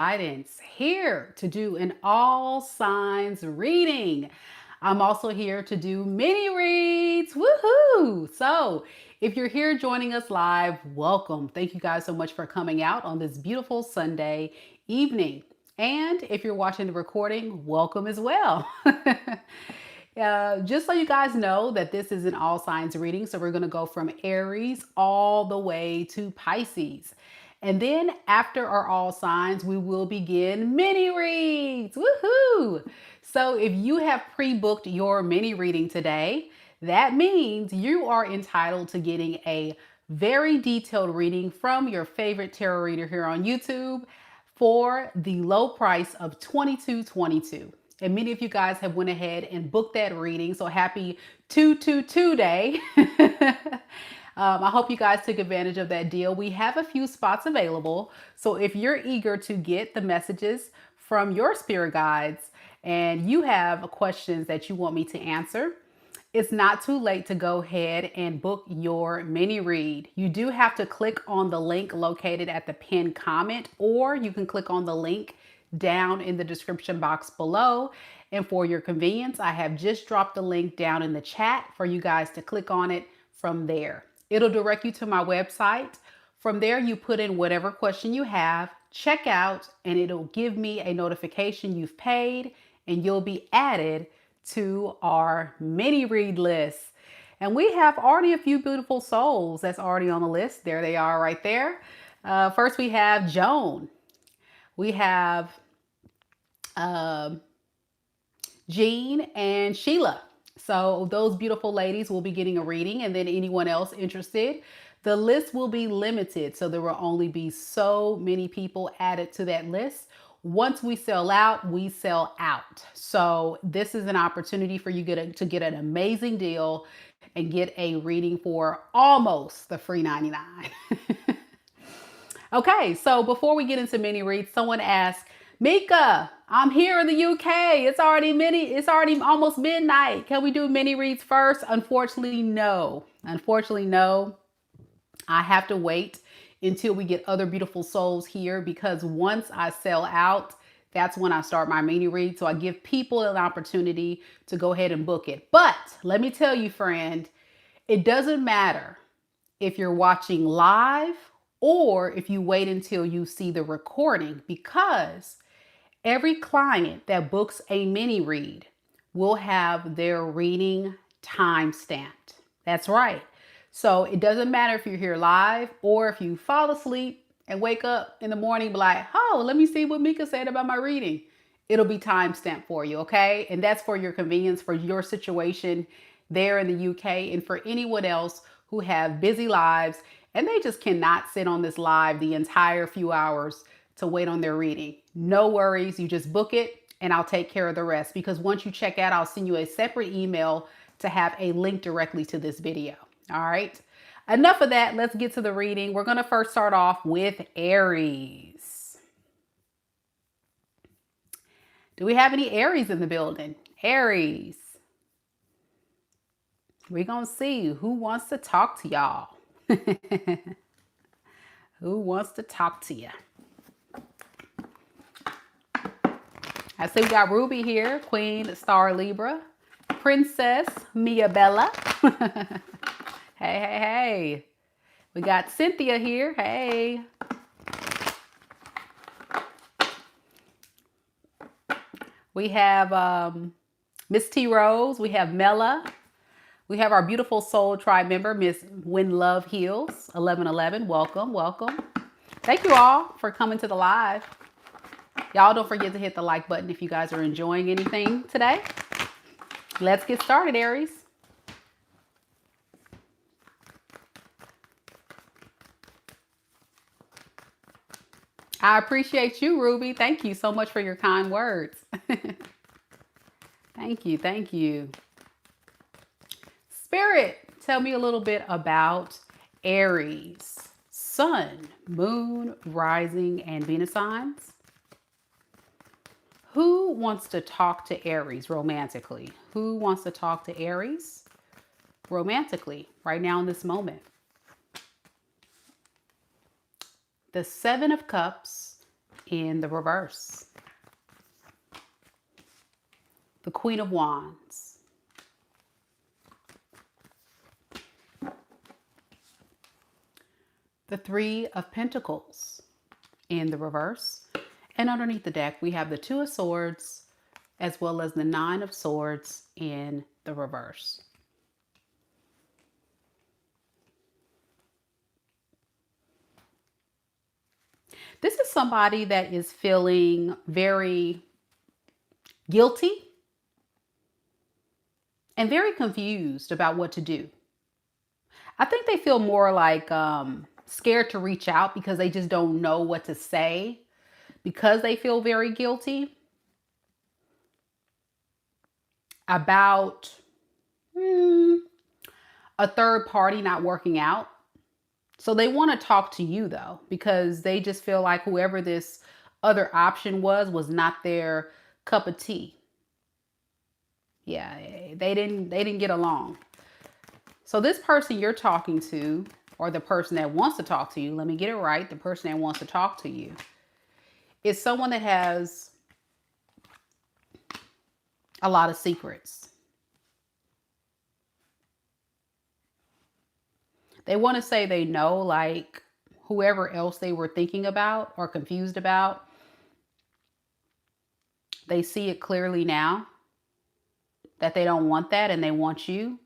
Guidance, here to do an all signs reading. I'm also here to do mini reads. Woohoo! So, if you're here joining us live, welcome. Thank you guys so much for coming out on this beautiful Sunday evening. And if you're watching the recording, welcome as well. Just so you guys know that this is an all signs reading. So we're going to go from Aries all the way to Pisces. And then after our all signs, we will begin mini reads. Woohoo! So if you have pre-booked your mini reading today, that means you are entitled to getting a very detailed reading from your favorite tarot reader here on YouTube for the low price of $22.22. And many of you guys have went ahead and booked that reading. So happy 222 day. I hope you guys took advantage of that deal. We have a few spots available. So if you're eager to get the messages from your spirit guides and you have questions that you want me to answer, it's not too late to go ahead and book your mini read. You do have to click on the link located at the pinned comment, or you can click on the link down in the description box below. And for your convenience, I have just dropped the link down in the chat for you guys to click on it from there. It'll direct you to my website. From there, you put in whatever question you have, check out, and it'll give me a notification you've paid, and you'll be added to our mini read list. And we have already a few beautiful souls that's already on the list. There they are right there. First, we have Joan. We have Jeanne and Shelia. So those beautiful ladies will be getting a reading, and then anyone else interested. The list will be limited, so there will only be so many people added to that list. Once we sell out, we sell out. So this is an opportunity for you to get an amazing deal and get a reading for almost the free 99. Okay, so before we get into mini reads, someone asked, Mika, I'm here in the UK. It's already almost midnight. Can we do mini reads first? Unfortunately, no. Unfortunately, no. I have to wait until we get other beautiful souls here, because once I sell out, that's when I start my mini read. So I give people an opportunity to go ahead and book it. But let me tell you, friend, it doesn't matter if you're watching live or if you wait until you see the recording, because every client that books a mini read will have their reading time stamped. That's right. So it doesn't matter if you're here live or if you fall asleep and wake up in the morning and be like, oh, let me see what Mika said about my reading. It'll be time stamped for you, okay? And that's for your convenience, for your situation there in the UK, and for anyone else who have busy lives and they just cannot sit on this live the entire few hours to wait on their reading. No worries, you just book it and I'll take care of the rest, because once you check out, I'll send you a separate email to have a link directly to this video. All right, enough of that. Let's get to the reading. We're going to first start off with Aries. Do we have any Aries in the building? Aries. We're going to see who wants to talk to y'all. Who wants to talk to you? I see we got Ruby here, Queen Star Libra, Princess Mia Bella. Hey. We got Cynthia here. Hey. We have Miss T Rose. We have Mella. We have our beautiful soul tribe member, Miss When Love Heals 1111. Welcome, welcome. Thank you all for coming to the live. Y'all don't forget to hit the like button if you guys are enjoying anything today. Let's get started, Aries. I appreciate you, Ruby. Thank you so much for your kind words. Thank you, thank you. Spirit, tell me a little bit about Aries. Sun, moon, rising, and Venus signs. Who wants to talk to Aries romantically? Who wants to talk to Aries romantically right now in this moment? The Seven of Cups in the reverse. The Queen of Wands. The Three of Pentacles in the reverse. And underneath the deck, we have the Two of Swords as well as the Nine of Swords in the reverse. This is somebody that is feeling very guilty and very confused about what to do. I think they feel more like scared to reach out because they just don't know what to say because they feel very guilty about a third party not working out. So they want to talk to you though, because they just feel like whoever this other option was not their cup of tea. Yeah, they didn't get along. So this person you're talking to, or the person that wants to talk to you, let me get it right, the person that wants to talk to you, is someone that has a lot of secrets. They want to say they know, like whoever else they were thinking about or confused about, they see it clearly now that they don't want that and they want you,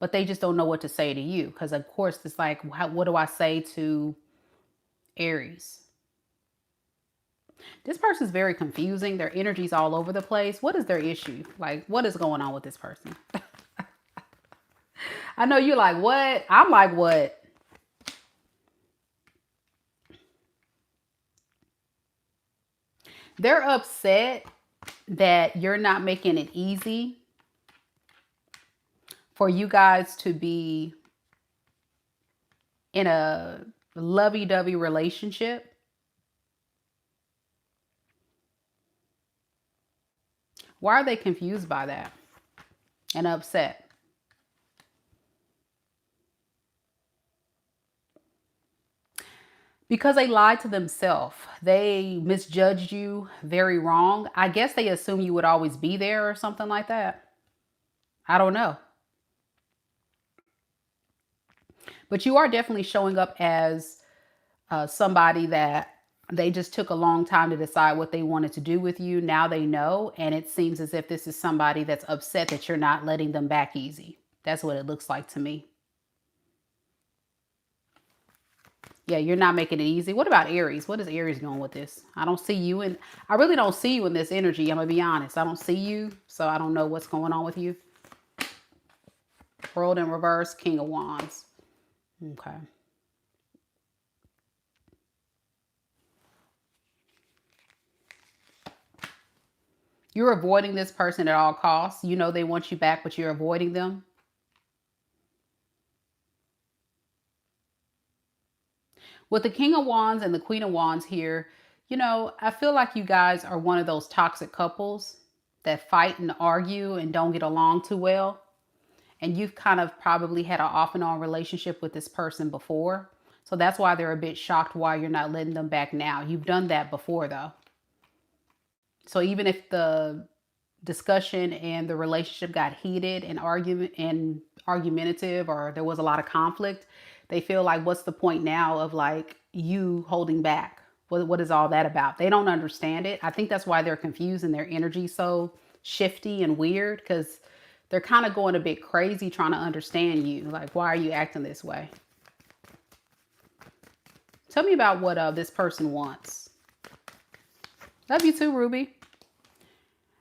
but they just don't know what to say to you. Because of course it's like, what do I say to Aries? This person's very confusing. Their energy's all over the place. What is their issue? Like, what is going on with this person? I know you're like, what? I'm like, what? They're upset that you're not making it easy for you guys to be in a lovey-dovey relationship. Why are they confused by that and upset? Because they lied to themselves. They misjudged you very wrong. I guess they assume you would always be there or something like that. I don't know. But you are definitely showing up as somebody that they just took a long time to decide what they wanted to do with you. Now they know. And it seems as if this is somebody that's upset that you're not letting them back easy. That's what it looks like to me. Yeah, you're not making it easy. What about Aries? What is Aries doing with this? I don't see you, and I really don't see you in this energy. I'm going to be honest. I don't see you, so I don't know what's going on with you. World in reverse, King of Wands. Okay. You're avoiding this person at all costs. You know they want you back, but you're avoiding them. With the King of Wands and the Queen of Wands here, you know, I feel like you guys are one of those toxic couples that fight and argue and don't get along too well. And you've kind of probably had an off and on relationship with this person before. So that's why they're a bit shocked why you're not letting them back now. You've done that before though. So even if the discussion and the relationship got heated and argumentative, or there was a lot of conflict, they feel like, what's the point now of like you holding back? What is all that about? They don't understand it. I think that's why they're confused and their energy so shifty and weird, because they're kind of going a bit crazy trying to understand you. Like, why are you acting this way? Tell me about what this person wants. Love you too, Ruby.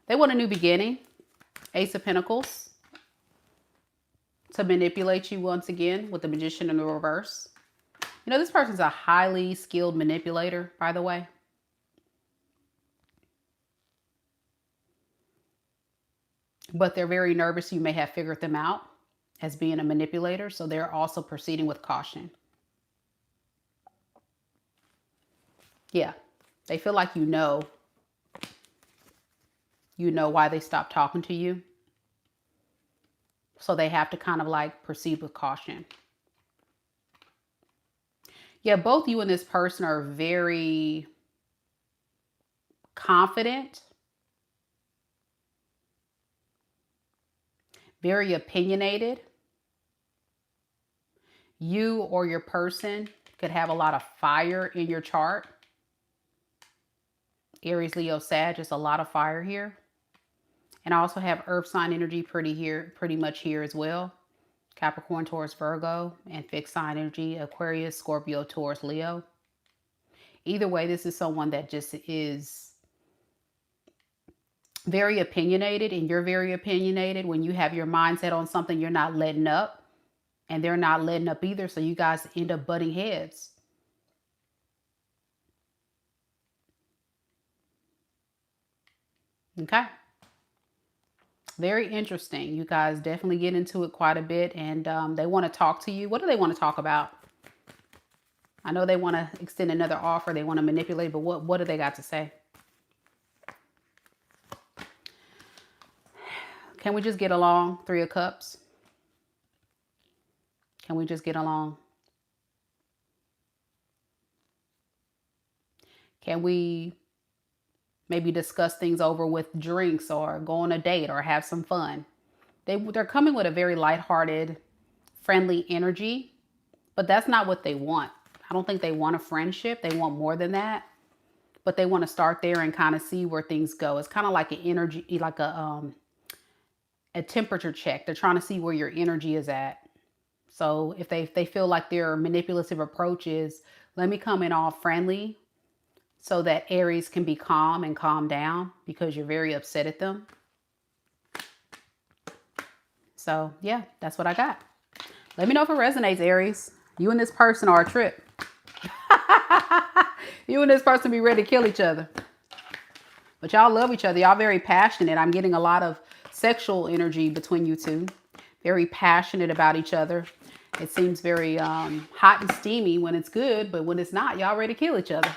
They want a new beginning. Ace of Pentacles. To manipulate you once again with the Magician in the reverse. You know, this person's a highly skilled manipulator, by the way. But they're very nervous. You may have figured them out as being a manipulator. So they're also proceeding with caution. Yeah. They feel like you know why they stopped talking to you. So they have to kind of like proceed with caution. Yeah, both you and this person are very confident, very opinionated. You or your person could have a lot of fire in your chart. Aries, Leo, Sag, just a lot of fire here. And I also have earth sign energy pretty much here as well. Capricorn, Taurus, Virgo, and fixed sign energy, Aquarius, Scorpio, Taurus, Leo. Either way, this is someone that just is very opinionated, and you're very opinionated. When you have your mindset on something, you're not letting up, and they're not letting up either. So you guys end up butting heads. Okay. Very interesting. You guys definitely get into it quite a bit, and they want to talk to you. What do they want to talk about? I know they want to extend another offer. They want to manipulate, but what do they got to say? Can we just get along? Three of Cups. Can we just get along? Can we maybe discuss things over with drinks or go on a date or have some fun? They're coming with a very lighthearted, friendly energy, but that's not what they want. I don't think they want a friendship. They want more than that, but they want to start there and kind of see where things go. It's kind of like an energy, like a temperature check. They're trying to see where your energy is at. So if they feel like their manipulative approach is, let me come in all friendly so that Aries can be calm and calm down because you're very upset at them. So yeah, that's what I got. Let me know if it resonates, Aries. You and this person are a trip. You and this person be ready to kill each other. But y'all love each other. Y'all very passionate. I'm getting a lot of sexual energy between you two. Very passionate about each other. It seems very hot and steamy when it's good, but when it's not, y'all ready to kill each other.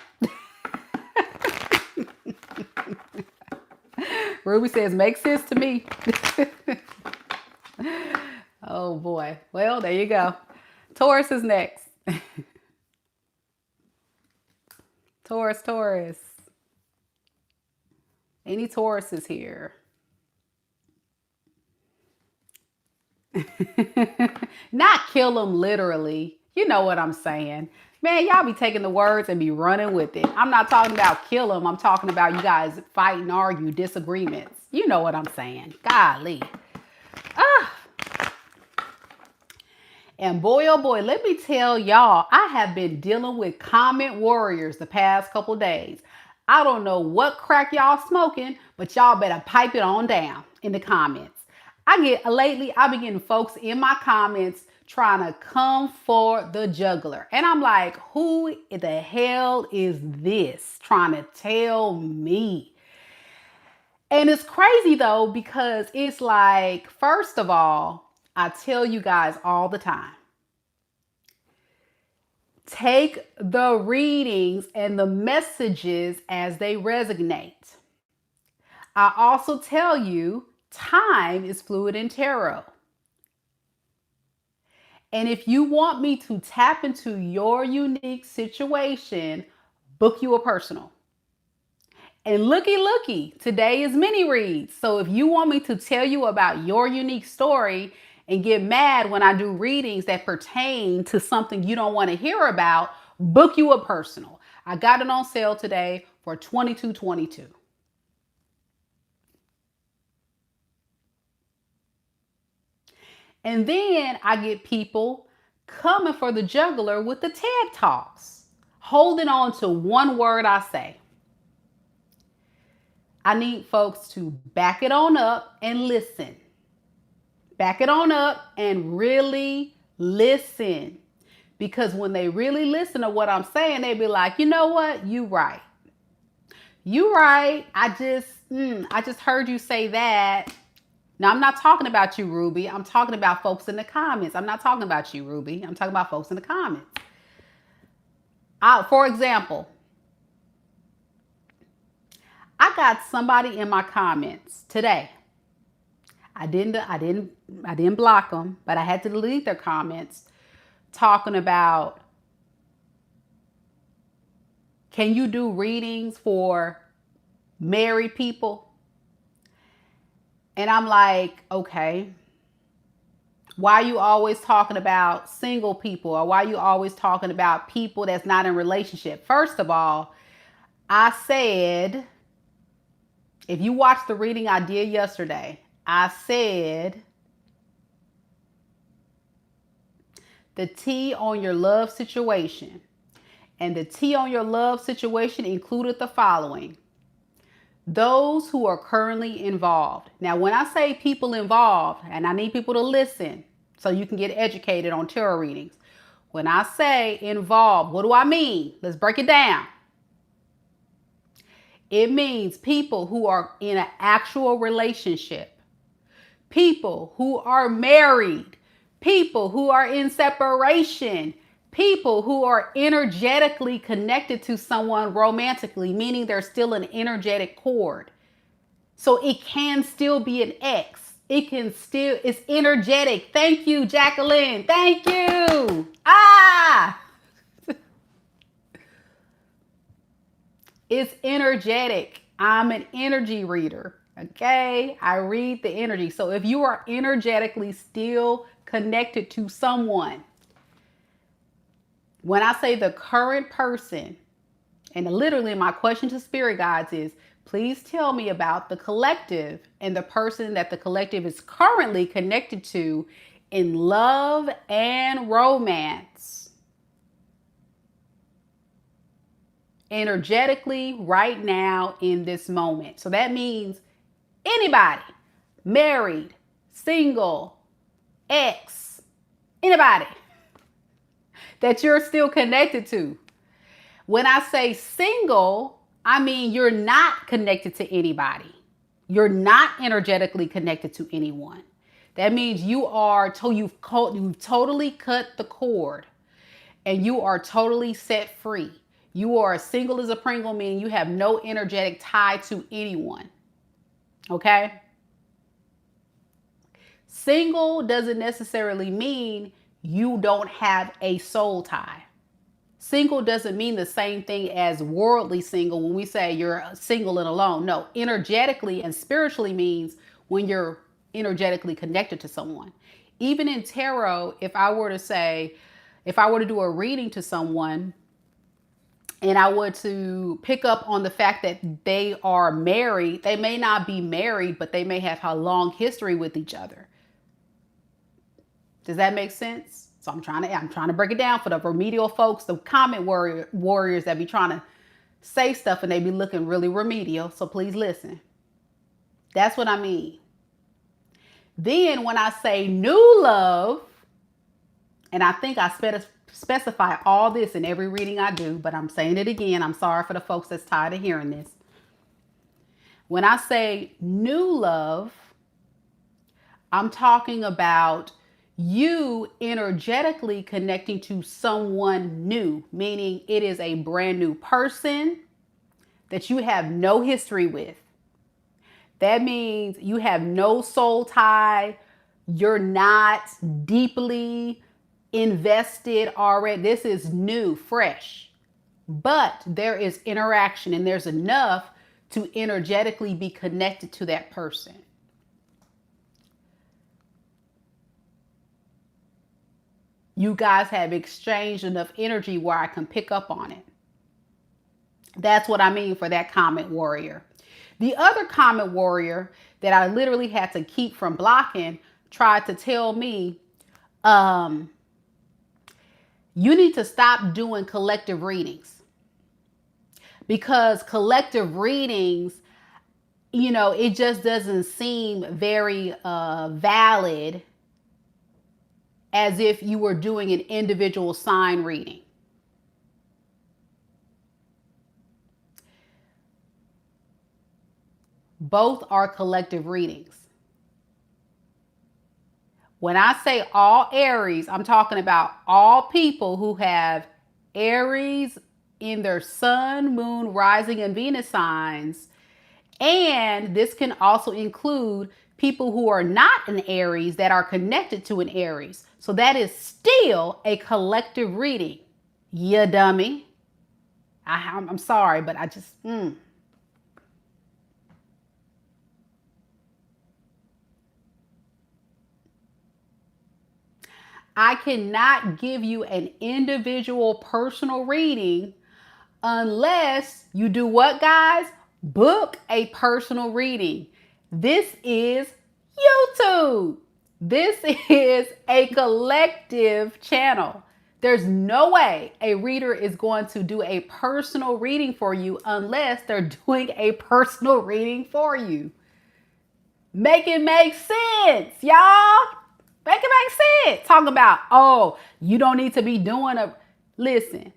Ruby says, makes sense to me. Oh boy. Well, there you go. Taurus is next. Taurus. Any Tauruses here? Not kill them literally. You know what I'm saying. Man, y'all be taking the words and be running with it. I'm not talking about kill them. I'm talking about you guys fight and argue, disagreements. You know what I'm saying. Golly. And boy, oh boy, let me tell y'all, I have been dealing with comment warriors the past couple days. I don't know what crack y'all smoking, but y'all better pipe it on down in the comments. Lately, I've been getting folks in my comments trying to come for the juggler. And I'm like, who the hell is this trying to tell me? And it's crazy though, because it's like, first of all, I tell you guys all the time, take the readings and the messages as they resonate. I also tell you, time is fluid in tarot. And if you want me to tap into your unique situation, book you a personal. And looky, today is mini reads. So if you want me to tell you about your unique story and get mad when I do readings that pertain to something you don't want to hear about, book you a personal. I got it on sale today for $22.22. And then I get people coming for the juggler with the TED Talks, holding on to one word I say. I need folks to back it on up and listen. Back it on up and really listen. Because when they really listen to what I'm saying, they be like, you know what? You right. You right. I just heard you say that. Now, I'm not talking about you, Ruby. I'm talking about folks in the comments. I'm not talking about you, Ruby. I'm talking about folks in the comments. For example, I got somebody in my comments today. I didn't block them, but I had to delete their comments talking about, can you do readings for married people. And I'm like, okay, why are you always talking about single people, or why are you always talking about people that's not in relationship? First of all, I said, if you watched the reading I did yesterday, I said the T on your love situation. And the T on your love situation included the following: those who are currently involved. Now, when I say people involved, and I need people to listen so you can get educated on tarot readings. When I say involved, what do I mean? Let's break it down. It means people who are in an actual relationship, people who are married, people who are in separation, people who are energetically connected to someone romantically, meaning there's still an energetic cord. So it can still be an ex. It can still, it's energetic. Thank you, Jacqueline. Thank you. It's energetic. I'm an energy reader. Okay. I read the energy. So if you are energetically still connected to someone, when I say the current person, and literally my question to spirit guides is, please tell me about the collective and the person that the collective is currently connected to in love and romance. Energetically right now in this moment. So that means anybody, married, single, ex, anybody that you're still connected to. When I say single, I mean you're not connected to anybody. You're not energetically connected to anyone. That means you've totally cut the cord and you are totally set free. You are single as a Pringle, meaning you have no energetic tie to anyone. Okay? Single doesn't necessarily mean you don't have a soul tie. Single doesn't mean the same thing as worldly single when we say you're single and alone. No, energetically and spiritually means when you're energetically connected to someone. Even in tarot, if I were to do a reading to someone and I were to pick up on the fact that they are married, they may not be married, but they may have a long history with each other. Does that make sense? So I'm trying to break it down for the remedial folks, the comment warriors that be trying to say stuff and they be looking really remedial. So please listen. That's what I mean. Then when I say new love, and I think I specify all this in every reading I do, but I'm saying it again. I'm sorry for the folks that's tired of hearing this. When I say new love, I'm talking about you energetically connecting to someone new, meaning it is a brand new person that you have no history with. That means you have no soul tie. You're not deeply invested already. This is new, fresh. But there is interaction and there's enough to energetically be connected to that person. You guys have exchanged enough energy where I can pick up on it. That's what I mean for that comment warrior. The other comment warrior that I literally had to keep from blocking tried to tell me, you need to stop doing collective readings. Because collective readings, it just doesn't seem very valid as if you were doing an individual sign reading. Both are collective readings. When I say all Aries, I'm talking about all people who have Aries in their sun, moon, rising, and Venus signs. And this can also include people who are not an Aries that are connected to an Aries. So that is still a collective reading. Yeah, dummy. I'm sorry, but I just... I cannot give you an individual personal reading unless you do what, guys? Book a personal reading. This is YouTube. This is a collective channel. There's no way a reader is going to do a personal reading for you unless they're doing a personal reading for you. Make it make sense, y'all. Make it make sense. Talking about, oh, you don't need to be doing a... Listen,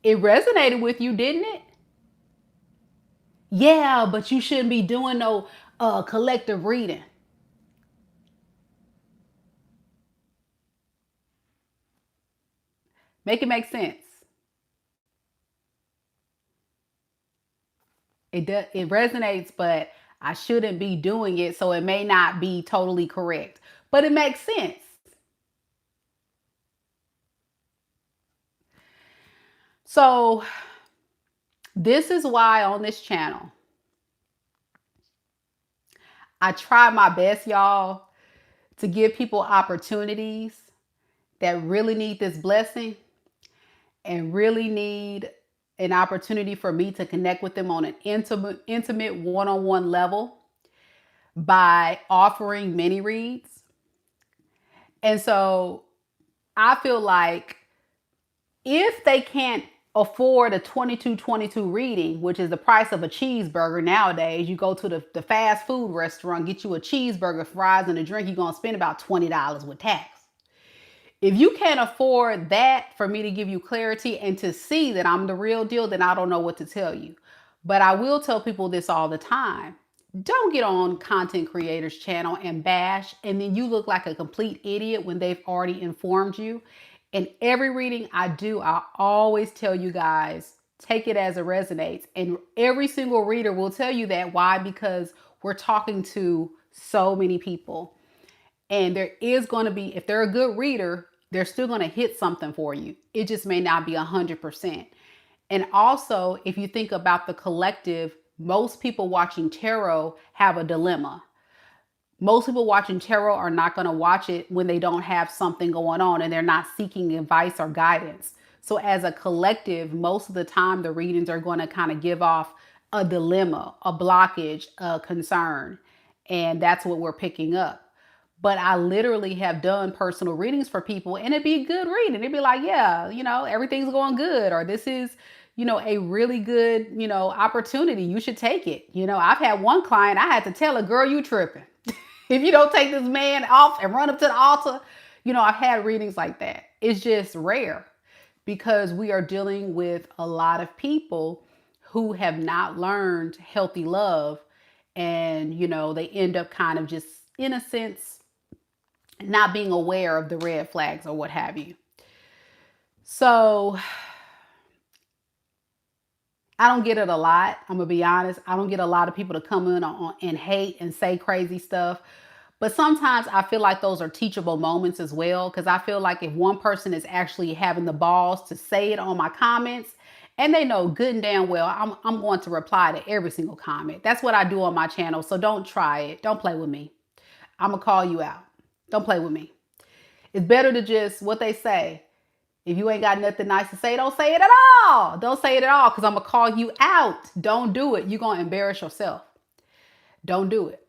it resonated with you, didn't it? Yeah, but you shouldn't be doing no collective reading. Make it make sense. It resonates, but I shouldn't be doing it, so it may not be totally correct. But it makes sense. So this is why on this channel, I try my best, y'all, to give people opportunities that really need this blessing and really need an opportunity for me to connect with them on an intimate one-on-one level by offering mini reads. And so I feel like if they can't afford a 22.22 reading, which is the price of a cheeseburger nowadays, you go to the fast food restaurant, get you a cheeseburger, fries, and a drink, you're going to spend about $20 with tax. If you can't afford that for me to give you clarity and to see that I'm the real deal, then I don't know what to tell you. But I will tell people this all the time. Don't get on content creators channel and bash, and then you look like a complete idiot when they've already informed you. In every reading I do, I always tell you guys, take it as it resonates. And every single reader will tell you that. Why? Because we're talking to so many people. And there is going to be, if they're a good reader, they're still going to hit something for you. It just may not be 100%. And also, if you think about the collective, most people watching tarot have a dilemma. Most people watching tarot are not going to watch it when they don't have something going on and they're not seeking advice or guidance. So as a collective, most of the time, the readings are going to kind of give off a dilemma, a blockage, a concern. And that's what we're picking up. But I literally have done personal readings for people and it'd be a good reading. It'd be like, yeah, everything's going good. Or this is, a really good, opportunity. You should take it. I've had one client, I had to tell her, girl, you tripping. If you don't take this man off and run up to the altar, I've had readings like that. It's just rare because we are dealing with a lot of people who have not learned healthy love. And, they end up kind of just, in a sense, not being aware of the red flags or what have you. So I don't get it a lot. I'm going to be honest. I don't get a lot of people to come in and hate and say crazy stuff. But sometimes I feel like those are teachable moments as well. Because I feel like if one person is actually having the balls to say it on my comments, and they know good and damn well, I'm going to reply to every single comment. That's what I do on my channel. So don't try it. Don't play with me. I'm going to call you out. Don't play with me. It's better to just, what they say, if you ain't got nothing nice to say, don't say it at all. Don't say it at all because I'm going to call you out. Don't do it. You're going to embarrass yourself. Don't do it.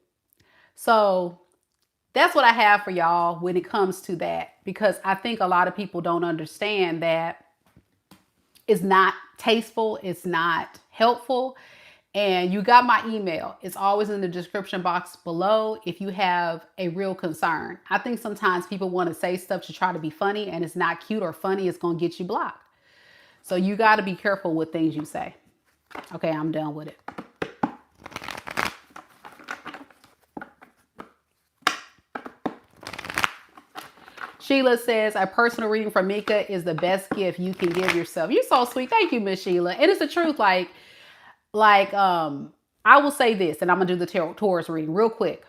So that's what I have for y'all when it comes to that, because I think a lot of people don't understand that it's not tasteful. It's not helpful. And you got my email. It's always in the description box below if you have a real concern. I think sometimes people want to say stuff to try to be funny and it's not cute or funny. It's going to get you blocked. So you got to be careful with things you say. Okay, I'm done with it. Sheila says, a personal reading from Meka is the best gift you can give yourself. You're so sweet. Thank you, Miss Sheila. And it's the truth. I will say this, and I'm going to do the Taurus reading real quick.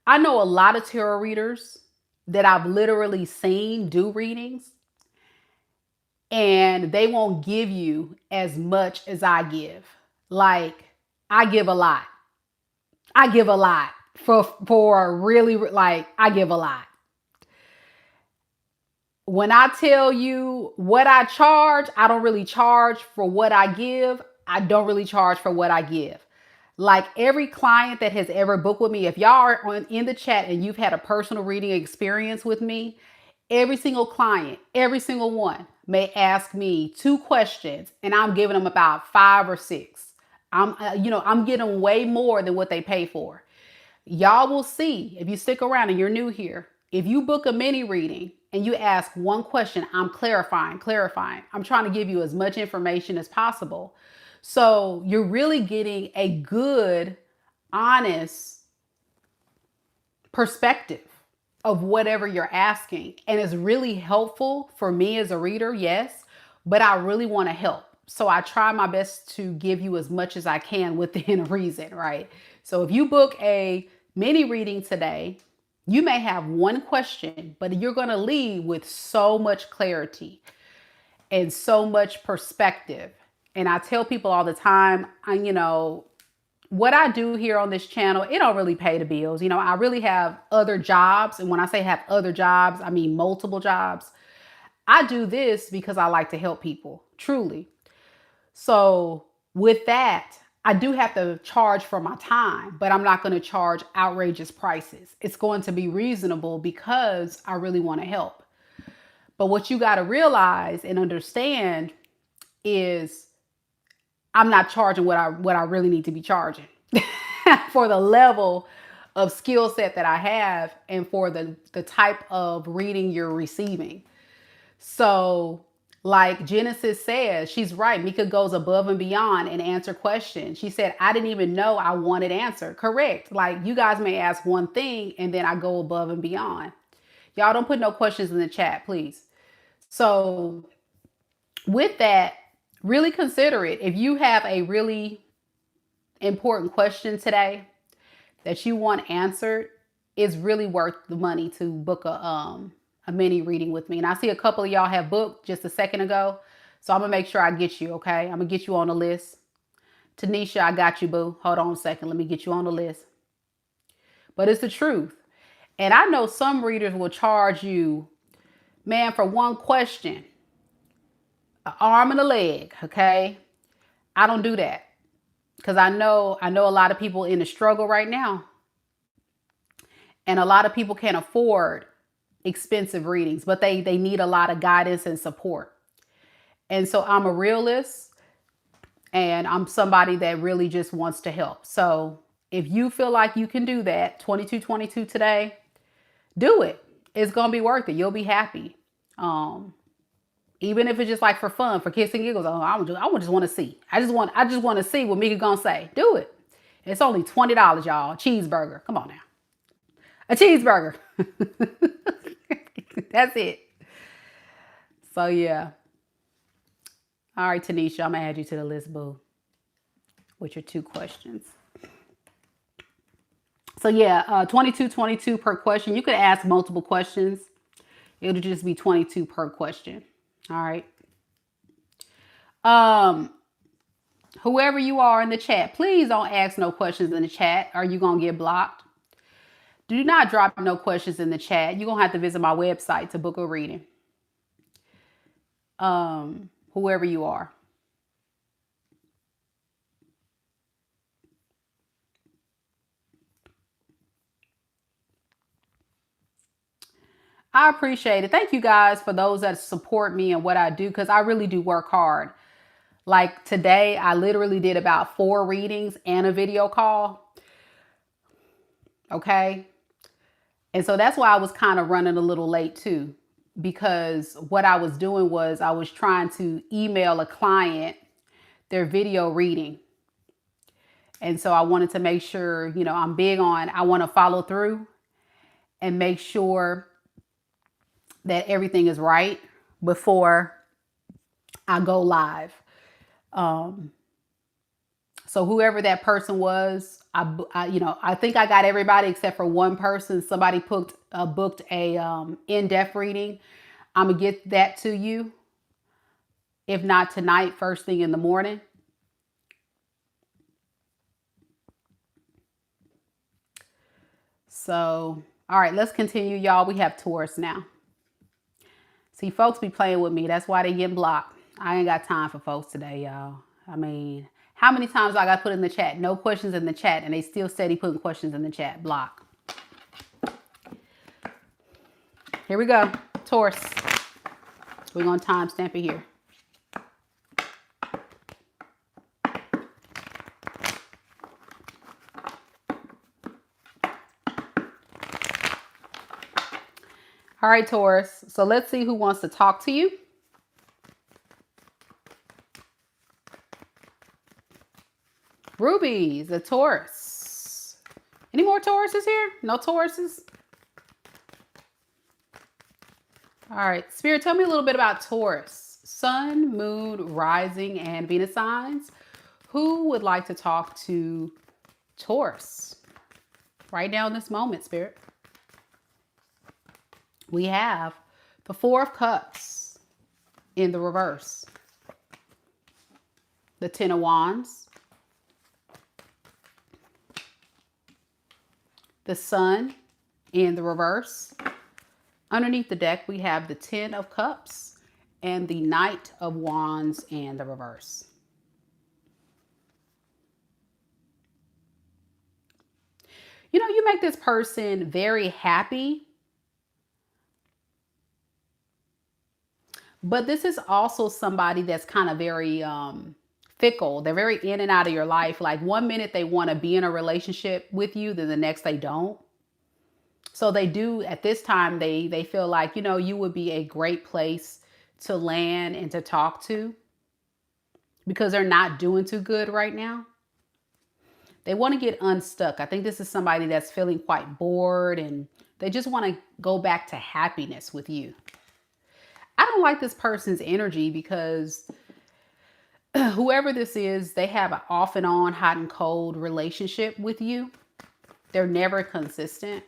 I know a lot of tarot readers that I've literally seen do readings, and they won't give you as much as I give. Like, I give a lot. I give a lot for really, I give a lot. When I tell you what I charge, I don't really charge for what I give. I don't really charge for what I give. Like every client that has ever booked with me, if y'all are in the chat and you've had a personal reading experience with me, every single client, every single one may ask me 2 questions and I'm giving them about 5 or 6. I'm getting way more than what they pay for. Y'all will see if you stick around and you're new here. If you book a mini reading and you ask 1 question, I'm clarifying. I'm trying to give you as much information as possible. So you're really getting a good, honest perspective of whatever you're asking. And it's really helpful for me as a reader, yes, but I really want to help. So I try my best to give you as much as I can within reason, right? So if you book a mini reading today, you may have 1 question, but you're going to leave with so much clarity and so much perspective. And I tell people all the time, what I do here on this channel, it don't really pay the bills. I really have other jobs. And when I say have other jobs, I mean multiple jobs. I do this because I like to help people, truly. So with that, I do have to charge for my time, but I'm not going to charge outrageous prices. It's going to be reasonable because I really want to help. But what you got to realize and understand is I'm not charging what I really need to be charging for the level of skill set that I have and for the type of reading you're receiving. So like Genesis says, she's right. Mika goes above and beyond and answer questions. She said, I didn't even know I wanted answer. Correct. Like you guys may ask one thing and then I go above and beyond. Y'all don't put no questions in the chat, please. So with that, really consider it. If you have a really important question today that you want answered, it's really worth the money to book a mini reading with me. And I see a couple of y'all have booked just a second ago. So I'm going to make sure I get you, okay? I'm going to get you on the list. Taneisha, I got you, boo. Hold on a second. Let me get you on the list. But it's the truth. And I know some readers will charge you, man, for 1 question, an arm and a leg, okay? I don't do that because I know a lot of people in the struggle right now. And a lot of people can't afford expensive readings, but they need a lot of guidance and support. And so I'm a realist and I'm somebody that really just wants to help. So if you feel like you can do that, 2222 today, do it. It's going to be worth it. You'll be happy. Even if it's just like for fun, for kicks and giggles. I just want to see. I just want to see what Mika gonna say. Do it. It's only $20, y'all. Cheeseburger. Come on now. A cheeseburger. That's it. So yeah. All right, Taneisha, I'm gonna add you to the list, boo, with your 2 questions. So yeah, 2222 per question. You could ask multiple questions. It'll just be 22 per question. All right. Whoever you are in the chat, please don't ask no questions in the chat or you're gonna get blocked. Do not drop no questions in the chat. You're gonna have to visit my website to book a reading. Whoever you are. I appreciate it. Thank you guys for those that support me and what I do, because I really do work hard. Like today, I literally did about 4 readings and a video call. Okay. And so that's why I was kind of running a little late too, because what I was doing was I was trying to email a client their video reading. And so I wanted to make sure, I'm big on, I want to follow through and make sure that everything is right before I go live. So whoever that person was, I think I got everybody except for one person. Somebody booked a in-depth reading. I'm gonna get that to you. If not tonight, first thing in the morning. So, all right, let's continue, y'all. We have Taurus now. See, folks be playing with me. That's why they get blocked. I ain't got time for folks today, y'all. I mean, how many times I got to put in the chat? No questions in the chat, and they still steady putting questions in the chat. Block. Here we go. Taurus. We're going to timestamp it here. All right, Taurus. So let's see who wants to talk to you. Rubies, a Taurus. Any more Tauruses here? No Tauruses? All right, Spirit, tell me a little bit about Taurus. Sun, Moon, Rising, and Venus signs. Who would like to talk to Taurus right now in this moment, Spirit? We have the Four of Cups in the reverse. The Ten of Wands. The Sun in the reverse. Underneath the deck, we have the Ten of Cups and the Knight of Wands in the reverse. You know, you make this person very happy. But this is also somebody that's kind of very fickle. They're very in and out of your life. Like one minute they want to be in a relationship with you, then the next they don't. So they do at this time, they feel like, you know, you would be a great place to land and to talk to because they're not doing too good right now. They want to get unstuck. I think this is somebody that's feeling quite bored and they just want to go back to happiness with you. I don't like this person's energy because whoever this is, they have an off and on, hot and cold relationship with you. They're never consistent.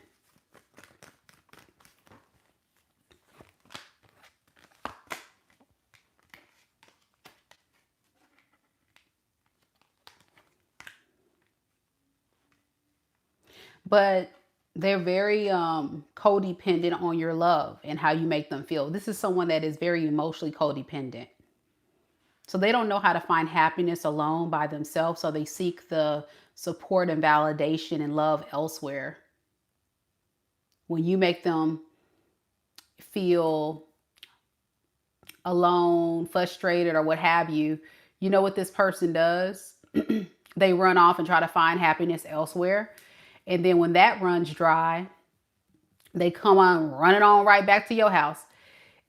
But they're very codependent on your love and how you make them feel. This is someone that is very emotionally codependent. So they don't know how to find happiness alone by themselves. So they seek the support and validation and love elsewhere. When you make them feel alone, frustrated, or what have you, you know what this person does? They run off and try to find happiness elsewhere. And then when that runs dry, they come on running on right back to your house.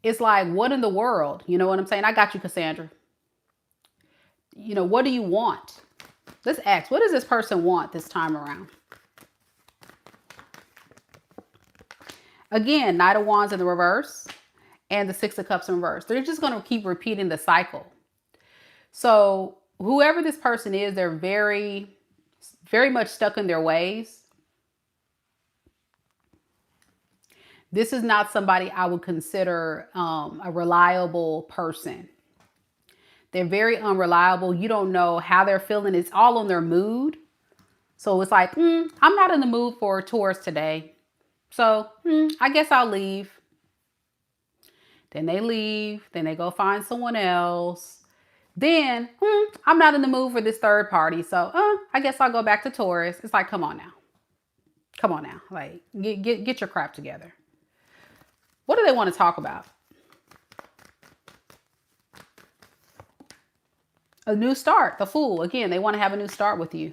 It's like, what in the world? You know what I'm saying? I got you, Casandra. You know, what do you want? Let's ask, what does this person want this time around? Again, Knight of Wands in the reverse and the Six of Cups in reverse. They're just going to keep repeating the cycle. So whoever this person is, they're very, very much stuck in their ways. This is not somebody I would consider a reliable person. They're very unreliable. You don't know how they're feeling. It's all on their mood. So it's like, I'm not in the mood for Taurus today. So I guess I'll leave. Then they leave. Then they go find someone else. Then I'm not in the mood for this third party. So I guess I'll go back to Taurus. It's like, come on now. Come on now. Like, get your crap together. What do they want to talk about? A new start, the Fool. Again, they want to have a new start with you.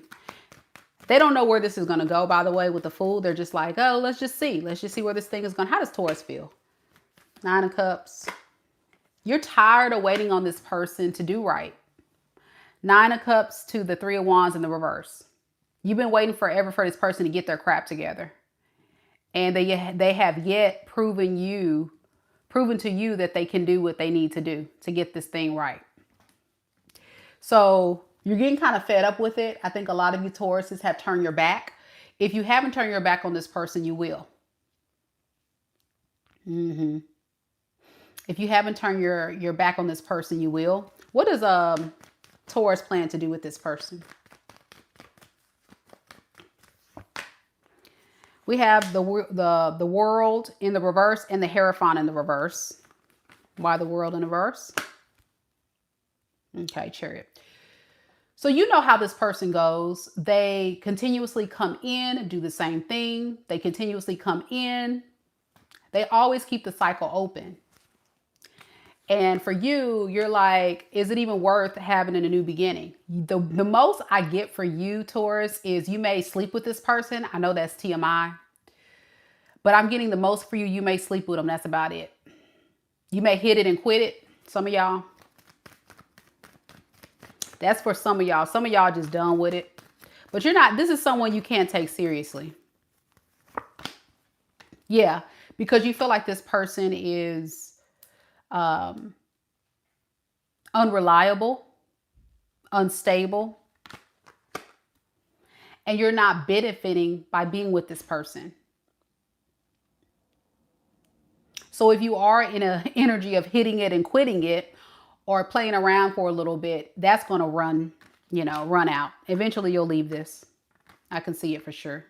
They don't know where this is going to go, by the way, with the Fool. They're just like, oh, let's just see. Let's just see where this thing is going. How does Taurus feel? Nine of Cups. You're tired of waiting on this person to do right. Nine of Cups to the Three of Wands in the reverse. You've been waiting forever for this person to get their crap together. And they have yet proven to you that they can do what they need to do to get this thing right. So you're getting kind of fed up with it. I think a lot of you Tauruses have turned your back. If you haven't turned your back on this person, you will. If you haven't turned your back on this person, you will. What does Taurus plan to do with this person? We have the World in the reverse and the Hierophant in the reverse. Why the world and the verse? Okay, Chariot. So you know how this person goes. They continuously come in, do the same thing. They continuously come in. They always keep the cycle open. And for you, you're like, is it even worth having a new beginning? The most I get for you, Taurus, is you may sleep with this person. I know that's TMI. But I'm getting the most for you. You may sleep with them. That's about it. You may hit it and quit it. Some of y'all. That's for some of y'all. Some of y'all just done with it. But you're not. This is someone you can't take seriously. Yeah. Because you feel like this person is unreliable, unstable. And you're not benefiting by being with this person. So if you are in an energy of hitting it and quitting it or playing around for a little bit, that's going to run out. Eventually you'll leave this. I can see it for sure.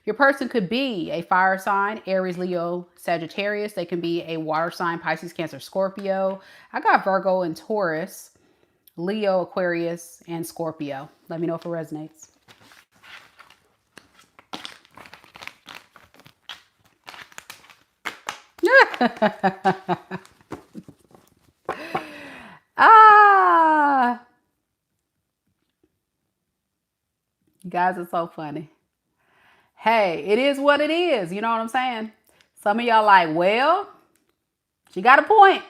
Your person could be a fire sign, Aries, Leo, Sagittarius. They can be a water sign, Pisces, Cancer, Scorpio. I got Virgo and Taurus, Leo, Aquarius, and Scorpio. Let me know if it resonates. You guys are so funny. Hey, it is what it is. You know what I'm saying? Some of y'all like, well, she got a point.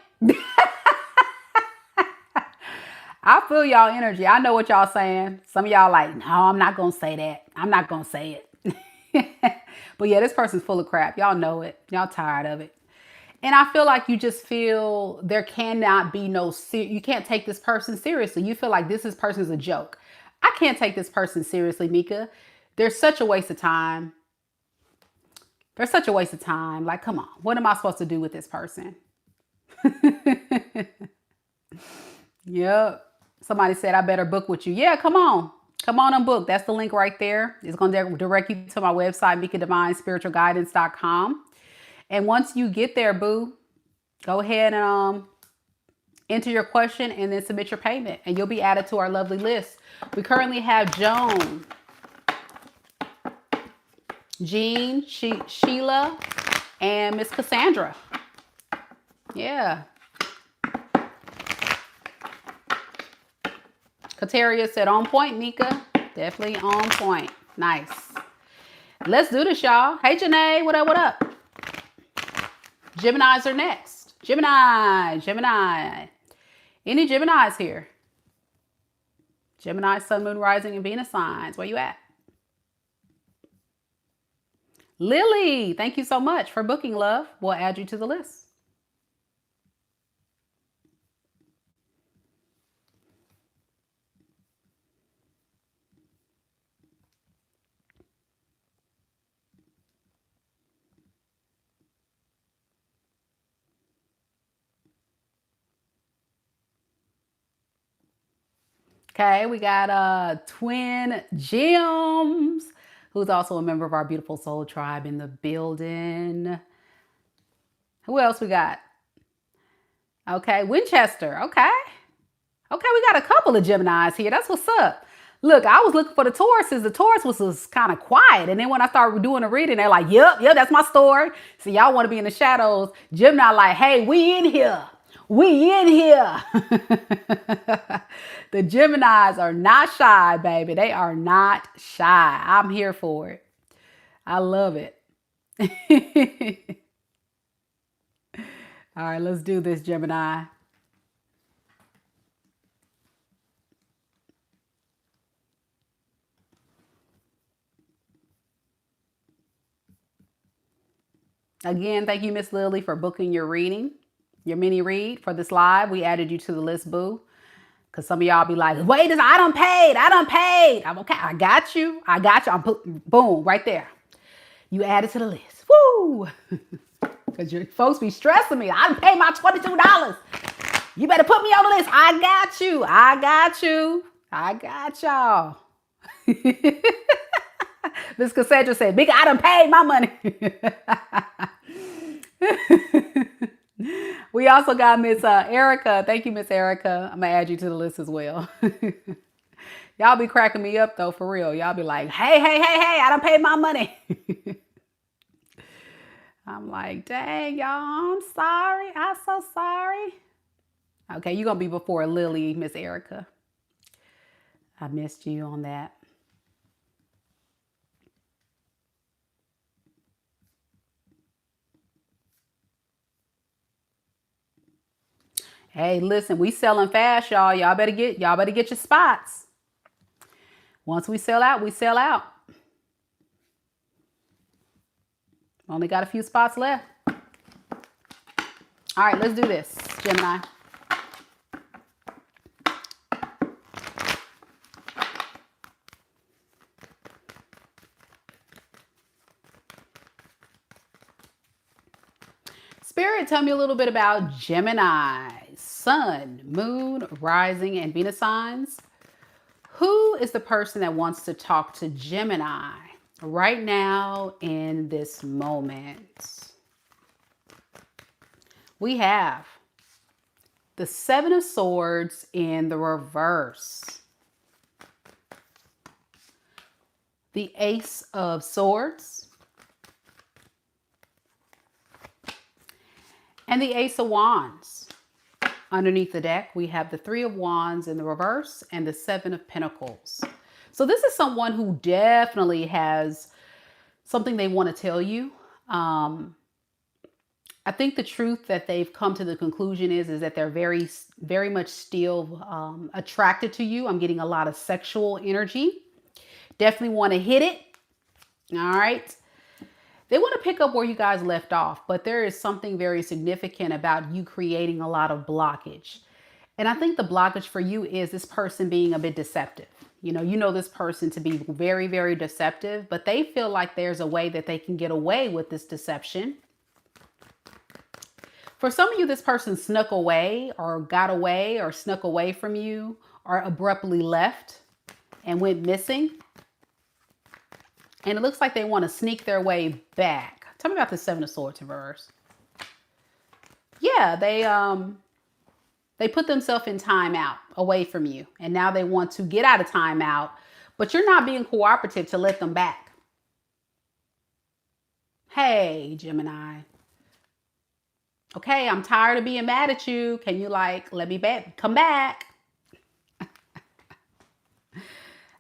I feel y'all energy. I know what y'all saying. Some of y'all like, no, I'm not going to say that. I'm not going to say it. But yeah, this person's full of crap. Y'all know it. Y'all tired of it. And I feel like you just feel there cannot be you can't take this person seriously. You feel like this person's a joke. I can't take this person seriously, Mika. There's such a waste of time. There's such a waste of time. Like, come on. What am I supposed to do with this person? Yep. Somebody said, I better book with you. Yeah, come on. Come on and book. That's the link right there. It's going to direct you to my website, MikaDivineSpiritualGuidance.com. And once you get there, boo, go ahead and enter your question and then submit your payment. And you'll be added to our lovely list. We currently have Joan, Jeanne, Shelia, and Miss Casandra. Yeah. Kateria said, on point, Mika. Definitely on point. Nice. Let's do this, y'all. Hey, Janay. What up, what up? Geminis are next. Gemini. Any Geminis here? Gemini, Sun, Moon, Rising, and Venus signs. Where you at? Lily, thank you so much for booking, love. We'll add you to the list. Okay, we got Twin Gems, who's also a member of our beautiful soul tribe in the building. Who else we got? Okay, Winchester. Okay, we got a couple of Geminis here. That's what's up. Look, I was looking for the Tauruses. The Taurus was kind of quiet. And then when I started doing a reading, they're like, yep, that's my story. So y'all want to be in the shadows. Gemini like, hey, we in here. We in here. The Geminis are not shy, baby. They are not shy. I'm here for it. I love it. All right, let's do this, Gemini. Again, thank you, Miss Lily, for booking your reading, your mini read for this live. We added you to the list, boo. Because some of y'all be like, wait, I done paid. I'm okay. I got you. I'm boom, right there. You added to the list. Woo! Because your folks be stressing me. I done paid my $22. You better put me on the list. I got y'all. Miss Cassandra said, Mika, I done paid my money. We also got Miss Eryca. Thank you, Miss Eryca. I'm going to add you to the list as well. Y'all be cracking me up, though, for real. Y'all be like, hey, hey, hey, hey, I done paid my money. I'm like, dang, y'all, I'm sorry. I'm so sorry. Okay, you're going to be before Lily, Miss Eryca. I missed you on that. Hey, listen, we selling fast, y'all. Y'all better get your spots. Once we sell out, we sell out. Only got a few spots left. All right, let's do this, Gemini. Spirit, tell me a little bit about Gemini, Sun, Moon, Rising, and Venus signs. Who is the person that wants to talk to Gemini right now in this moment? We have the Seven of Swords in the reverse, the Ace of Swords, and the Ace of Wands. Underneath the deck, we have the Three of Wands in the reverse and the Seven of Pentacles. So this is someone who definitely has something they want to tell you. I think the truth that they've come to the conclusion is that they're very, very much still attracted to you. I'm getting a lot of sexual energy. Definitely want to hit it. All right. They want to pick up where you guys left off, but there is something very significant about you creating a lot of blockage. And I think the blockage for you is this person being a bit deceptive. You know this person to be very, very deceptive, but they feel like there's a way that they can get away with this deception. For some of you, this person snuck away or got away or snuck away from you or abruptly left and went missing. And it looks like they want to sneak their way back. Tell me about the Seven of Swords in reverse. Yeah, they put themselves in timeout away from you. And now they want to get out of timeout, but you're not being cooperative to let them back. Hey, Gemini. Okay, I'm tired of being mad at you. Can you let me back? Come back.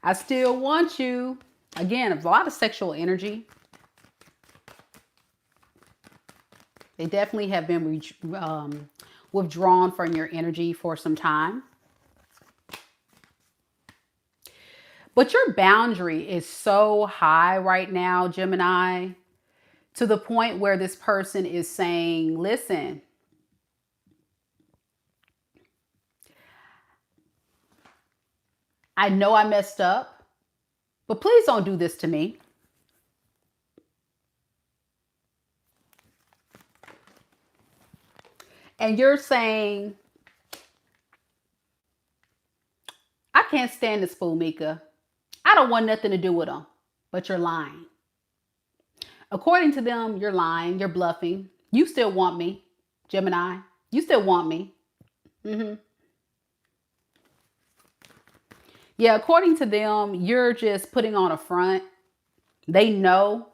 I still want you. Again, a lot of sexual energy. They definitely have been withdrawn from your energy for some time. But your boundary is so high right now, Gemini, to the point where this person is saying, listen, I know I messed up, but please don't do this to me. And you're saying, I can't stand this fool, Mika. I don't want nothing to do with him. But you're lying. According to them, you're lying. You're bluffing. You still want me, Gemini. You still want me. Yeah, according to them, you're just putting on a front. They know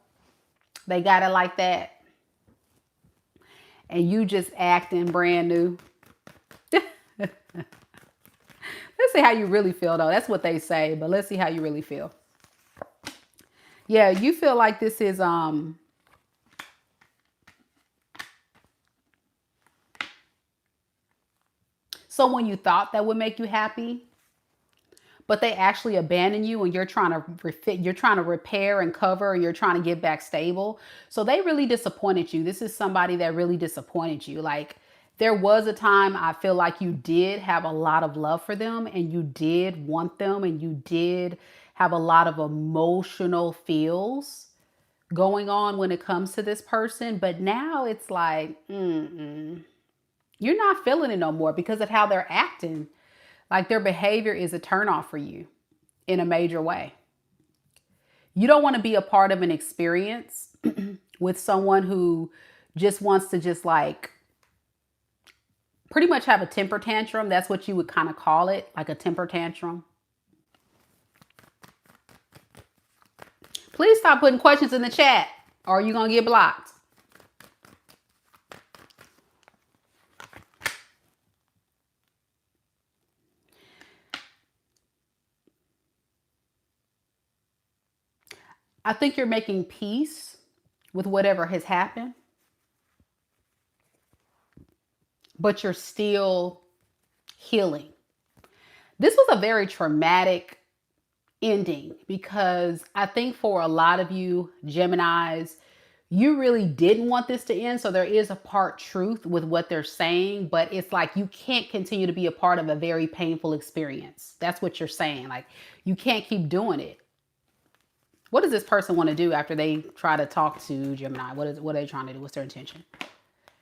they got it like that. And you just acting brand new. Let's see how you really feel, though. That's what they say, but let's see how you really feel. Yeah, you feel like this is someone you thought that would make you happy, but they actually abandon you and you're trying to repair and cover and you're trying to get back stable. So they really disappointed you. This is somebody that really disappointed you. Like, there was a time I feel like you did have a lot of love for them and you did want them and you did have a lot of emotional feels going on when it comes to this person. But now it's like, you're not feeling it no more because of how they're acting. Like, their behavior is a turnoff for you in a major way. You don't want to be a part of an experience with someone who just wants to pretty much have a temper tantrum. That's what you would kind of call it, like a temper tantrum. Please stop putting questions in the chat or you're going to get blocked. I think you're making peace with whatever has happened, but you're still healing. This was a very traumatic ending because I think for a lot of you Geminis, you really didn't want this to end. So there is a part truth with what they're saying, but it's like you can't continue to be a part of a very painful experience. That's what you're saying. Like you can't keep doing it. What does this person want to do after they try to talk to Gemini? What are they trying to do? What's their intention?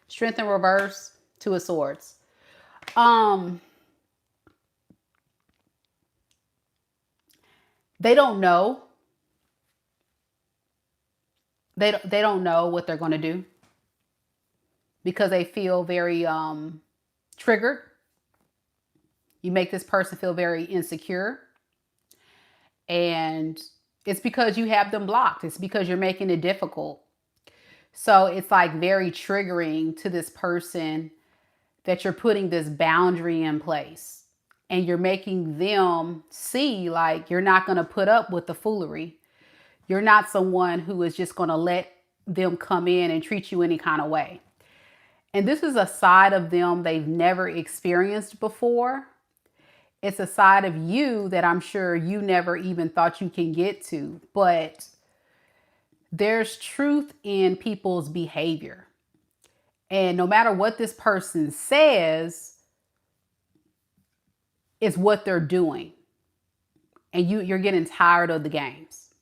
Strength in reverse, Two of Swords. They don't know. They don't know what they're going to do because they feel very triggered. You make this person feel very insecure. And it's because you have them blocked. It's because you're making it difficult. So it's like very triggering to this person that you're putting this boundary in place and you're making them see like you're not going to put up with the foolery. You're not someone who is just going to let them come in and treat you any kind of way. And this is a side of them they've never experienced before. It's a side of you that I'm sure you never even thought you can get to, but there's truth in people's behavior. And no matter what this person says, is what they're doing. And you're getting tired of the games.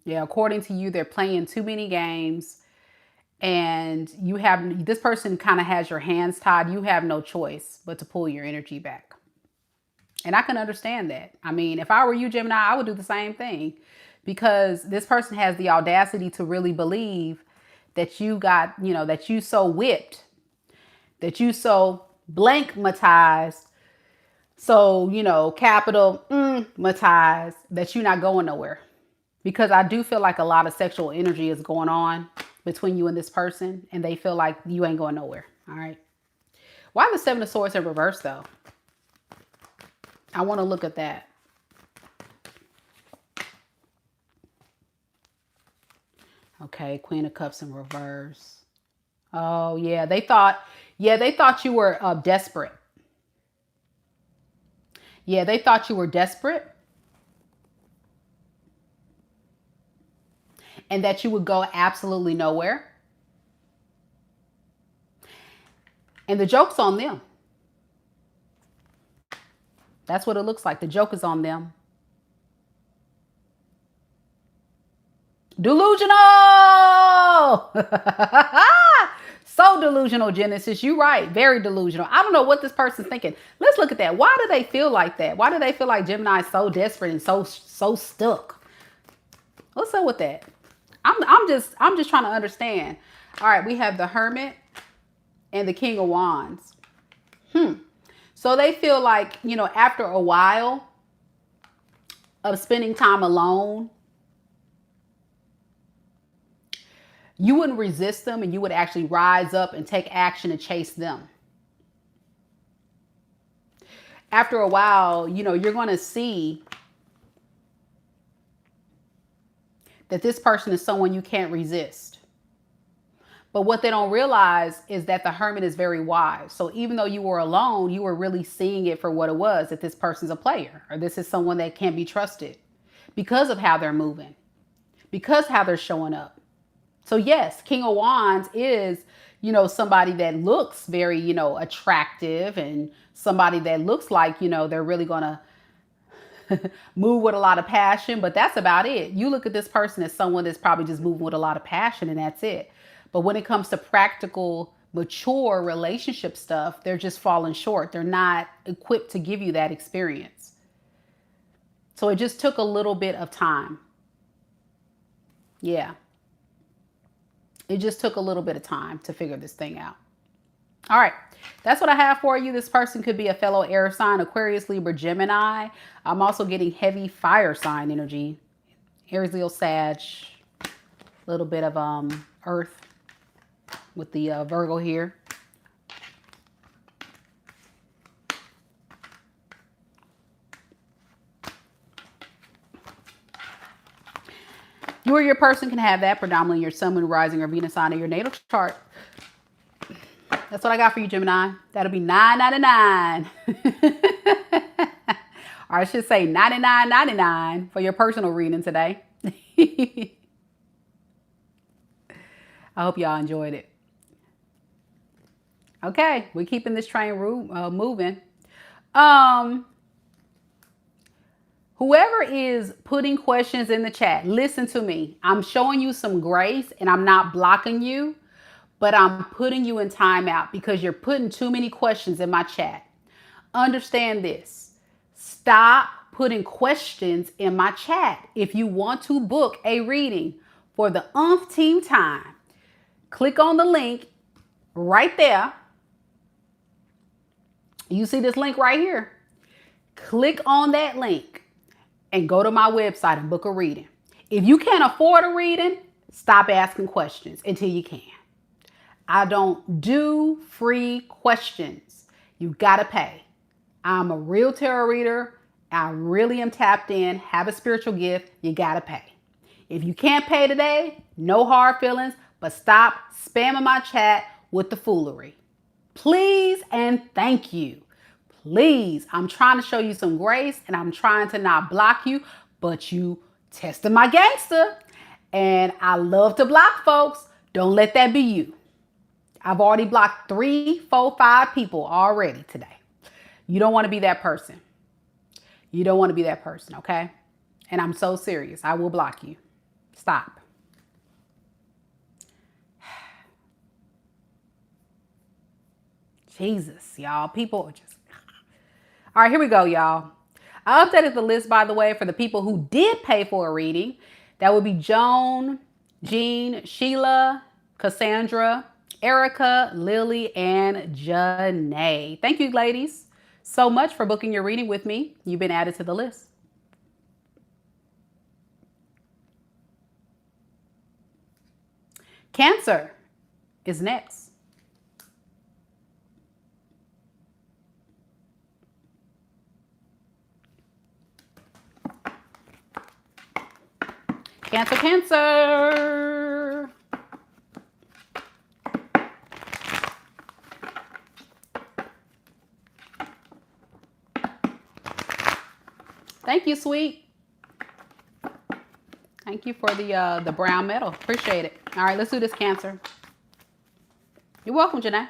Yeah, according to you, they're playing too many games and this person kind of has your hands tied. You have no choice but to pull your energy back. And I can understand that. I mean, if I were you, Gemini, I would do the same thing because this person has the audacity to really believe that you got, that you so whipped, that you so blankmatized, so, capital matized, that you're not going nowhere. Because I do feel like a lot of sexual energy is going on between you and this person and they feel like you ain't going nowhere. All right. Why the Seven of Swords in reverse though? I want to look at that. Okay, Queen of Cups in reverse. Oh, yeah. They thought you were desperate. Yeah, they thought you were desperate. And that you would go absolutely nowhere. And the joke's on them. That's what it looks like. The joke is on them. Delusional! So delusional, Genesis. You're right. Very delusional. I don't know what this person's thinking. Let's look at that. Why do they feel like that? Why do they feel like Gemini is so desperate and so stuck? What's up with that? I'm just trying to understand. All right, we have the Hermit and the King of Wands. So they feel like, after a while of spending time alone, you wouldn't resist them and you would actually rise up and take action and chase them. After a while, you're going to see that this person is someone you can't resist. But what they don't realize is that the Hermit is very wise. So even though you were alone, you were really seeing it for what it was, that this person's a player or this is someone that can't be trusted because of how they're moving, because how they're showing up. So yes, King of Wands is, somebody that looks very, attractive and somebody that looks like, they're really going to move with a lot of passion, but that's about it. You look at this person as someone that's probably just moving with a lot of passion and that's it. But when it comes to practical, mature relationship stuff, they're just falling short. They're not equipped to give you that experience. So it just took a little bit of time. Yeah. It just took a little bit of time to figure this thing out. All right. That's what I have for you. This person could be a fellow air sign, Aquarius, Libra, Gemini. I'm also getting heavy fire sign energy. Aries, Leo, Sag. A little bit of earth with the Virgo here. You or your person can have that, predominantly your sun, moon, rising, or Venus sign of your natal chart. That's what I got for you, Gemini. That'll be $9.99. Or I should say $99.99 for your personal reading today. I hope y'all enjoyed it. Okay, we're keeping this train moving. Whoever is putting questions in the chat, listen to me. I'm showing you some grace and I'm not blocking you, but I'm putting you in timeout because you're putting too many questions in my chat. Understand this. Stop putting questions in my chat. If you want to book a reading for the umpteenth time, click on the link right there. You see this link right here? Click on that link and go to my website and book a reading. If you can't afford a reading, stop asking questions until you can. I don't do free questions. You gotta pay. I'm a real tarot reader. I really am tapped in, have a spiritual gift. You gotta pay. If you can't pay today, no hard feelings, but stop spamming my chat with the foolery. Please and thank you. Please, I'm trying to show you some grace and I'm trying to not block you, but you tested my gangster. And I love to block folks. Don't let that be you. I've already blocked 3, 4, 5 people already today. You don't want to be that person. You don't want to be that person, okay? And I'm so serious. I will block you. Stop. Jesus, y'all. People are just... All right, here we go, y'all. I updated the list, by the way, for the people who did pay for a reading. That would be Joan, Jeanne, Shelia, Casandra, Eryca, Lily, and Janay. Thank you, ladies, so much for booking your reading with me. You've been added to the list. Cancer is next. Cancer, Cancer. Thank you, sweet. Thank you for the brown medal. Appreciate it. All right, let's do this, Cancer. You're welcome, Janay.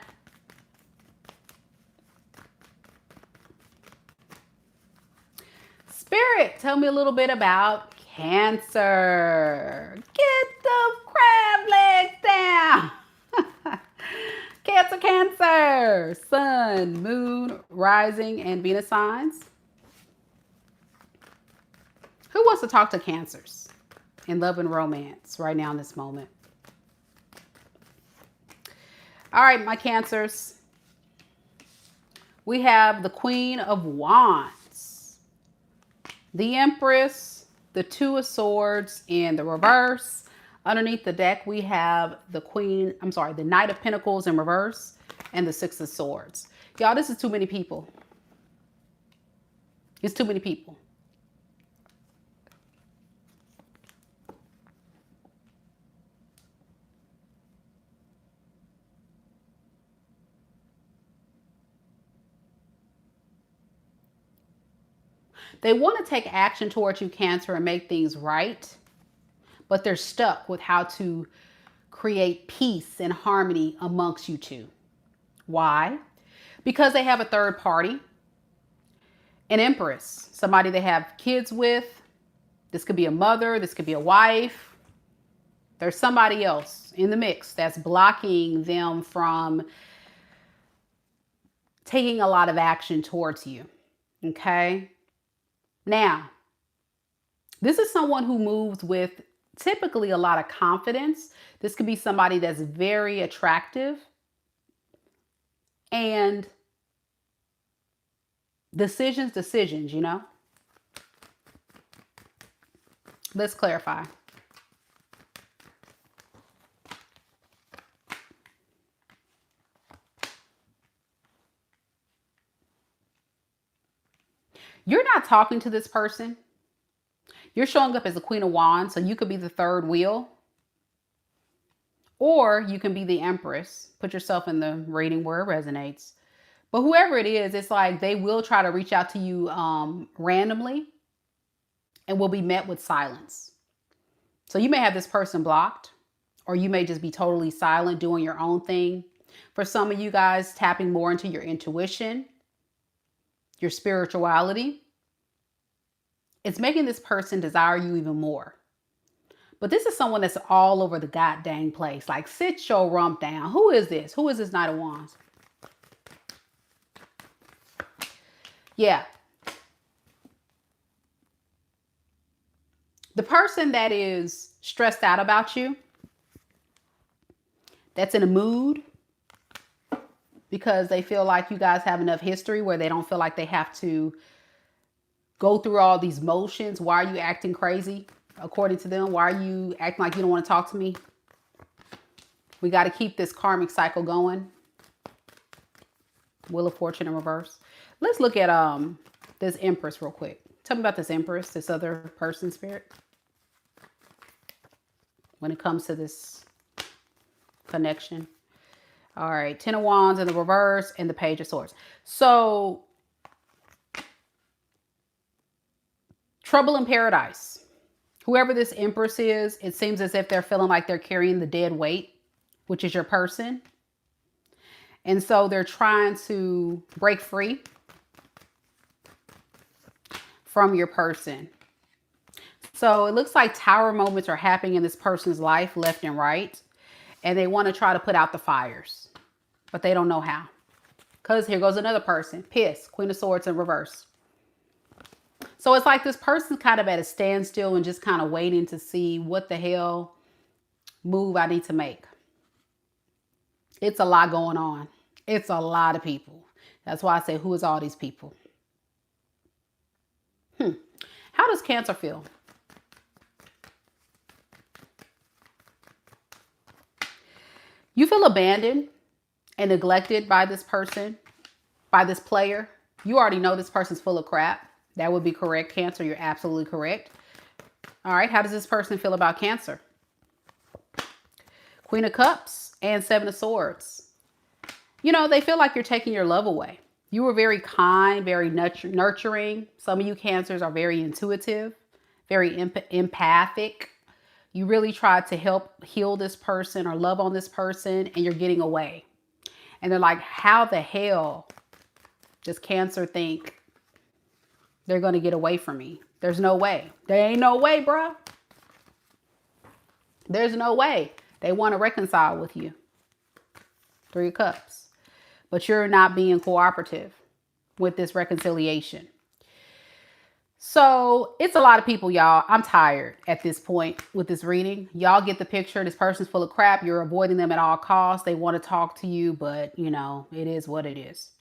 Spirit, tell me a little bit about Cancer. Get the crab legs down. Cancer, Cancer. Sun, moon, rising, and Venus signs. Who wants to talk to Cancers in love and romance right now in this moment? All right, my Cancers. We have the Queen of Wands, the Empress, the Two of Swords in the reverse. Underneath the deck, we have the Knight of Pentacles in reverse and the Six of Swords. Y'all, this is too many people. It's too many people. They want to take action towards you, Cancer, and make things right, but they're stuck with how to create peace and harmony amongst you two. Why? Because they have a third party, an Empress, somebody they have kids with. This could be a mother, this could be a wife. There's somebody else in the mix that's blocking them from taking a lot of action towards you, okay? Now, this is someone who moves with typically a lot of confidence. This could be somebody that's very attractive And decisions, you know? Let's clarify. You're not talking to this person. You're showing up as the Queen of Wands, so you could be the third wheel. Or you can be the Empress. Put yourself in the reading where it resonates. But whoever it is, it's like they will try to reach out to you randomly and will be met with silence. So you may have this person blocked, or you may just be totally silent, doing your own thing. For some of you guys, tapping more into your intuition, your spirituality. It's making this person desire you even more. But this is someone that's all over the goddamn place. Like, sit your rump down. Who is this? Who is this Knight of Wands? Yeah. The person that is stressed out about you, that's in a mood because they feel like you guys have enough history where they don't feel like they have to go through all these motions. Why are you acting crazy? According to them, why are you acting like you don't want to talk to me? We got to keep this karmic cycle going. Wheel of Fortune in reverse. Let's look at this Empress real quick. Tell me about this Empress, this other person, Spirit. When it comes to this connection. All right, Ten of Wands in the reverse and the Page of Swords. So, trouble in paradise. Whoever this Empress is, it seems as if they're feeling like they're carrying the dead weight, which is your person. And so they're trying to break free from your person. So it looks like tower moments are happening in this person's life left and right. And they want to try to put out the fires, but they don't know how. Because here goes another person, pissed, Queen of Swords in reverse. So it's like this person's kind of at a standstill and just kind of waiting to see what the hell move I need to make. It's a lot going on. It's a lot of people. That's why I say, who is all these people? How does Cancer feel? You feel abandoned and neglected by this person, by this player. You already know this person's full of crap. That would be correct, Cancer. You're absolutely correct. All right, how does this person feel about Cancer? Queen of Cups and Seven of Swords. You know, they feel like you're taking your love away. You were very kind, very nurturing. Some of you Cancers are very intuitive, very empathic. You really tried to help heal this person or love on this person, and you're getting away. And they're like, how the hell does Cancer think they're going to get away from me? There's no way. There ain't no way, bruh. There's no way. They want to reconcile with you. Three of Cups. But you're not being cooperative with this reconciliation. So it's a lot of people, y'all. I'm tired at this point with this reading. Y'all get the picture. This person's full of crap. You're avoiding them at all costs. They want to talk to you, but you know, it is what it is.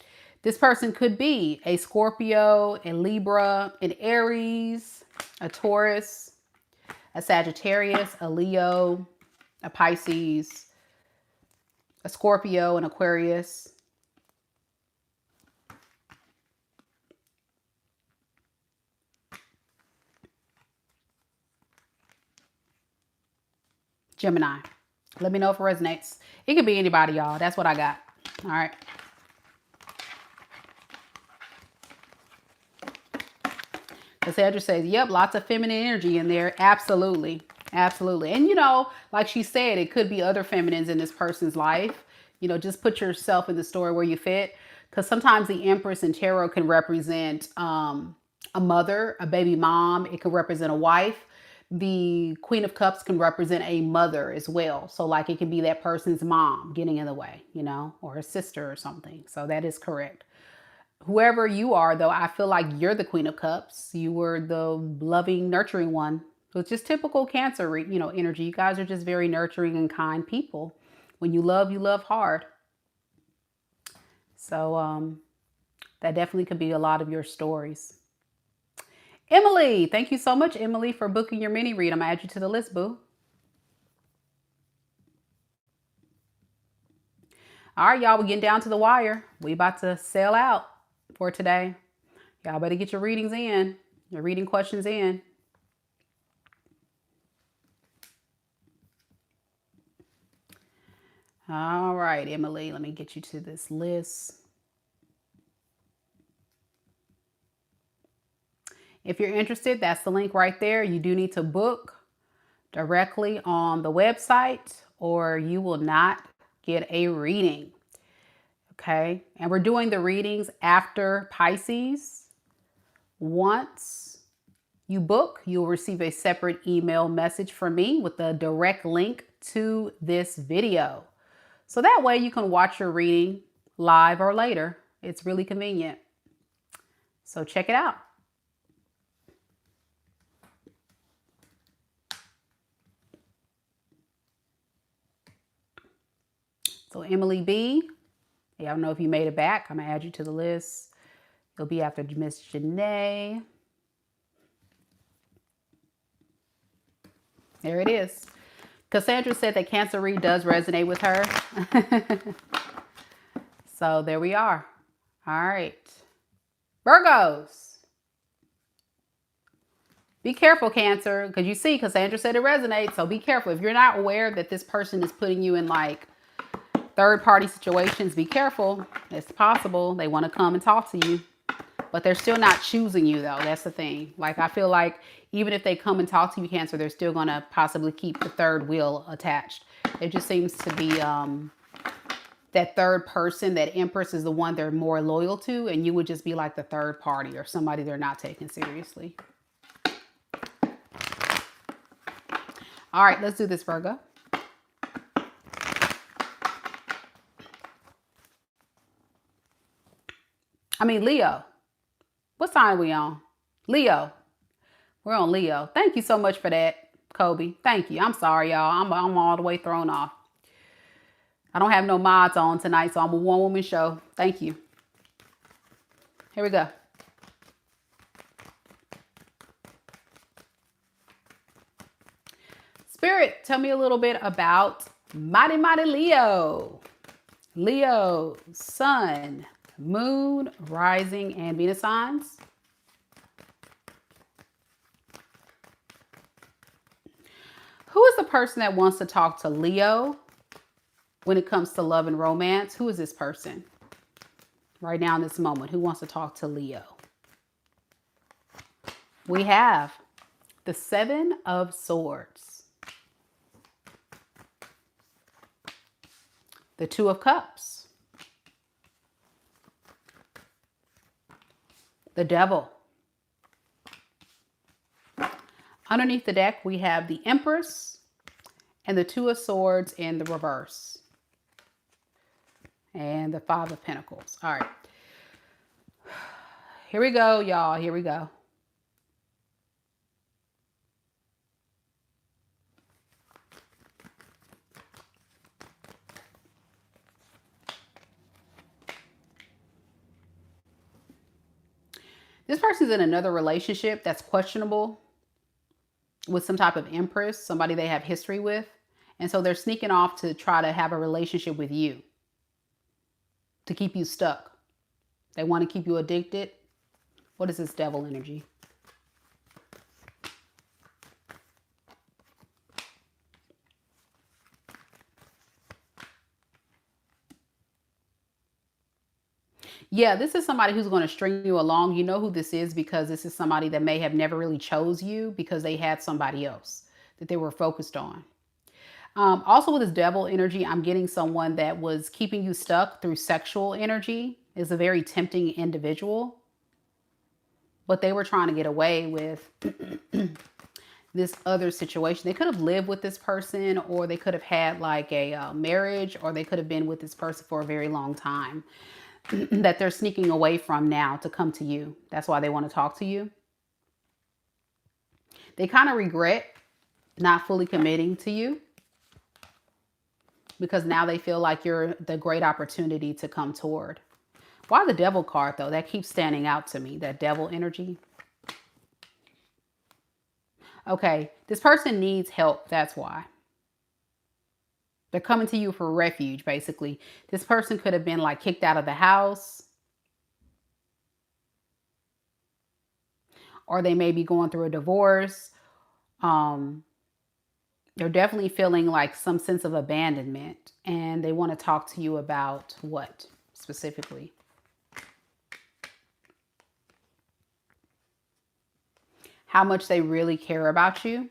This person could be a Scorpio, a Libra, an Aries, a Taurus, a Sagittarius, a Leo, a Pisces, a Scorpio, an Aquarius. Gemini. Let me know if it resonates. It could be anybody, y'all. That's what I got. All right. Cassandra says, yep, lots of feminine energy in there. Absolutely. Absolutely. And, you know, like she said, it could be other feminines in this person's life. You know, just put yourself in the story where you fit. Because sometimes the Empress in tarot can represent a mother, a baby mom. It could represent a wife. The Queen of Cups can represent a mother as well. So like it can be that person's mom getting in the way, you know, or a sister or something. So that is correct. Whoever you are, though, I feel like you're the Queen of Cups. You were the loving, nurturing one. So it's just typical Cancer, you know, energy. You guys are just very nurturing and kind people. When you love hard. So that definitely could be a lot of your stories. Emily, thank you so much, Emily, for booking your mini read. I'm going to add you to the list, boo. All right, y'all, we're getting down to the wire. We about to sail out for today. Y'all better get your readings in, your reading questions in. All right, Emily, let me get you to this list. If you're interested, that's the link right there. You do need to book directly on the website or you will not get a reading. Okay, and we're doing the readings after Pisces. Once you book, you'll receive a separate email message from me with a direct link to this video. So that way you can watch your reading live or later. It's really convenient. So check it out. So Emily B, I don't know if you made it back. I'm going to add you to the list. You'll be after Miss Janay. There it is. Casandra said that Cancer read does resonate with her. So there we are. All right. Virgos. Be careful, Cancer, because you see, Casandra said it resonates. So be careful. If you're not aware that this person is putting you in like third-party situations, be careful. It's possible they want to come and talk to you, but they're still not choosing you, though. That's the thing. Like, I feel like even if they come and talk to you, Cancer, they're still going to possibly keep the third wheel attached. It just seems to be that third person, that Empress is the one they're more loyal to, and you would just be like the third party or somebody they're not taking seriously. All right, let's do this, Virgo. Leo. What sign are we on? Leo. We're on Leo. Thank you so much for that, Kobe. Thank you. I'm sorry, y'all. I'm all the way thrown off. I don't have no mods on tonight, so I'm a one-woman show. Thank you. Here we go. Spirit, tell me a little bit about Mighty Mighty Leo. Leo, Sun, Moon, Rising, and Venus signs. Who is the person that wants to talk to Leo when it comes to love and romance? Who is this person right now in this moment? Who wants to talk to Leo? We have the Seven of Swords, the Two of Cups, the Devil. Underneath the deck, we have the Empress and the Two of Swords in the reverse. And the Five of Pentacles. All right. Here we go, y'all. Here we go. This person's in another relationship that's questionable with some type of Empress, somebody they have history with. And so they're sneaking off to try to have a relationship with you, to keep you stuck. They want to keep you addicted. What is this Devil energy? Yeah, this is somebody who's going to string you along. You know who this is because this is somebody that may have never really chose you because they had somebody else that they were focused on. Also with this Devil energy, I'm getting someone that was keeping you stuck through sexual energy. Is a very tempting individual, but they were trying to get away with this other situation. They could have lived with this person, or they could have had like a marriage, or they could have been with this person for a very long time that they're sneaking away from now to come to you. That's why they want to talk to you. They kind of regret not fully committing to you because now they feel like you're the great opportunity to come toward. Why the devil card, though? That keeps standing out to me, that devil energy. Okay, this person needs help. That's why. They're coming to you for refuge, basically. This person could have been like kicked out of the house. Or they may be going through a divorce. They're definitely feeling like some sense of abandonment. And they want to talk to you about what specifically? How much they really care about you.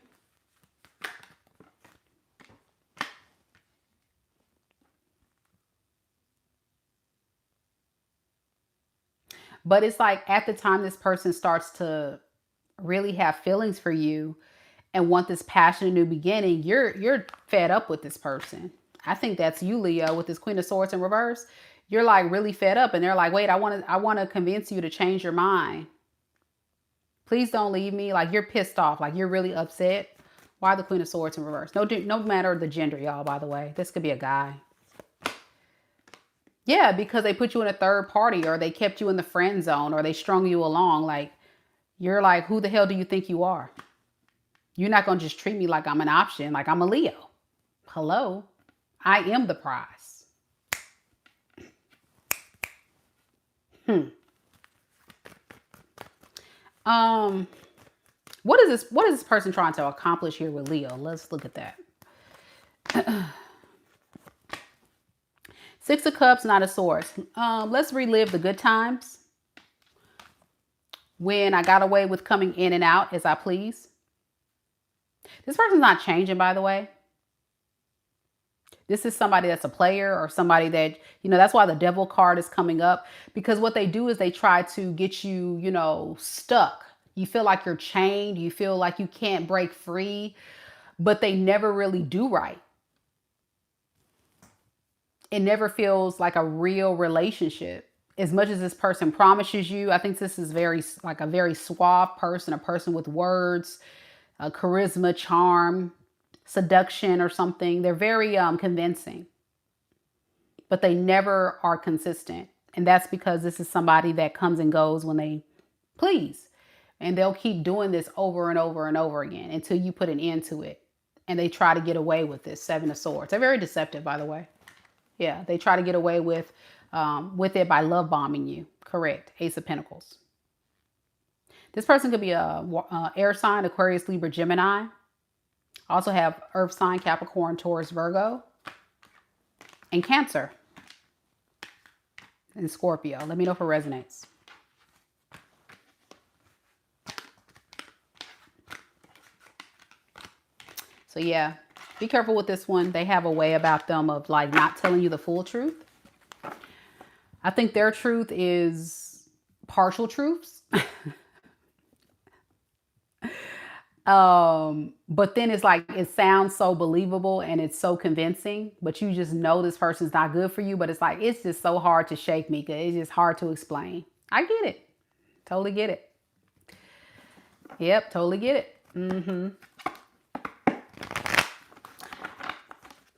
But it's like at the time this person starts to really have feelings for you and want this passionate new beginning, you're fed up with this person. I think that's you, Leo, with this Queen of Swords in reverse. You're like really fed up and they're like, wait, I want to convince you to change your mind. Please don't leave me. Like you're pissed off, like you're really upset. Why the Queen of Swords in reverse? No matter the gender, y'all, by the way. This could be a guy. Yeah, because they put you in a third party or they kept you in the friend zone or they strung you along. Like, you're like, who the hell do you think you are? You're not going to just treat me like I'm an option, like I'm a Leo. Hello? I am the prize. What is this person trying to accomplish here with Leo? Let's look at that. Six of Cups, Knight of Swords. Let's relive the good times when I got away with coming in and out as I please. This person's not changing, by the way. This is somebody that's a player or somebody that, that's why the devil card is coming up. Because what they do is they try to get you, stuck. You feel like you're chained. You feel like you can't break free. But they never really do right. It never feels like a real relationship. As much as this person promises you, I think this is a very suave person, a person with words, charisma, charm, seduction or something. They're very convincing, but they never are consistent. And that's because this is somebody that comes and goes when they please. And they'll keep doing this over and over and over again until you put an end to it. And they try to get away with this. Seven of Swords. They're very deceptive, by the way. Yeah, they try to get away with it by love bombing you. Correct. Ace of Pentacles. This person could be a air sign, Aquarius, Libra, Gemini. Also have earth sign, Capricorn, Taurus, Virgo, and Cancer, and Scorpio. Let me know if it resonates. So yeah. Be careful with this one. They have a way about them of like not telling you the full truth. I think their truth is partial truths. But then it's like, it sounds so believable and it's so convincing, but you just know this person's not good for you. But it's like, it's just so hard to shake me. It's just hard to explain. I get it. Totally get it. Yep, totally get it.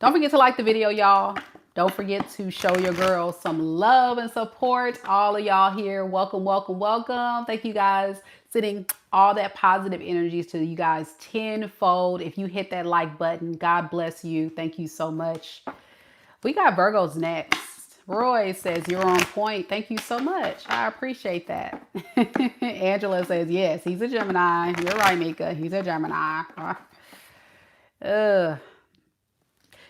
Don't forget to like the video, y'all. Don't forget to show your girls some love and support. All of y'all here, welcome, welcome, welcome. Thank you guys. Sending all that positive energies to you guys tenfold. If you hit that like button, God bless you. Thank you so much. We got Virgos next. Roy says, you're on point. Thank you so much. I appreciate that. Angela says, yes, he's a Gemini. You're right, Mika. He's a Gemini.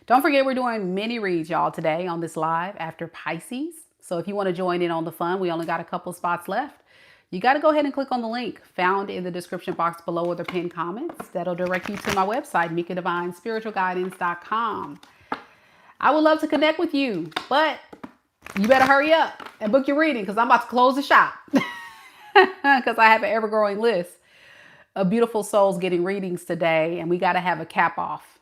Don't forget, we're doing mini reads, y'all, today on this live after Pisces. So if you want to join in on the fun, we only got a couple spots left. You got to go ahead and click on the link found in the description box below or the pinned comments. That'll direct you to my website, MikaDivineSpiritualGuidance.com. I would love to connect with you, but you better hurry up and book your reading because I'm about to close the shop because I have an ever-growing list of beautiful souls getting readings today, and we got to have a cap off.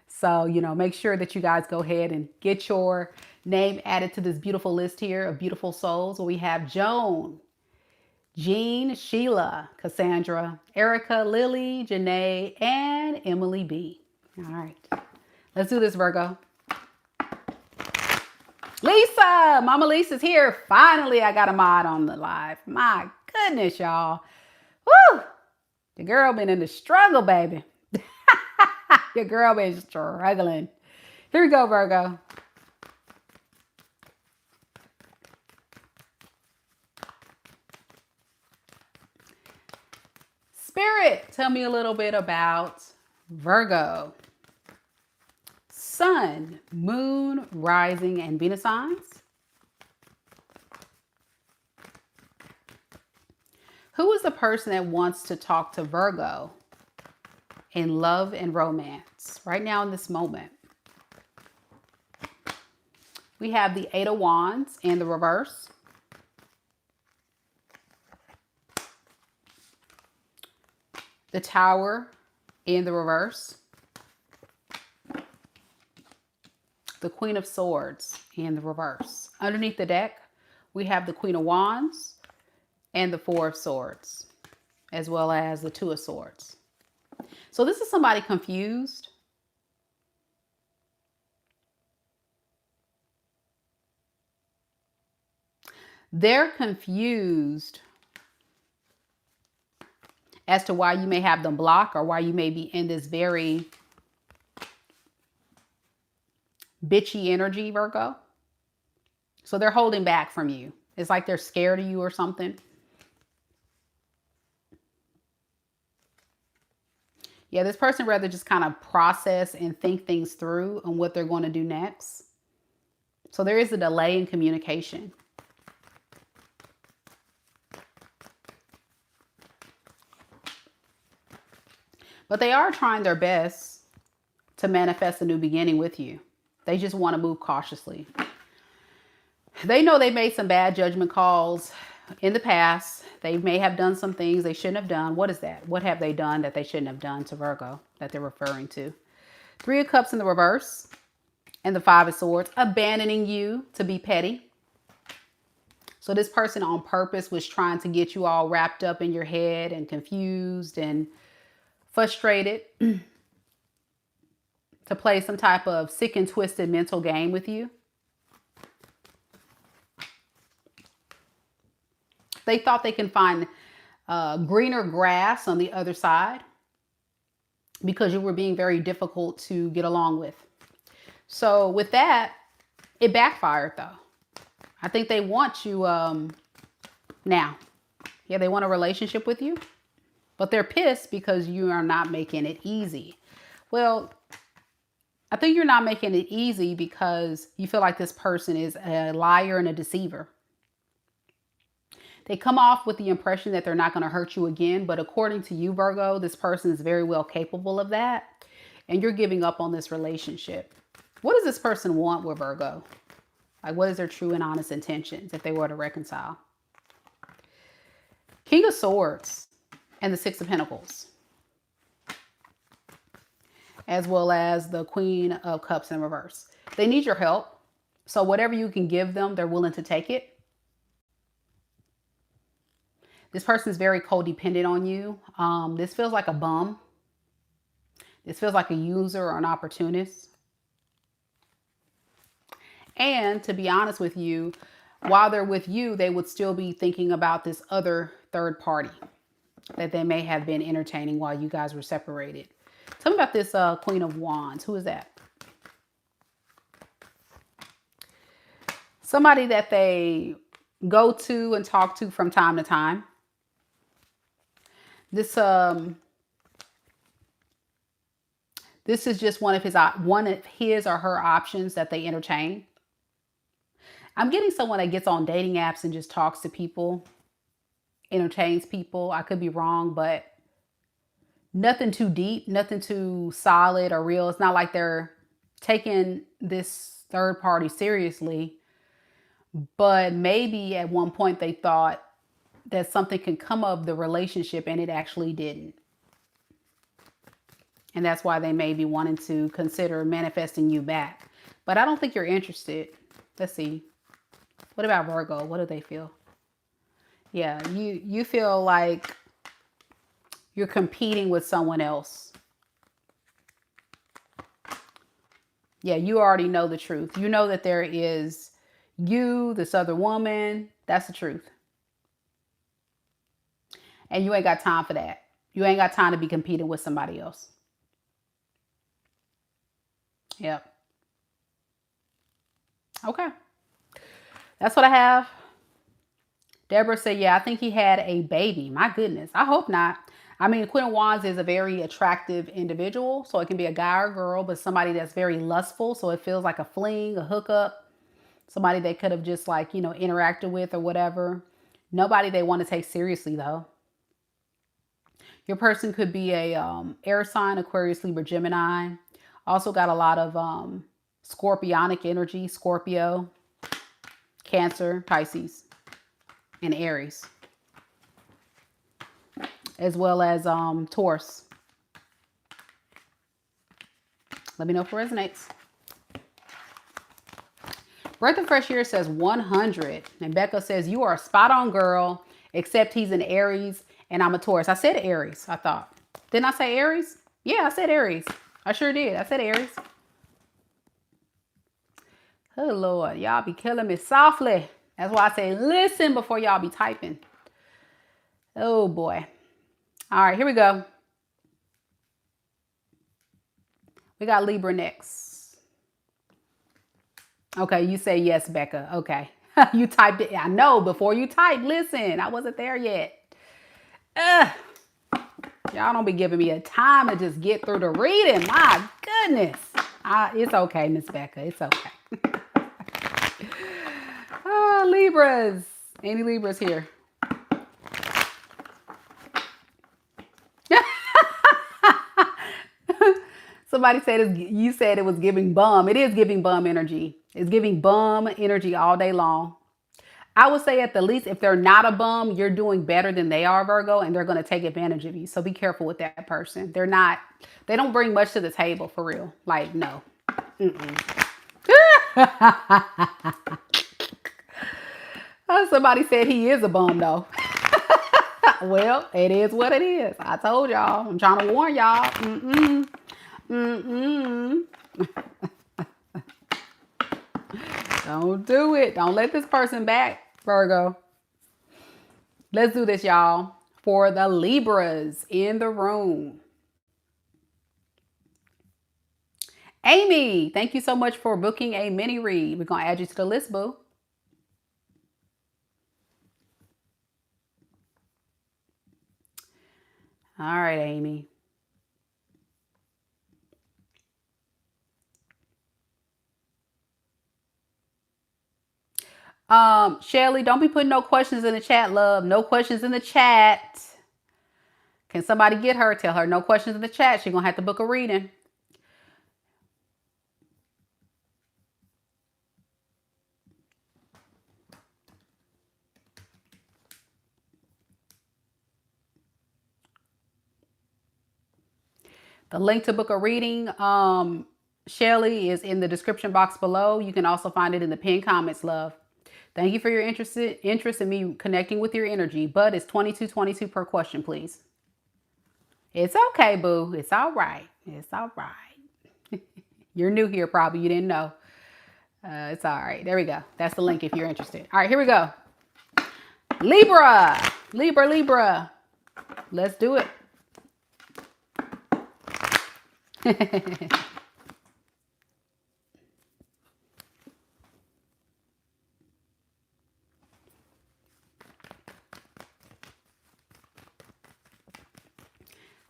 So, make sure that you guys go ahead and get your name added to this beautiful list here of beautiful souls. Where we have Joan, Jeanne, Shelia, Casandra, Eryca, Lily, Janay, and Emily B. All right. Let's do this, Virgo. Lisa, Mama Lisa's here. Finally, I got a mod on the live. My goodness, y'all. Woo! The girl been in the struggle, baby. Your girl been struggling. Here we go, Virgo. Spirit, tell me a little bit about Virgo. Sun, Moon, Rising, and Venus signs. Who is the person that wants to talk to Virgo in love and romance right now in this moment? We have the Eight of Wands in the reverse. The Tower in the reverse. The Queen of Swords in the reverse. Underneath the deck, we have the Queen of Wands and the Four of Swords, as well as the Two of Swords. So this is somebody confused. They're confused as to why you may have them blocked or why you may be in this very bitchy energy, Virgo. So they're holding back from you. It's like they're scared of you or something. Yeah, this person rather just kind of process and think things through on what they're going to do next. So there is a delay in communication. But they are trying their best to manifest a new beginning with you. They just want to move cautiously. They know they made some bad judgment calls in the past. They may have done some things they shouldn't have done. What is that? What have they done that they shouldn't have done to Virgo that they're referring to? Three of Cups in the reverse and the Five of Swords, abandoning you to be petty. So this person on purpose was trying to get you all wrapped up in your head and confused and frustrated to play some type of sick and twisted mental game with you. They thought they can find greener grass on the other side because you were being very difficult to get along with. So with that, it backfired though. I think they want you now. Yeah, they want a relationship with you, but they're pissed because you are not making it easy. Well, I think you're not making it easy because you feel like this person is a liar and a deceiver. They come off with the impression that they're not going to hurt you again. But according to you, Virgo, this person is very well capable of that. And you're giving up on this relationship. What does this person want with Virgo? Like, what is their true and honest intentions if they were to reconcile? King of Swords and the Six of Pentacles, as well as the Queen of Cups in reverse. They need your help. So whatever you can give them, they're willing to take it. This person is very codependent on you. This feels like a bum. This feels like a user or an opportunist. And to be honest with you, while they're with you, they would still be thinking about this other third party that they may have been entertaining while you guys were separated. Tell me about this Queen of Wands. Who is that? Somebody that they go to and talk to from time to time. This is just one of his or her options that they entertain. I'm getting someone that gets on dating apps and just talks to people, entertains people. I could be wrong, but nothing too deep, nothing too solid or real. It's not like they're taking this third party seriously, but maybe at one point they thought that something can come of the relationship and it actually didn't. And that's why they may be wanting to consider manifesting you back. But I don't think you're interested. Let's see. What about Virgo? What do they feel? Yeah, you feel like you're competing with someone else. Yeah, you already know the truth. You know that there is You, this other woman, that's the truth. And you ain't got time for that. You ain't got time to be competing with somebody else. Yep. Okay. That's what I have. Deborah said, yeah, I think he had a baby. My goodness. I hope not. I mean, Queen of Wands is a very attractive individual. So it can be a guy or girl, but somebody that's very lustful. So it feels like a fling, a hookup. Somebody they could have just like, you know, interacted with or whatever. Nobody they want to take seriously though. Your person could be a air sign, Aquarius, Libra, Gemini. Also got a lot of scorpionic energy, Scorpio, Cancer, Pisces, and Aries. As well as Taurus. Let me know if it resonates. Birth of Fresh Year says 100. And Becca says, you are a spot on girl, except he's an Aries and I'm a Taurus. I said Aries, I thought. Didn't I say Aries? Yeah, I said Aries. I sure did. I said Aries. Oh, Lord. Y'all be killing me softly. That's why I say listen before y'all be typing. Oh, boy. All right, here we go. We got Libra next. Okay, you say yes, Becca. Okay. You typed it. I know before you type. Listen, I wasn't there yet. Y'all don't be giving me a time to just get through the reading. My goodness. It's okay, Miss Becca. It's okay. Oh, Libras. Any Libras here? Somebody said you said it was giving bum. It is giving bum energy. It's giving bum energy all day long. I would say at the least, if they're not a bum, you're doing better than they are, Virgo, and they're going to take advantage of you. So be careful with that person. They don't bring much to the table for real. Like, no. Somebody said he is a bum though. Well, it is what it is. I told y'all. I'm trying to warn y'all. Don't do it. Don't let this person back, Virgo. Let's do this, y'all. For the Libras in the room. Amy, thank you so much for booking a mini read. We're going to add you to the list, boo. All right, Amy. Shelia, don't be putting no questions in the chat, love. No questions in the chat. Can somebody get her? Tell her no questions in the chat. She's going to have to book a reading. The link to book a reading, Shelia, is in the description box below. You can also find it in the pinned comments, love. Thank you for your interest in me connecting with your energy, but it's $22.22 per question, please. It's okay, boo. It's all right. It's all right. You're new here, probably. You didn't know. It's all right. There we go. That's the link if you're interested. All right, here we go. Libra. Libra, Libra. Let's do it.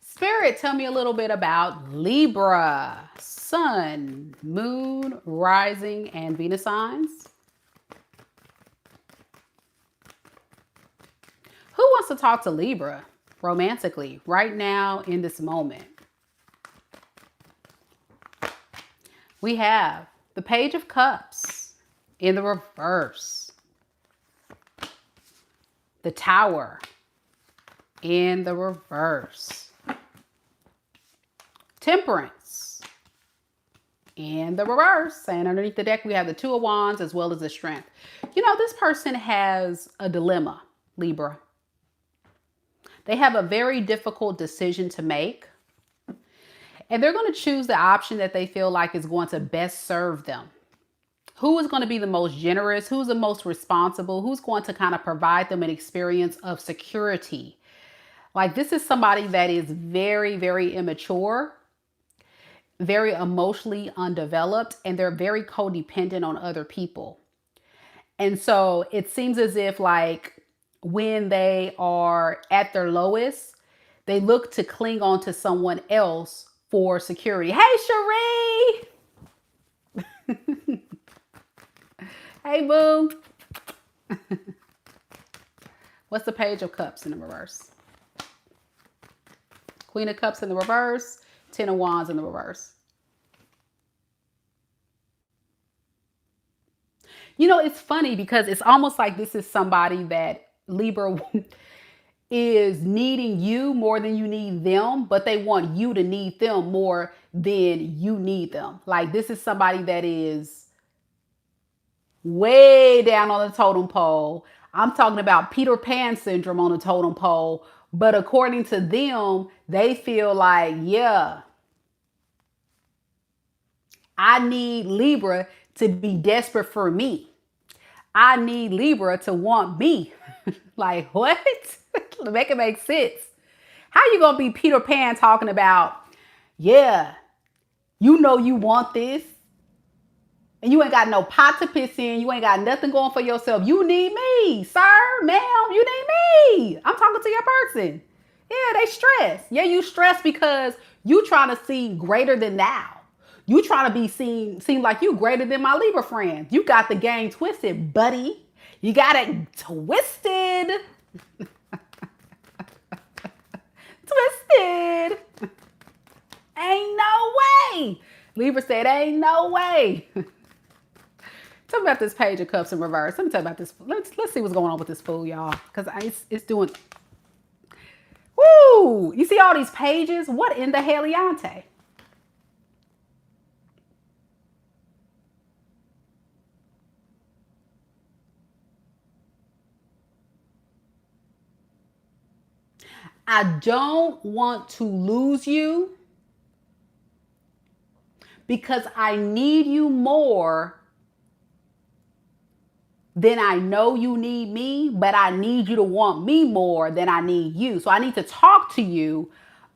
Spirit, tell me a little bit about Libra. Sun, Moon, Rising, and Venus signs. Who wants to talk to Libra romantically right now in this moment? We have the Page of Cups in the reverse. The Tower in the reverse. Temperance in the reverse. And underneath the deck, we have the Two of Wands as well as the Strength. You know, this person has a dilemma, Libra. They have a very difficult decision to make. And they're going to choose the option that they feel like is going to best serve them. Who is going to be the most generous? Who's the most responsible? Who's going to kind of provide them an experience of security? Like, this is somebody that is very, very immature, very emotionally undeveloped, and they're very codependent on other people. And so it seems as if, like, when they are at their lowest, they look to cling on to someone else for security. Hey, Cherie! Hey, boo! What's the Page of Cups in the reverse? Queen of Cups in the reverse, Ten of Wands in the reverse. You know, it's funny because it's almost like this is somebody that Libra is needing you more than you need them, but they want you to need them more than you need them. Like, this is somebody that is way down on the totem pole. I'm talking about Peter Pan syndrome on the totem pole. But according to them, they feel like, yeah, I need Libra to be desperate for me. I need Libra to want me. Like, what? Make it make sense. How you gonna be Peter Pan talking about, yeah, you know you want this, and you ain't got no pot to piss in, you ain't got nothing going for yourself. You need me, sir, ma'am, you need me. I'm talking to your person. Yeah, they stress. Yeah, you stress because you trying to see greater than now. You trying to be seem like you greater than my Libra friend. You got the game twisted, buddy. You got it twisted. Twisted. Ain't no way. Libra said, ain't no way. Tell me about this Page of Cups in reverse. Let me tell you about this. Let's see what's going on with this fool, y'all. Because it's doing... Woo! You see all these pages? What in the heliante? I don't want to lose you because I need you more than I know you need me, but I need you to want me more than I need you. So I need to talk to you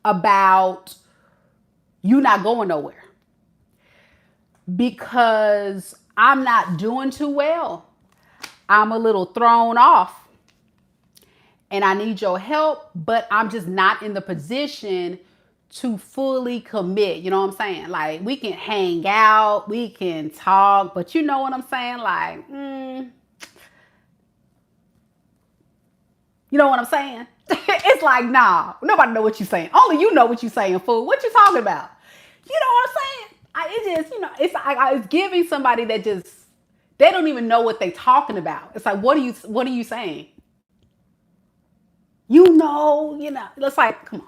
about you not going nowhere because I'm not doing too well. I'm a little thrown off and I need your help, but I'm just not in the position to fully commit. You know what I'm saying? Like, we can hang out, we can talk, but you know what I'm saying? Like, you know what I'm saying? It's like, nah, nobody know what you're saying. Only you know what you're saying, fool. What you talking about? You know what I'm saying? It just, you know, it's giving somebody that just, they don't even know what they talking about. It's like, what are you saying? You know, it's like, come on.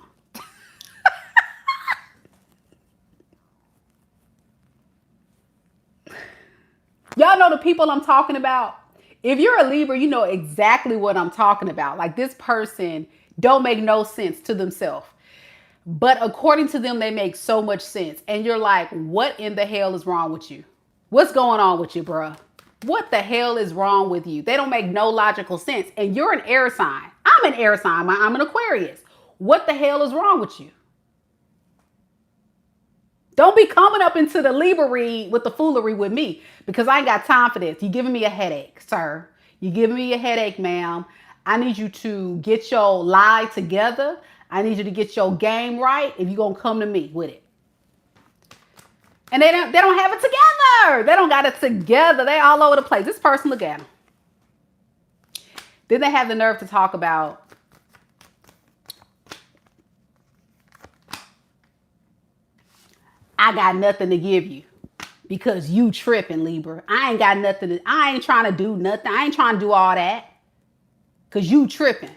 Y'all know the people I'm talking about? If you're a Libra, you know exactly what I'm talking about. Like, this person don't make no sense to themselves. But according to them, they make so much sense. And you're like, what in the hell is wrong with you? What's going on with you, bruh? What the hell is wrong with you? They don't make no logical sense. And you're an air sign. I'm an air sign. I'm an Aquarius. What the hell is wrong with you? Don't be coming up into the Libra read with the foolery with me because I ain't got time for this. You're giving me a headache, sir. You're giving me a headache, ma'am. I need you to get your lie together. I need you to get your game right if you're going to come to me with it. And they don't have it together. They don't got it together. They all over the place. This person, look at them. Then they have the nerve to talk about I got nothing to give you because you tripping, Libra. I ain't got nothing. I ain't trying to do nothing. I ain't trying to do all that because you tripping.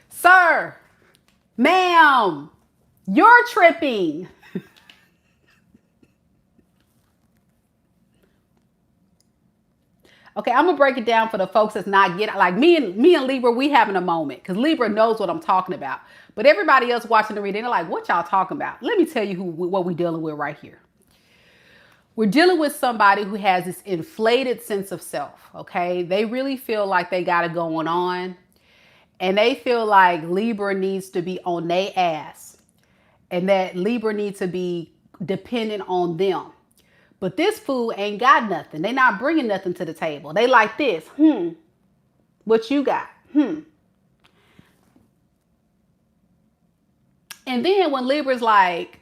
Sir, ma'am, you're tripping. Okay, I'm gonna break it down for the folks that's not getting, like me and Libra, we having a moment because Libra knows what I'm talking about. But everybody else watching the reading, they're like, what y'all talking about? Let me tell you what we're dealing with right here. We're dealing with somebody who has this inflated sense of self, okay? They really feel like they got it going on. And they feel like Libra needs to be on their ass. And that Libra needs to be dependent on them. But this fool ain't got nothing. They not bringing nothing to the table. They like this. What you got? And then when Libra's like,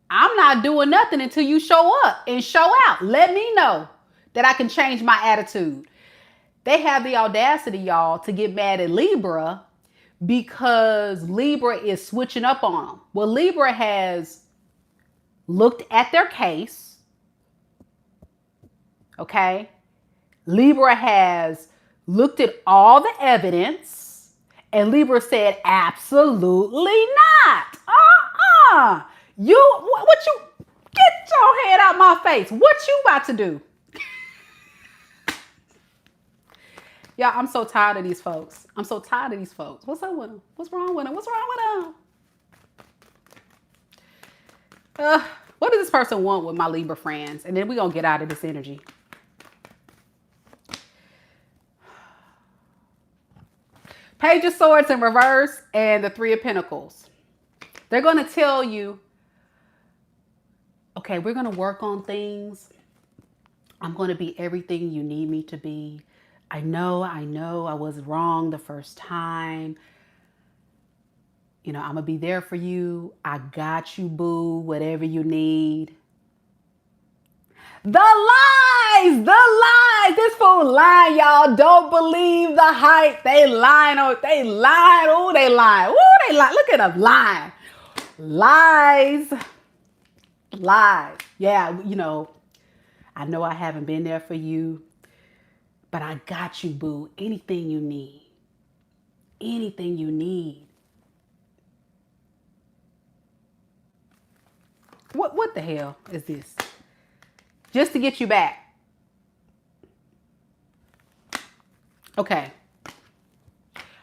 I'm not doing nothing until you show up and show out. Let me know that I can change my attitude. They have the audacity, y'all, to get mad at Libra because Libra is switching up on them. Well, Libra has looked at their case. Okay. Libra has looked at all the evidence. And Libra said, absolutely not. What you, get your head out my face. What you about to do? Y'all, I'm so tired of these folks. I'm so tired of these folks. What's up with them? What's wrong with them? What's wrong with them? What does this person want with my Libra friends? And then we're going to get out of this energy. Page of Swords in reverse and the Three of Pentacles. They're going to tell you, okay, we're going to work on things. I'm going to be everything you need me to be. I know I was wrong the first time. You know, I'm going to be there for you. I got you, boo, whatever you need. The lies. This fool lying, y'all. Don't believe the hype. They lying. Oh, they lying. Oh, they lying. Oh, they lying. Look at them lying. Lies. Yeah, you know, I know I haven't been there for you, but I got you, boo. Anything you need. Anything you need. What the hell is this? Just to get you back. Okay.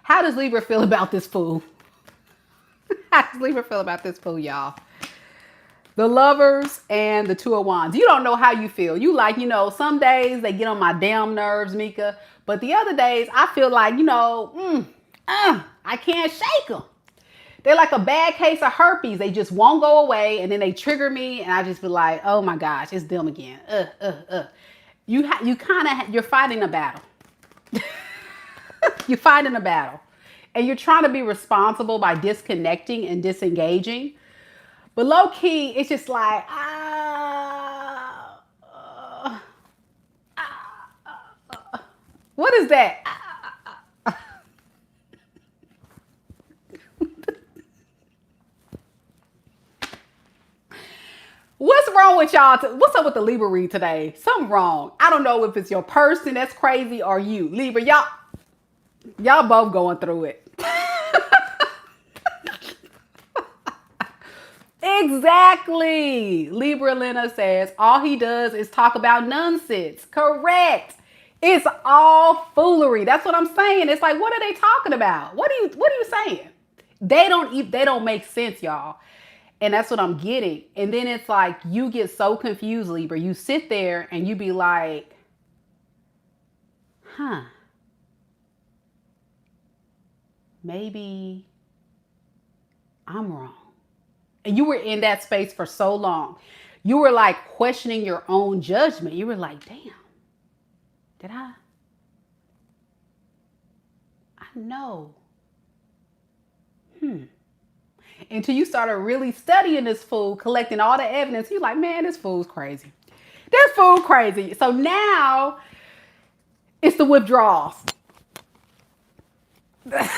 How does Libra feel about this fool? How does Libra feel about this fool, y'all? The Lovers and the Two of Wands. You don't know how you feel. You like, you know, some days they get on my damn nerves, Mika. But the other days I feel like, you know, I can't shake them. They're like a bad case of herpes. They just won't go away. And then they trigger me. And I just be like, oh my gosh, it's them again. You're fighting a battle. You're fighting a battle. And you're trying to be responsible by disconnecting and disengaging. But low key, it's just like, what is that? What's wrong with y'all? What's up with the Libra read today? Something wrong. I don't know if it's your person that's crazy or you. Libra, y'all both going through it. Exactly. Libra Lena says, all he does is talk about nonsense. Correct. It's all foolery. That's what I'm saying. It's like, what are they talking about? What are you saying? They don't make sense, y'all. And that's what I'm getting. And then it's like, you get so confused, Libra. You sit there and you be like, maybe I'm wrong. And you were in that space for so long. You were like questioning your own judgment. You were like, damn, did I know. Until you started really studying this fool, collecting all the evidence. You're like, man, this fool's crazy. This fool crazy. So now it's the withdrawals. That's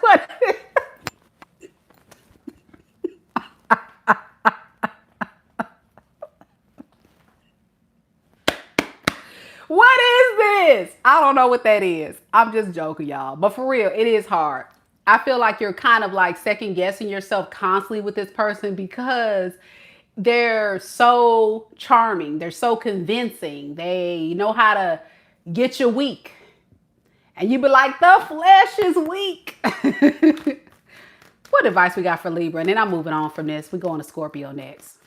what it is. What is this? I don't know what that is. I'm just joking, y'all. But for real, it is hard. I feel like you're kind of like second guessing yourself constantly with this person because they're so charming. They're so convincing. They know how to get you weak. And you be like, the flesh is weak. What advice we got for Libra? And then I'm moving on from this. We going to Scorpio next.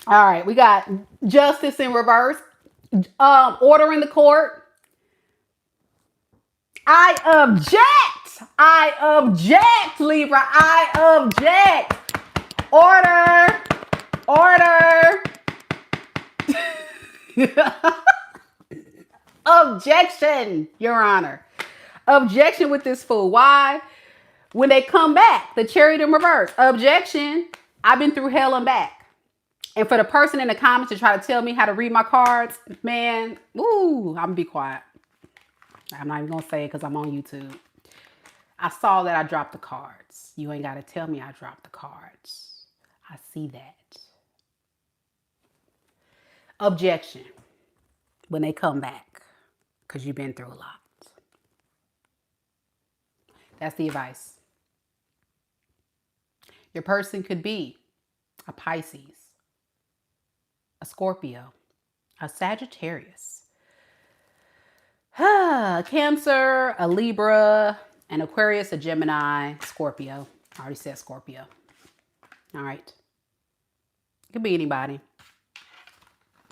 All right, we got justice in reverse. Order in the court. I object. I object, Libra. I object. Order. Order. Objection, Your Honor. Objection with this fool. Why? When they come back, the Chariot in reverse. Objection. I've been through hell and back. And for the person in the comments to try to tell me how to read my cards, man, ooh, I'm gonna be quiet. I'm not even gonna say it because I'm on YouTube. I saw that I dropped the cards. You ain't gotta tell me I dropped the cards. I see that. Objection when they come back because you've been through a lot. That's the advice. Your person could be a Pisces, a Scorpio, a Sagittarius, a Cancer, a Libra, an Aquarius, a Gemini, Scorpio. I already said Scorpio. All right. It could be anybody.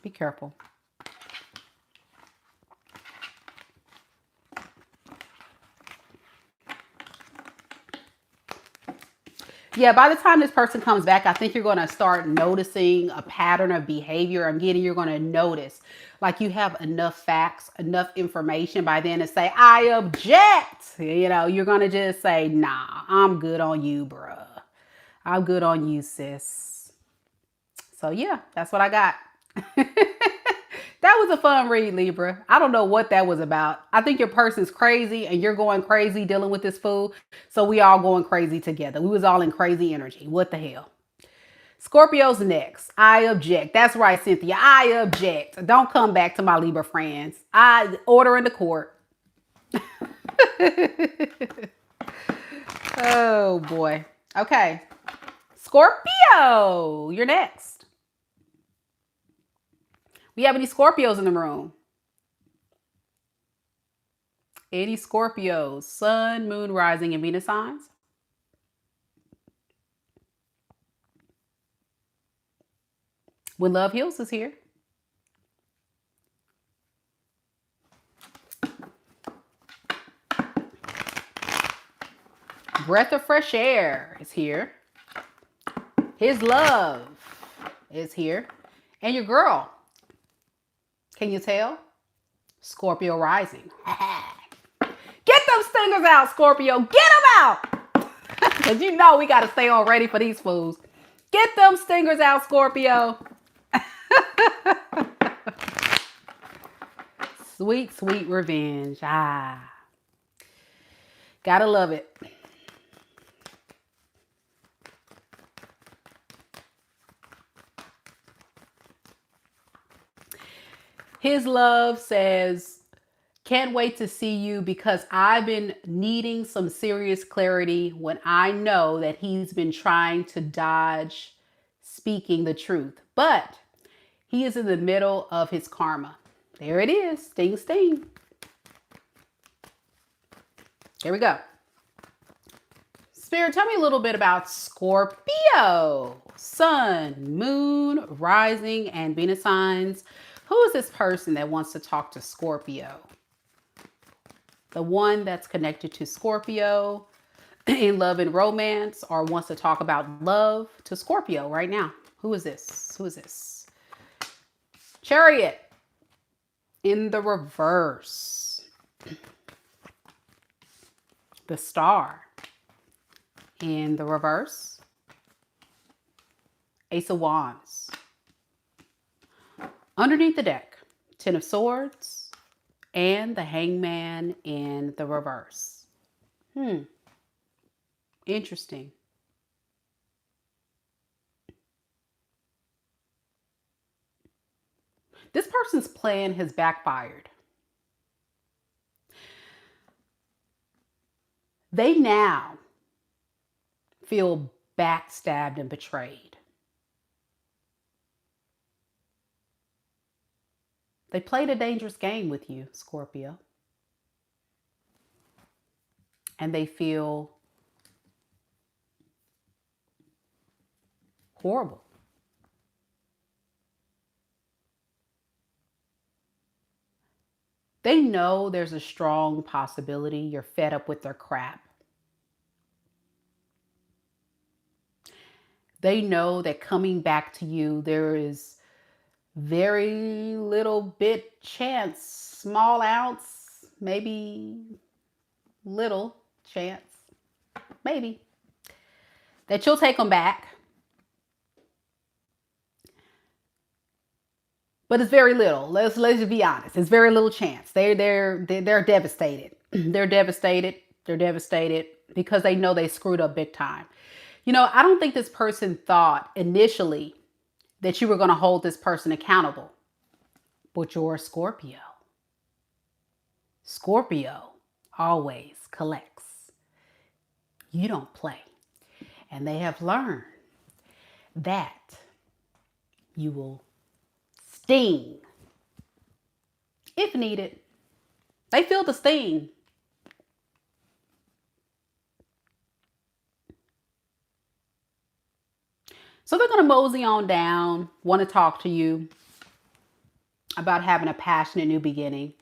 Be careful. Yeah, by the time this person comes back, I think you're going to start noticing a pattern of behavior. You're going to notice like you have enough facts, enough information by then to say, I object. You know, you're going to just say, nah, I'm good on you, bruh. I'm good on you, sis. So yeah, that's what I got. That was a fun read, Libra. I don't know what that was about. I think your person's crazy and you're going crazy dealing with this fool. So we all going crazy together. We was all in crazy energy. What the hell? Scorpio's next. I object. That's right, Cynthia. I object. Don't come back to my Libra friends. I order in the court. Oh boy. Okay. Scorpio, you're next. We have any Scorpios in the room? Any Scorpios? Sun, Moon, Rising, and Venus signs? When Love Heals is here. Breath of Fresh Air is here. His Love is here. And your girl. Can you tell? Scorpio rising. Get them stingers out, Scorpio. Get them out. Because you know we got to stay on ready for these fools. Get them stingers out, Scorpio. Sweet, sweet revenge. Ah. Gotta love it. His Love says, can't wait to see you because I've been needing some serious clarity when I know that he's been trying to dodge speaking the truth. But he is in the middle of his karma. There it is. Sting, sting. Here we go. Spirit, tell me a little bit about Scorpio. Sun, Moon, Rising, and Venus signs. Who is this person that wants to talk to Scorpio? The one that's connected to Scorpio in love and romance or wants to talk about love to Scorpio right now. Who is this? Who is this? Chariot in the reverse. The Star in the reverse. Ace of Wands. Underneath the deck, Ten of Swords and the Hangman in the reverse. Interesting. This person's plan has backfired. They now feel backstabbed and betrayed. They played a dangerous game with you, Scorpio. And they feel horrible. They know there's a strong possibility you're fed up with their crap. They know that coming back to you, there is very little bit chance, small ounce, maybe little chance, maybe, that you'll take them back. But it's very little. Let's just be honest. It's very little chance. They're devastated. They're devastated. They're devastated because they know they screwed up big time. You know, I don't think this person thought initially that you were going to hold this person accountable. But you're a Scorpio. Scorpio always collects. You don't play. And they have learned that you will sting if needed. They feel the sting. So they're going to mosey on down, want to talk to you about having a passionate new beginning.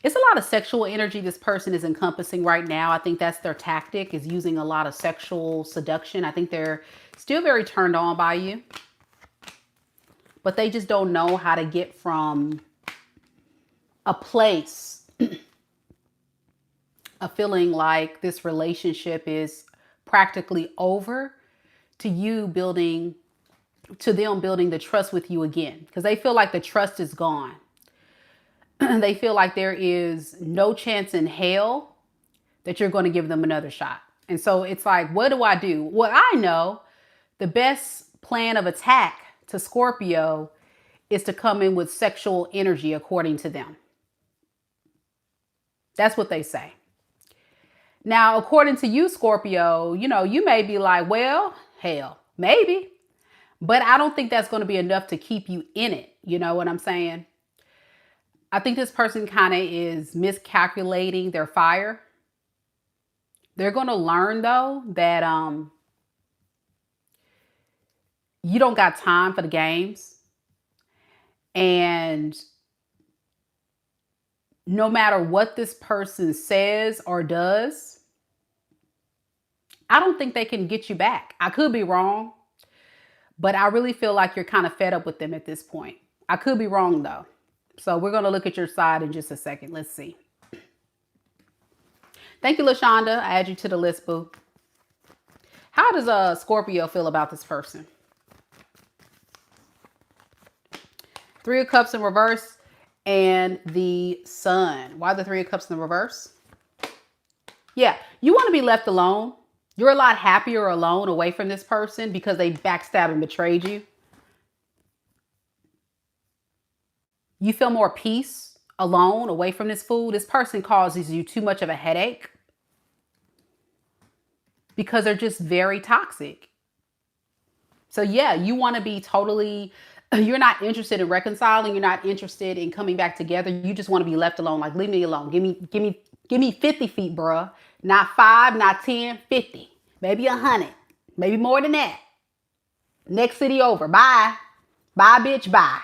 It's a lot of sexual energy this person is encompassing right now. I think that's their tactic, is using a lot of sexual seduction. I think they're still very turned on by you, but they just don't know how to get from a place of feeling like this relationship is practically over to you building, to them building the trust with you again, because they feel like the trust is gone. They feel like there is no chance in hell that you're going to give them another shot. And so it's like, what do I do? Well, I know the best plan of attack to Scorpio is to come in with sexual energy, according to them. That's what they say. Now, according to you, Scorpio, you know, you may be like, well, hell, maybe. But I don't think that's going to be enough to keep you in it. You know what I'm saying? I think this person kind of is miscalculating their fire. They're going to learn, though, that you don't got time for the games. And no matter what this person says or does, I don't think they can get you back. I could be wrong, but I really feel like you're kind of fed up with them at this point. I could be wrong, though. So we're going to look at your side in just a second. Let's see. Thank you, Lashanda. I add you to the list, boo. How does a Scorpio feel about this person? Three of Cups in reverse and the Sun. Why the Three of Cups in the reverse? Yeah, you want to be left alone. You're a lot happier alone away from this person because they backstabbed and betrayed you. You feel more peace alone away from this fool. This person causes you too much of a headache because they're just very toxic. So yeah, you want to be totally, you're not interested in reconciling. You're not interested in coming back together. You just want to be left alone. Like, leave me alone. Give me 50 feet, bruh. Not 5, not 10, 50. Maybe 100. Maybe more than that. Next city over. Bye. Bye, bitch. Bye.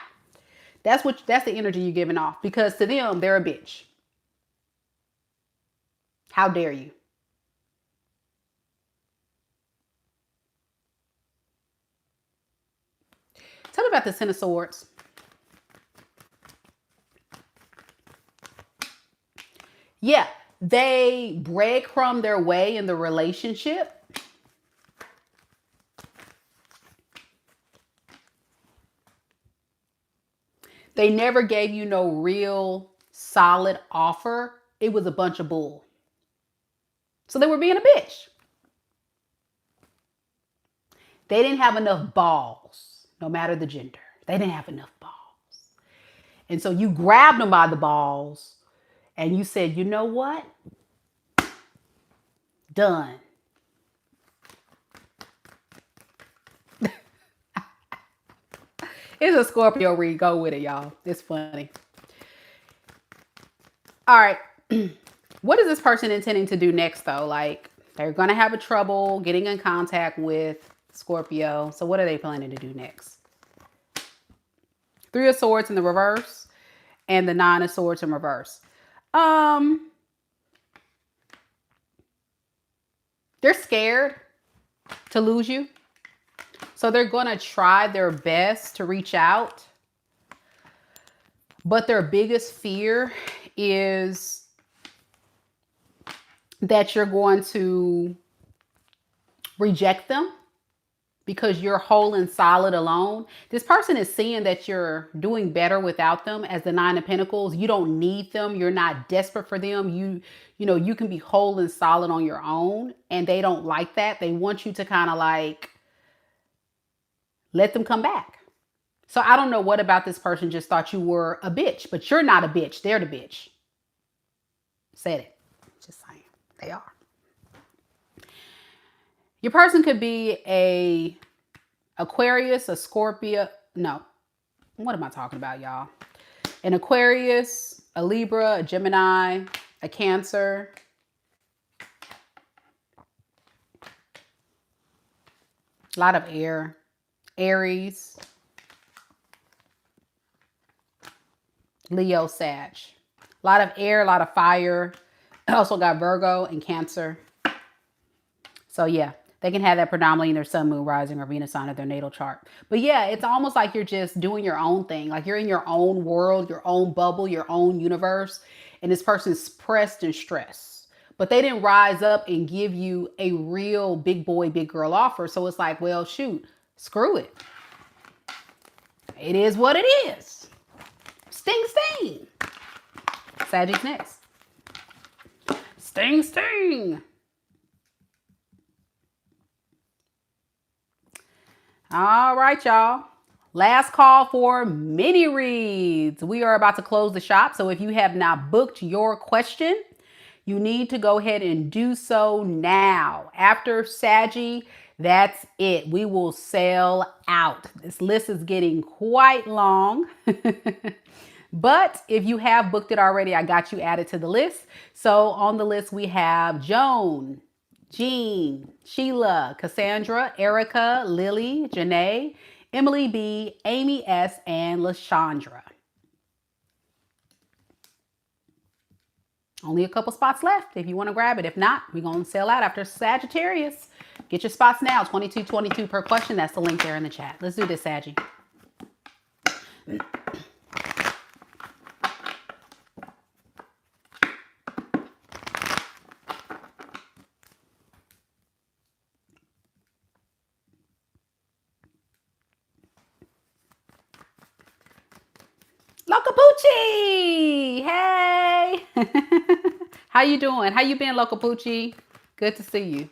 That's the energy you're giving off, because to them, they're a bitch. How dare you? Tell me about the Ten of Swords. Yeah, they breadcrumb their way in the relationship. They never gave you no real solid offer. It was a bunch of bull. So they were being a bitch. They didn't have enough balls, no matter the gender. They didn't have enough balls. And so you grabbed them by the balls and you said, you know what? Done. It's a Scorpio read. Go with it, y'all. It's funny. All right. What is this person intending to do next, though? Like, they're going to have a trouble getting in contact with Scorpio. So what are they planning to do next? Three of Swords in the reverse and the Nine of Swords in reverse. They're scared to lose you. So they're going to try their best to reach out. But their biggest fear is that you're going to reject them because you're whole and solid alone. This person is seeing that you're doing better without them as the Nine of Pentacles. You don't need them. You're not desperate for them. You know, you can be whole and solid on your own, and they don't like that. They want you to kind of like let them come back. So I don't know what about this person just thought you were a bitch, but you're not a bitch. They're the bitch. Said it. Just saying. They are. Your person could be a Aquarius, a Scorpio. No. What am I talking about, y'all? An Aquarius, a Libra, a Gemini, a Cancer. A lot of air. Aries. Leo, Sag. A lot of air, a lot of fire. Also got Virgo and Cancer. So yeah, they can have that predominantly in their sun, moon, rising, or Venus sign of their natal chart. But yeah, it's almost like you're just doing your own thing. Like you're in your own world, your own bubble, your own universe. And this person's pressed and stressed. But they didn't rise up and give you a real big boy, big girl offer. So it's like, well, shoot, screw it. It is what it is. Sting, sting. Sagittarius next. Sting, sting. All right, y'all. Last call for mini reads. We are about to close the shop. So if you have not booked your question, you need to go ahead and do so now. After Saggy, that's it. We will sell out. This list is getting quite long. But if you have booked it already, I got you added to the list. So on the list, we have Joan, Jeanne, Shelia, Casandra, Eryca, Lily, Janay, Emily B, Amy S, and Lashanda. Only a couple spots left if you want to grab it. If not, we're going to sell out after Sagittarius. Get your spots now. $22.22 per question. That's the link there in the chat. Let's do this, Saggy. Locapucci! Hey! How you doing? How you been, Locapucci? Good to see you.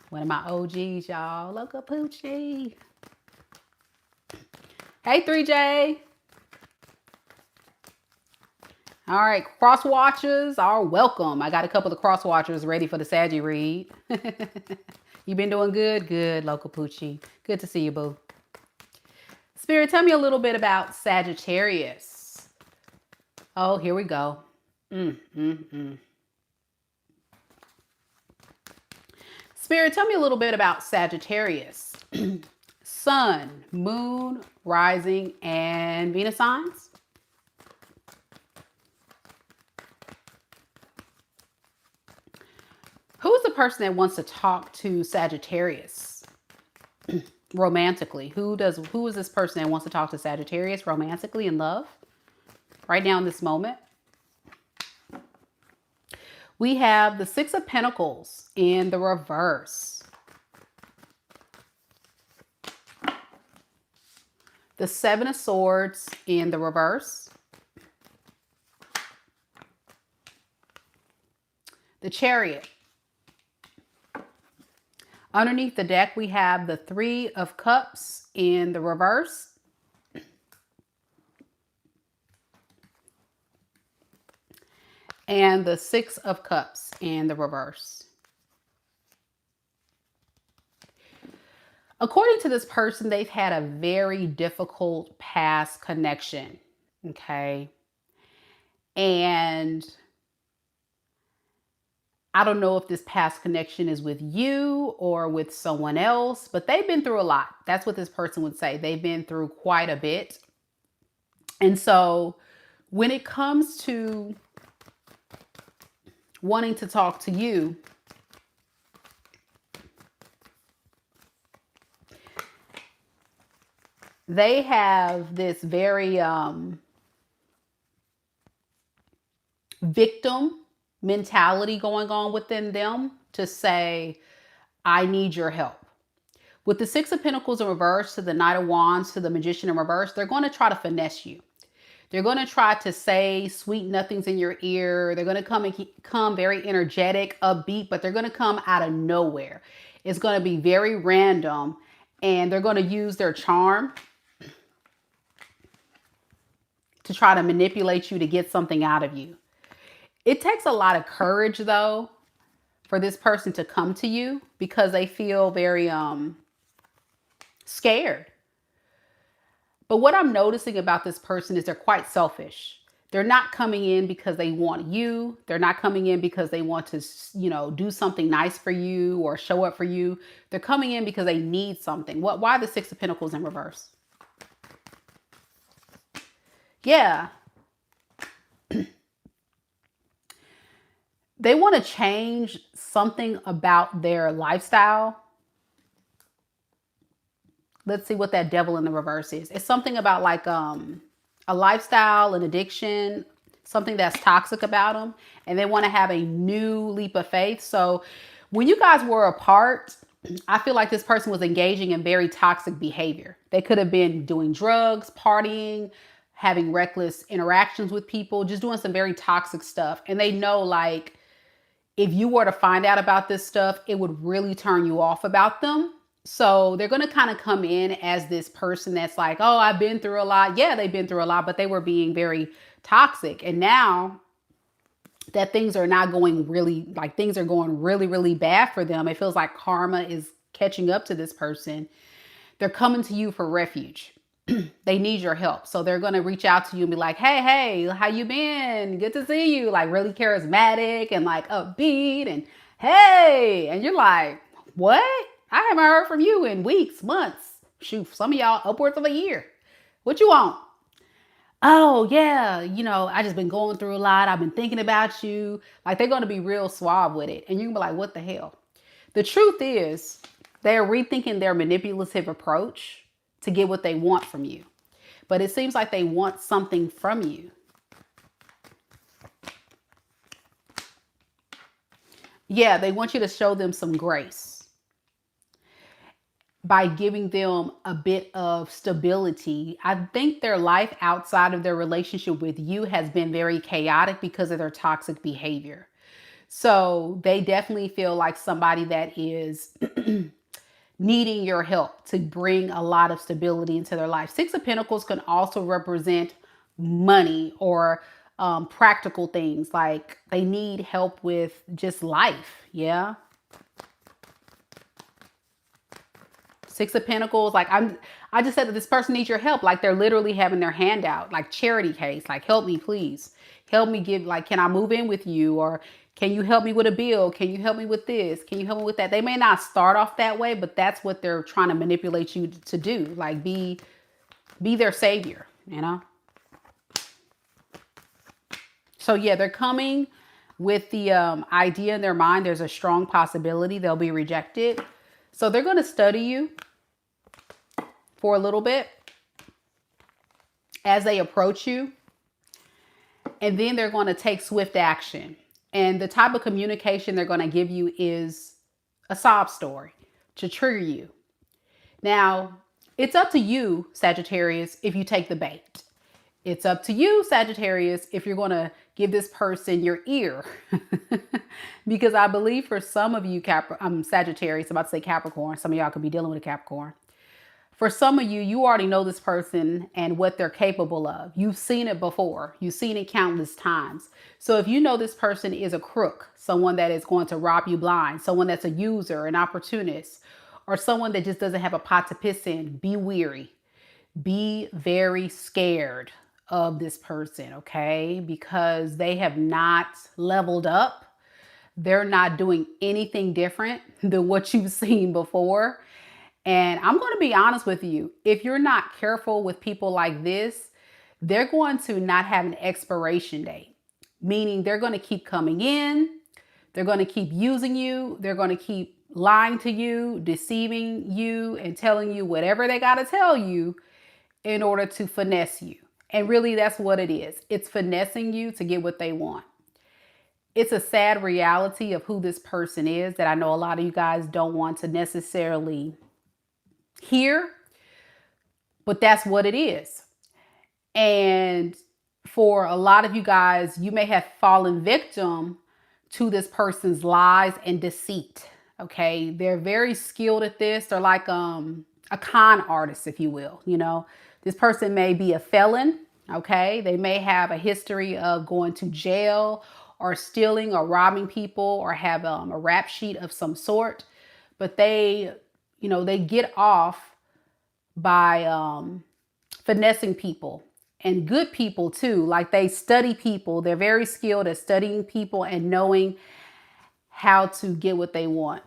One of my OGs, y'all. Locapucci. Hey, 3J. All right, cross watchers are welcome. I got a couple of cross watchers ready for the Saggy read. You been doing good? Good, Locapucci. Good to see you, boo. Spirit, tell me a little bit about Sagittarius. Oh, here we go. Spirit, tell me a little bit about Sagittarius. Sun, moon, rising, and Venus signs. Who's the person that wants to talk to Sagittarius romantically? Who is this person that wants to talk to Sagittarius romantically in love right now in this moment? We have the Six of Pentacles in the reverse. The Seven of Swords in the reverse. The Chariot. Underneath the deck, we have the Three of Cups in the reverse. And the Six of Cups in the reverse. According to this person, they've had a very difficult past connection, okay? And I don't know if this past connection is with you or with someone else, but they've been through a lot. That's what this person would say. They've been through quite a bit. And so when it comes to wanting to talk to you, they have this very victim mentality going on within them to say, I need your help. With the Six of Pentacles in reverse to the Knight of Wands to the Magician in reverse, they're going to try to finesse you. They're going to try to say sweet nothings in your ear. They're going to come very energetic, upbeat, but they're going to come out of nowhere. It's going to be very random, and they're going to use their charm to try to manipulate you to get something out of you. It takes a lot of courage, though, for this person to come to you because they feel very scared. But what I'm noticing about this person is they're quite selfish. They're not coming in because they want you. They're not coming in because they want to, do something nice for you or show up for you. They're coming in because they need something. Why the Six of Pentacles in reverse? Yeah. They want to change something about their lifestyle. Let's see what that Devil in the reverse is. It's something about like a lifestyle, an addiction, something that's toxic about them. And they want to have a new leap of faith. So when you guys were apart, I feel like this person was engaging in very toxic behavior. They could have been doing drugs, partying, having reckless interactions with people, just doing some very toxic stuff. And they know, like, if you were to find out about this stuff, it would really turn you off about them. So they're going to kind of come in as this person that's like, oh, I've been through a lot. Yeah, they've been through a lot, but they were being very toxic. And now that things are not going really, like things are going really, really bad for them, it feels like karma is catching up to this person. They're coming to you for refuge. They need your help. So they're going to reach out to you and be like, hey, how you been? Good to see you. Like really charismatic and like upbeat and hey. And you're like, what? I haven't heard from you in weeks, months. Shoot, some of y'all upwards of a year. What you want? Oh, yeah. I just been going through a lot. I've been thinking about you. Like they're going to be real suave with it. And you can be like, what the hell? The truth is they're rethinking their manipulative approach to get what they want from you. But it seems like they want something from you. Yeah, they want you to show them some grace by giving them a bit of stability. I think their life outside of their relationship with you has been very chaotic because of their toxic behavior. So they definitely feel like somebody that is needing your help to bring a lot of stability into their life. Six of Pentacles can also represent money or practical things. Like they need help with just life. Yeah. Six of Pentacles, like I just said that this person needs your help. Like they're literally having their hand out, like charity case, like help me, please. Help me give, like, can I move in with you? Or can you help me with a bill? Can you help me with this? Can you help me with that? They may not start off that way, but that's what they're trying to manipulate you to do. Like be their savior, So yeah, they're coming with the idea in their mind. There's a strong possibility they'll be rejected. So they're going to study you for a little bit as they approach you. And then they're going to take swift action. And the type of communication they're going to give you is a sob story to trigger you. Now, it's up to you, Sagittarius, if you take the bait. It's up to you, Sagittarius, if you're going to give this person your ear. Because I believe for some of you, Sagittarius, I'm about to say Capricorn. Some of y'all could be dealing with a Capricorn. For some of you, you already know this person and what they're capable of. You've seen it before. You've seen it countless times. So if you know this person is a crook, someone that is going to rob you blind, someone that's a user, an opportunist, or someone that just doesn't have a pot to piss in, be weary. Be very scared of this person, okay? Because they have not leveled up. They're not doing anything different than what you've seen before. And I'm going to be honest with you. If you're not careful with people like this, they're going to not have an expiration date, meaning they're going to keep coming in. They're going to keep using you. They're going to keep lying to you, deceiving you, and telling you whatever they got to tell you in order to finesse you. And really, that's what it is. It's finessing you to get what they want. It's a sad reality of who this person is that I know a lot of you guys don't want to necessarily hear, but that's what it is. And for a lot of you guys, you may have fallen victim to this person's lies and deceit. Okay, they're very skilled at this. They're like a con artist, if you will. You know, this person may be a felon. Okay, they may have a history of going to jail or stealing or robbing people or have a rap sheet of some sort. But they, you know, they get off by finessing people, and good people too. Like, they study people. They're very skilled at studying people and knowing how to get what they want.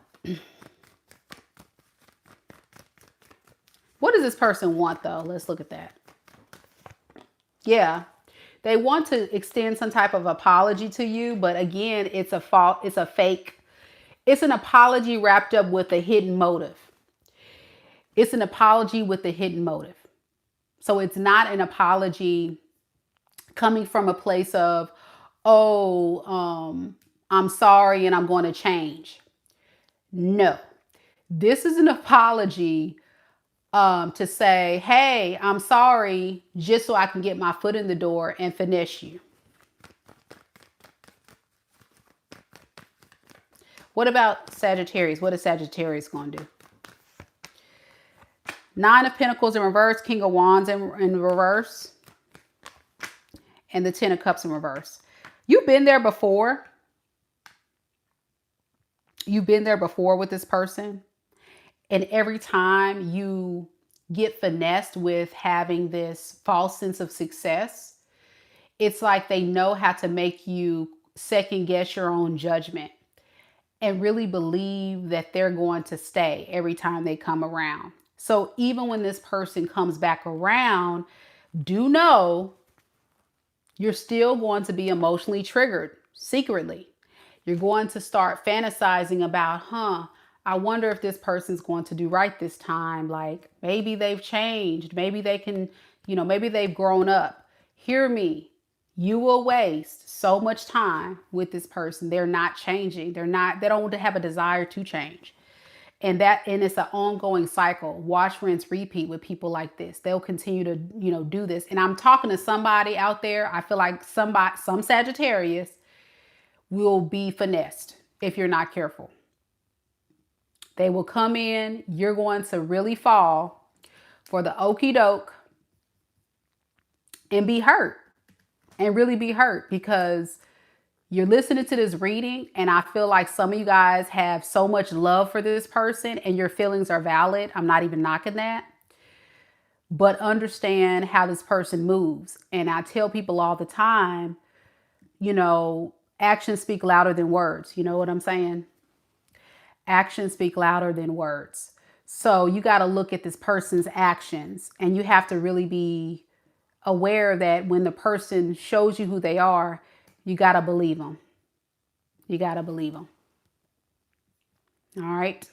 What does this person want though? Let's look at that. Yeah, they want to extend some type of apology to you, but again, it's a fault. It's a fake. It's an apology wrapped up with a hidden motive. It's an apology with a hidden motive. So it's not an apology coming from a place of, oh, I'm sorry and I'm going to change. No, this is an apology to say, hey, I'm sorry, just so I can get my foot in the door and finesse you. What about Sagittarius? What is Sagittarius going to do? Nine of Pentacles in reverse, King of Wands in reverse, and the Ten of Cups in reverse. You've been there before. You've been there before with this person. And every time you get finessed with having this false sense of success, it's like they know how to make you second guess your own judgment and really believe that they're going to stay every time they come around. So even when this person comes back around, do know you're still going to be emotionally triggered secretly. You're going to start fantasizing about, I wonder if this person's going to do right this time. Like, maybe they've changed. Maybe they can, maybe they've grown up. Hear me. You will waste so much time with this person. They're not changing. They don't have a desire to change. And it's an ongoing cycle. Watch, rinse, repeat with people like this. They'll continue to, do this. And I'm talking to somebody out there. I feel like some Sagittarius will be finessed if you're not careful. They will come in. You're going to really fall for the okie doke and be hurt, and really be hurt, because you're listening to this reading, and I feel like some of you guys have so much love for this person and your feelings are valid. I'm not even knocking that. But understand how this person moves. And I tell people all the time, actions speak louder than words. You know what I'm saying? Actions speak louder than words. So you got to look at this person's actions, and you have to really be aware that when the person shows you who they are, you got to believe them. You got to believe them. All right.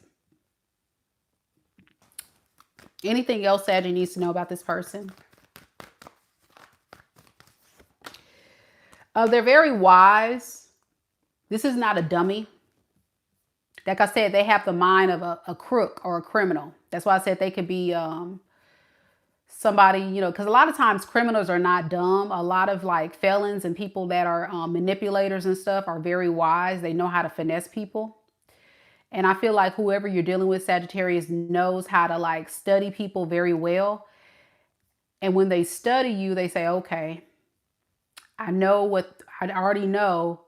Anything else Saggy needs to know about this person? They're very wise. This is not a dummy. Like I said, they have the mind of a crook or a criminal. That's why I said they could be somebody, because a lot of times criminals are not dumb. A lot of like felons and people that are manipulators and stuff are very wise. They know how to finesse people. And I feel like whoever you're dealing with, Sagittarius, knows how to like study people very well. And when they study you, they say, okay, I already know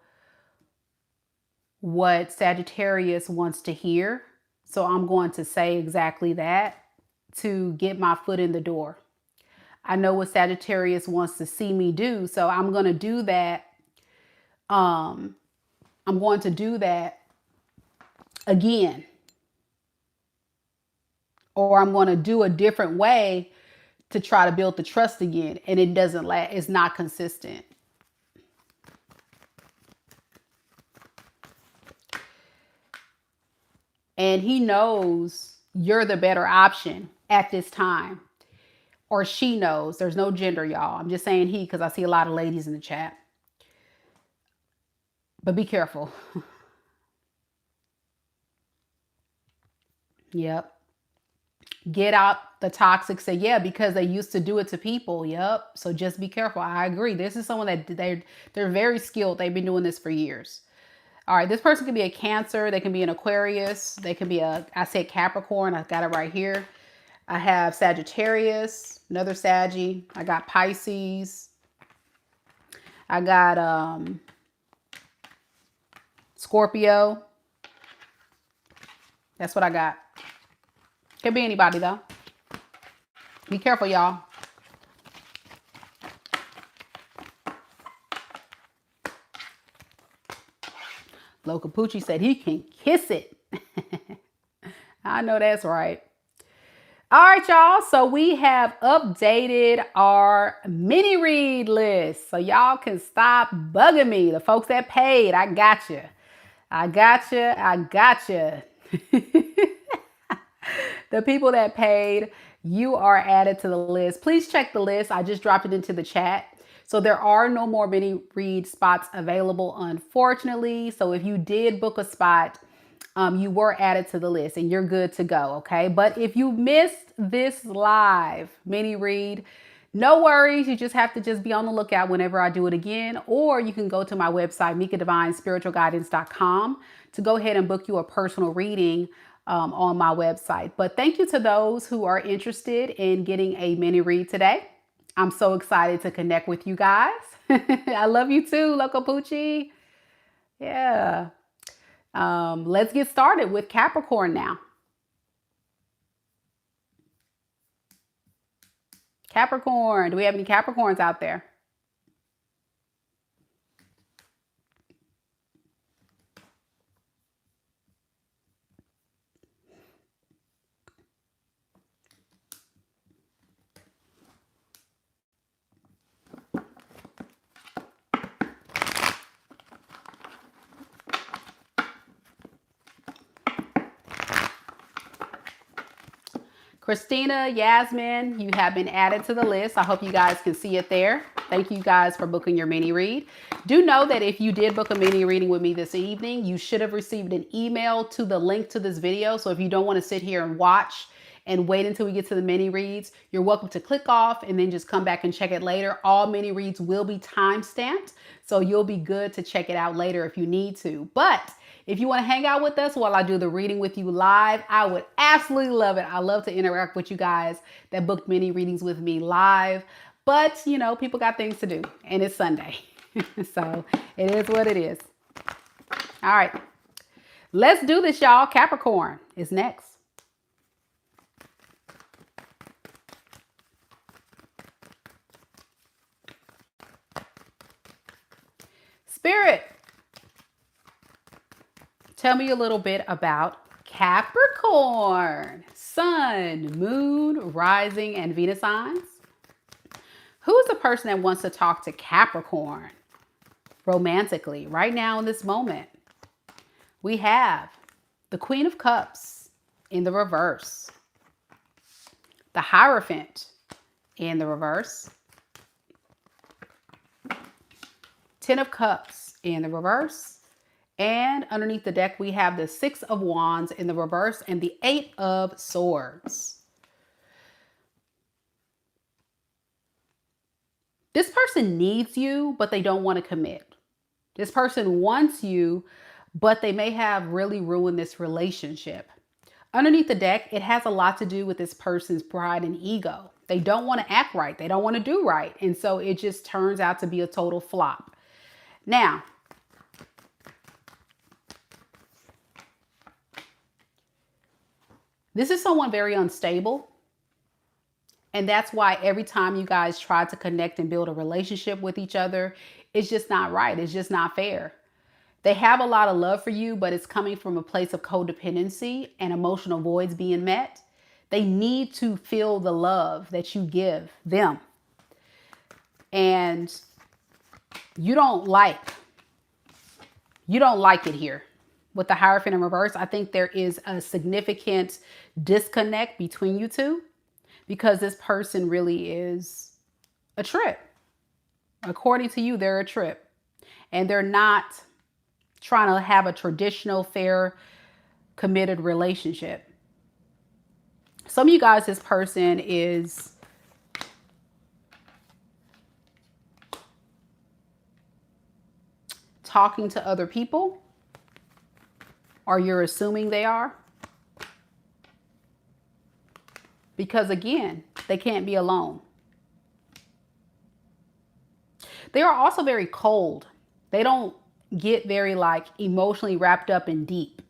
what Sagittarius wants to hear. So I'm going to say exactly that to get my foot in the door. I know what Sagittarius wants to see me do. So I'm going to do that. I'm going to do that again. Or I'm going to do a different way to try to build the trust again. And it doesn't last. It's not consistent. And he knows you're the better option at this time. Or she knows. There's no gender, y'all. I'm just saying he because I see a lot of ladies in the chat. But be careful. Yep. Get out the toxic. Say, yeah, because they used to do it to people. Yep. So just be careful. I agree. This is someone that they're very skilled. They've been doing this for years. All right. This person can be a Cancer. They can be an Aquarius. They can be I said Capricorn. I got it right here. I have Sagittarius, another Saggy. I got Pisces. I got Scorpio. That's what I got. Could be anybody though. Be careful, y'all. Lo Capucci said he can kiss it. I know that's right. All right, y'all. So we have updated our mini read list. So y'all can stop bugging me. The folks that paid, I got you. I got you. I got you. The people that paid, you are added to the list. Please check the list. I just dropped it into the chat. So there are no more mini read spots available, unfortunately. So if you did book a spot, you were added to the list and you're good to go. Okay. But if you missed this live mini read, no worries. You just have to just be on the lookout whenever I do it again, or you can go to my website, MEKA'Divinespiritualguidance.com, to go ahead and book you a personal reading on my website. But thank you to those who are interested in getting a mini read today. I'm so excited to connect with you guys. I love you too, Lo Capucci. Yeah. Let's get started with Capricorn now. Capricorn. Do we have any Capricorns out there? Christina, Yasmin, you have been added to the list. I hope you guys can see it there. Thank you guys for booking your mini read. Do know that if you did book a mini reading with me this evening, you should have received an email to the link to this video. So if you don't want to sit here and watch and wait until we get to the mini reads, you're welcome to click off and then just come back and check it later. All mini reads will be time stamped, so you'll be good to check it out later if you need to. But if you want to hang out with us while I do the reading with you live, I would absolutely love it. I love to interact with you guys that booked mini readings with me live. But, you know, people got things to do and it's Sunday. So it is what it is. All right. Let's do this, y'all. Capricorn is next. Spirit, tell me a little bit about Capricorn. Sun, moon, rising, and Venus signs. Who is the person that wants to talk to Capricorn romantically right now in this moment? We have the Queen of Cups in the reverse, the Hierophant in the reverse, Ten of Cups in the reverse, and underneath the deck, we have the Six of Wands in the reverse and the Eight of Swords. This person needs you, but they don't want to commit. This person wants you, but they may have really ruined this relationship. Underneath the deck, it has a lot to do with this person's pride and ego. They don't want to act right. They don't want to do right. And so it just turns out to be a total flop. Now, this is someone very unstable. And that's why every time you guys try to connect and build a relationship with each other, it's just not right. It's just not fair. They have a lot of love for you, but it's coming from a place of codependency and emotional voids being met. They need to feel the love that you give them. And you don't like it here. With the Hierophant in reverse, I think there is a significant disconnect between you two because this person really is a trip. According to you, they're a trip. And they're not trying to have a traditional, fair, committed relationship. Some of you guys, this person is talking to other people, or you're assuming they are. Because again, they can't be alone. They are also very cold. They don't get very like emotionally wrapped up and deep.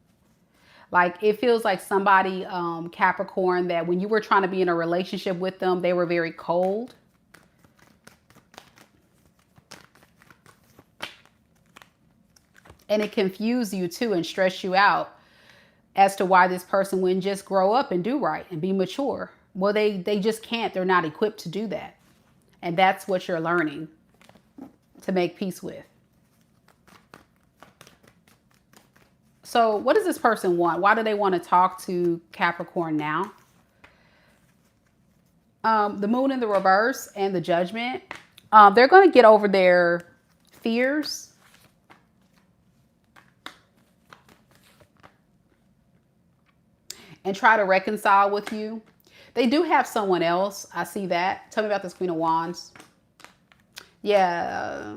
Like it feels like somebody, Capricorn, that when you were trying to be in a relationship with them, they were very cold. And it confused you too and stressed you out as to why this person wouldn't just grow up and do right and be mature. Well, they just can't. They're not equipped to do that. And that's what you're learning to make peace with. So what does this person want? Why do they want to talk to Capricorn now? The moon in the reverse and the judgment. They're going to get over their fears. And try to reconcile with you. They do have someone else. I see that. Tell me about this Queen of Wands. Yeah.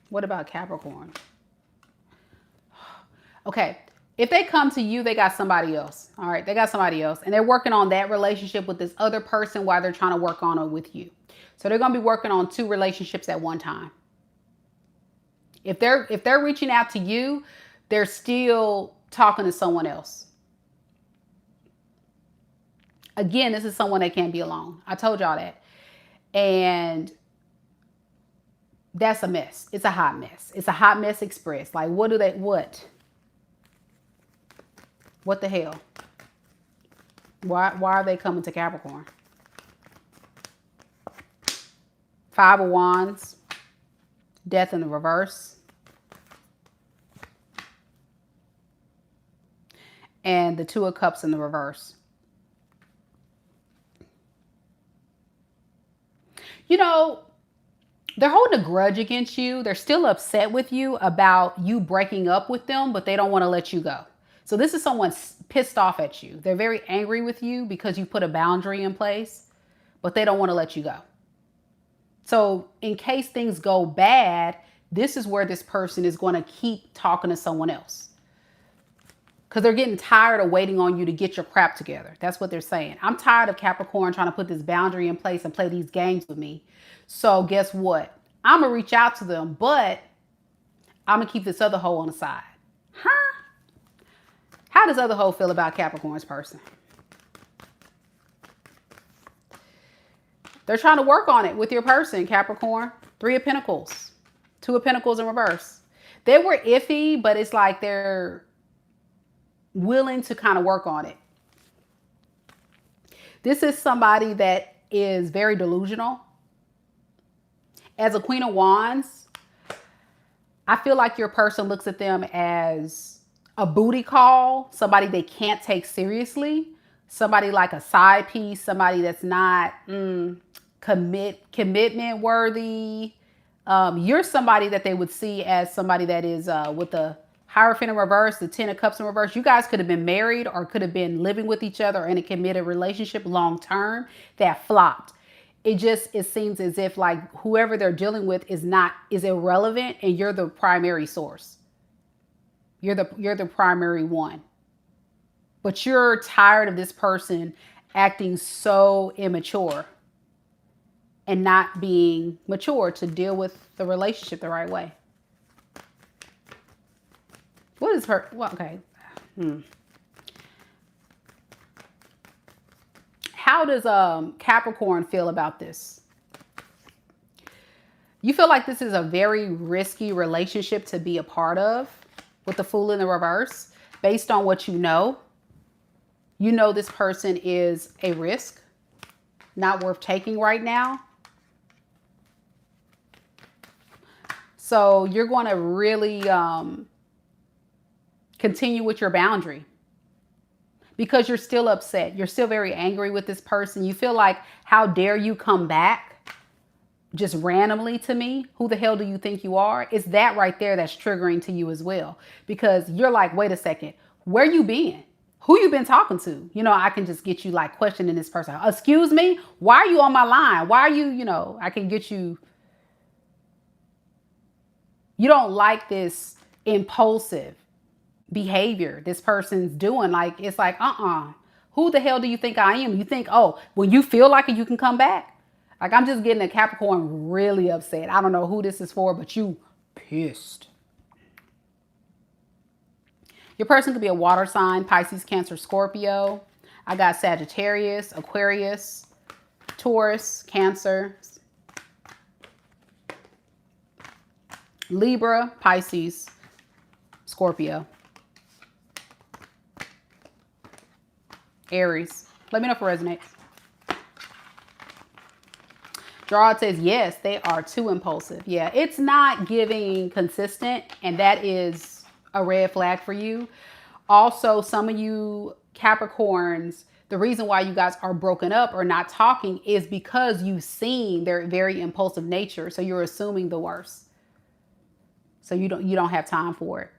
What about Capricorn? Okay. If they come to you, they got somebody else. All right. They got somebody else. And they're working on that relationship with this other person while they're trying to work on it with you. So they're going to be working on two relationships at one time. If they're reaching out to you, they're still talking to someone else. Again, this is someone that can't be alone. I told y'all that. And that's a mess. It's a hot mess. It's a hot mess express. Like, what? What the hell? Why are they coming to Capricorn? Five of Wands. Death in the reverse. And the Two of Cups in the reverse. You know, they're holding a grudge against you. They're still upset with you about you breaking up with them, but they don't want to let you go. So this is someone pissed off at you. They're very angry with you because you put a boundary in place, but they don't want to let you go. So in case things go bad, this is where this person is going to keep talking to someone else. Because they're getting tired of waiting on you to get your crap together. That's what they're saying. I'm tired of Capricorn trying to put this boundary in place and play these games with me. So guess what? I'm going to reach out to them, but I'm going to keep this other hoe on the side. Huh? How does other hoe feel about Capricorn's person? They're trying to work on it with your person, Capricorn. Three of Pentacles. Two of Pentacles in reverse. They were iffy, but it's like they're willing to kind of work on it. This is somebody that is very delusional. As a Queen of Wands, I feel like your person looks at them as a booty call, somebody they can't take seriously, somebody like a side piece, somebody that's not commitment worthy. You're somebody that they would see as somebody that is with the Hierophant in reverse, the Ten of Cups in reverse. You guys could have been married or could have been living with each other in a committed relationship long term that flopped. It seems as if like whoever they're dealing with is irrelevant and you're the primary source. You're the primary one. But you're tired of this person acting so immature and not being mature to deal with the relationship the right way. What is her? Well, okay. How does Capricorn feel about this? You feel like this is a very risky relationship to be a part of with the Fool in the reverse. Based on what you know this person is a risk, not worth taking right now. So you're going to really continue with your boundary because you're still upset. You're still very angry with this person. You feel like, how dare you come back just randomly to me? Who the hell do you think you are? It's that right there that's triggering to you as well, because you're like, wait a second, where you been? Who you been talking to? You know, I can just get you like questioning this person. Excuse me? Why are you on my line? Why are you, you know, I can get you. You don't like this impulsive behavior this person's doing. Like, it's like, who the hell do you think I am? You think, oh, when you feel like it, you can come back? Like, I'm just getting a Capricorn really upset. I don't know who this is for, but you pissed. Your person could be a water sign, Pisces, Cancer, Scorpio. I got Sagittarius, Aquarius, Taurus, Cancer, Libra, Pisces, Scorpio, Aries. Let me know if it resonates. Draw says, yes, they are too impulsive. Yeah, it's not giving consistent, and that is a red flag for you. Also, some of you Capricorns, the reason why you guys are broken up or not talking is because you've seen their very impulsive nature. So you're assuming the worst. So you don't have time for it.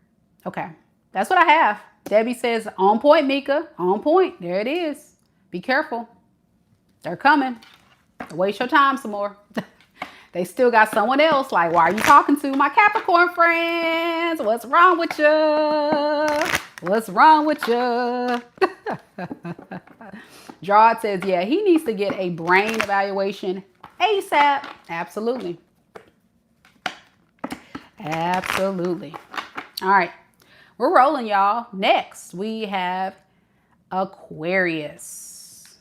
Okay, that's what I have. Debbie says, on point, Mika. On point. There it is. Be careful. They're coming. Waste your time some more. They still got someone else. Like, why are you talking to my Capricorn friends? What's wrong with you? What's wrong with you? Gerard says, yeah, he needs to get a brain evaluation ASAP. Absolutely. Absolutely. All right. We're rolling, y'all. Next, we have Aquarius.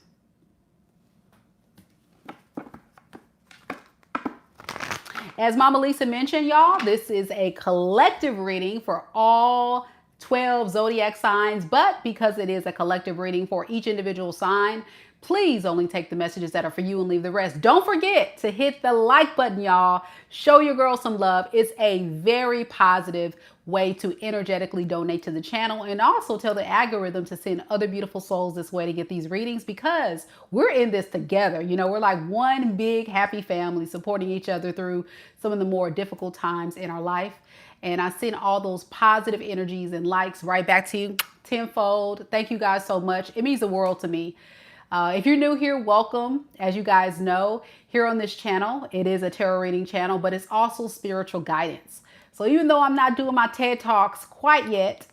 As Mama Lisa mentioned, y'all, this is a collective reading for all 12 zodiac signs, but because it is a collective reading for each individual sign, please only take the messages that are for you and leave the rest. Don't forget to hit the like button, y'all. Show your girl some love. It's a very positive way to energetically donate to the channel, and also tell the algorithm to send other beautiful souls this way to get these readings, because we're in this together. You know, we're like one big happy family supporting each other through some of the more difficult times in our life. And I send all those positive energies and likes right back to you tenfold. Thank you guys so much. It means the world to me. If you're new here, welcome. As you guys know, here on this channel, it is a tarot reading channel, but it's also spiritual guidance. So even though I'm not doing my TED Talks quite yet,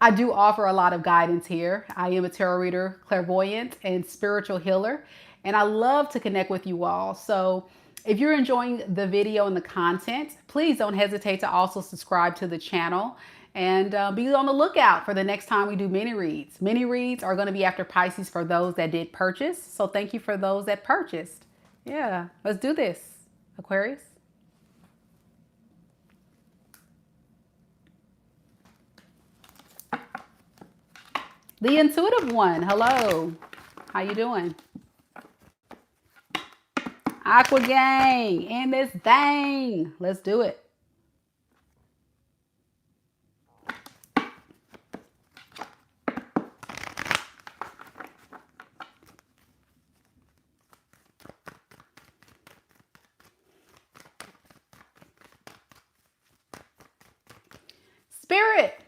I do offer a lot of guidance here. I am a tarot reader, clairvoyant, and spiritual healer, and I love to connect with you all. So if you're enjoying the video and the content, please don't hesitate to also subscribe to the channel and be on the lookout for the next time we do mini reads. Mini reads are going to be after Pisces for those that did purchase. So thank you for those that purchased. Yeah, let's do this, Aquarius. The intuitive one, hello. How you doing? Aqua gang in this thing. Let's do it. Spirit,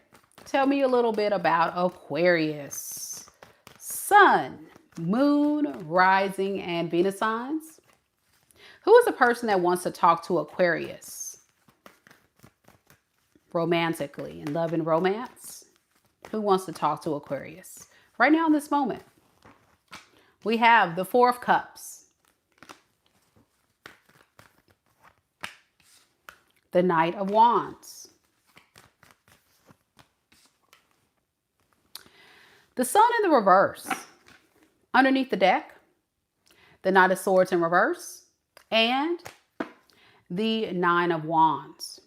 tell me a little bit about Aquarius. Sun, moon, rising, and Venus signs. Who is a person that wants to talk to Aquarius? Romantically, in love and romance? Who wants to talk to Aquarius? Right now in this moment, we have the Four of Cups, the Knight of Wands, the Sun in the reverse, Underneath the deck, the Knight of Swords in reverse and the Nine of Wands.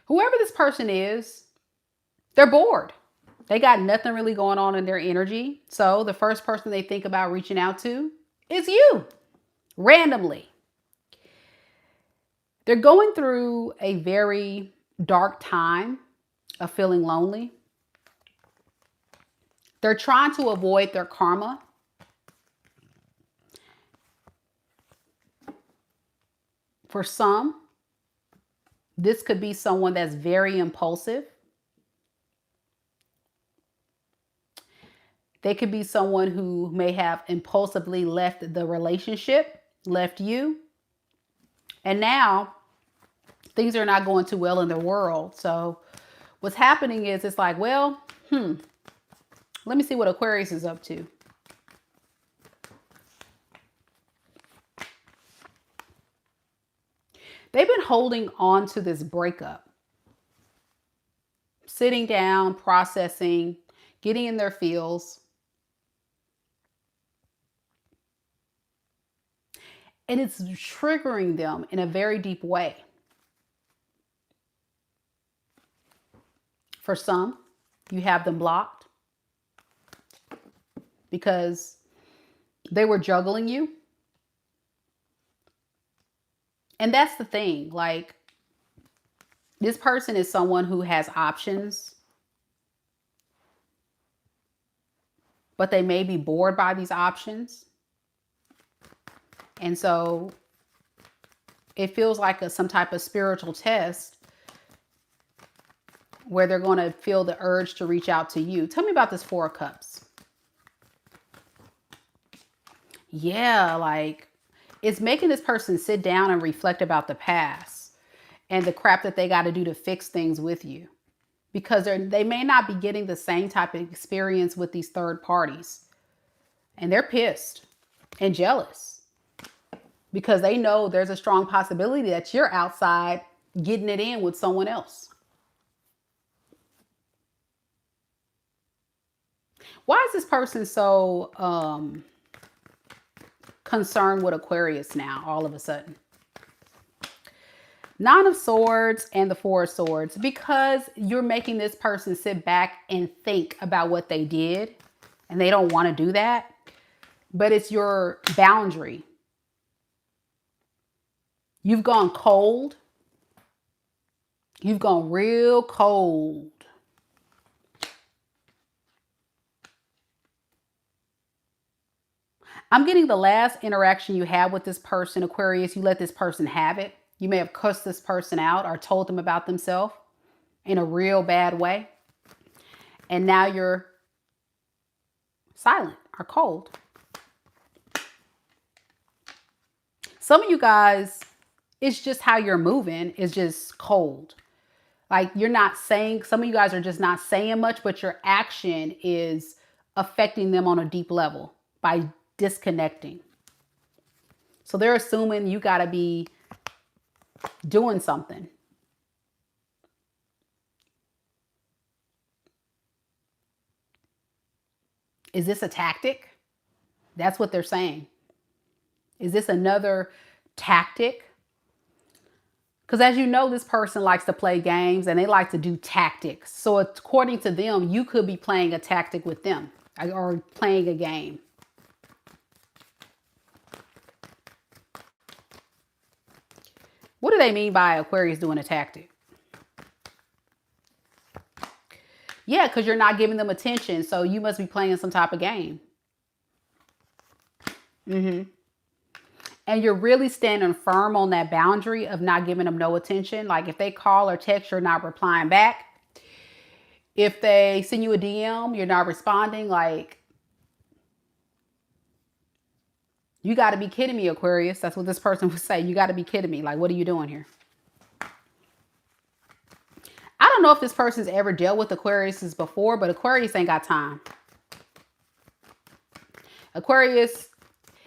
Whoever this person is, they're bored. They got nothing really going on in their energy. So the first person they think about reaching out to is you, randomly. They're going through a very dark time of feeling lonely. They're trying to avoid their karma. For some, this could be someone that's very impulsive. They could be someone who may have impulsively left the relationship, left you. And now things are not going too well in their world. So what's happening is it's like, well, let me see what Aquarius is up to. They've been holding on to this breakup, sitting down, processing, getting in their feels. And it's triggering them in a very deep way. For some, you have them blocked because they were juggling you. And that's the thing, like, this person is someone who has options, but they may be bored by these options. And so it feels like some type of spiritual test where they're going to feel the urge to reach out to you. Tell me about this Four of Cups. Yeah, like, it's making this person sit down and reflect about the past and the crap that they got to do to fix things with you. Because they may not be getting the same type of experience with these third parties. And they're pissed and jealous because they know there's a strong possibility that you're outside getting it in with someone else. Why is this person so concerned with Aquarius now, all of a sudden? Nine of Swords and the Four of Swords, because you're making this person sit back and think about what they did, and they don't want to do that, but it's your boundary. You've gone cold. You've gone real cold. I'm getting the last interaction you had with this person, Aquarius, you let this person have it. You may have cussed this person out or told them about themselves in a real bad way. And now you're silent or cold. Some of you guys, it's just how you're moving is just cold. Like, you're not saying, some of you guys are just not saying much, but your action is affecting them on a deep level by disconnecting. So they're assuming you got to be doing something. Is this a tactic? That's what they're saying. Is this another tactic? Because as you know, this person likes to play games and they like to do tactics. So according to them, you could be playing a tactic with them or playing a game. What do they mean by Aquarius doing a tactic? Yeah, because you're not giving them attention. So you must be playing some type of game. And you're really standing firm on that boundary of not giving them no attention. Like, if they call or text, you're not replying back. If they send you a DM, you're not responding. Like, you got to be kidding me, Aquarius. That's what this person would say. You got to be kidding me. Like, what are you doing here? I don't know if this person's ever dealt with Aquariuses before, but Aquarius ain't got time. Aquarius,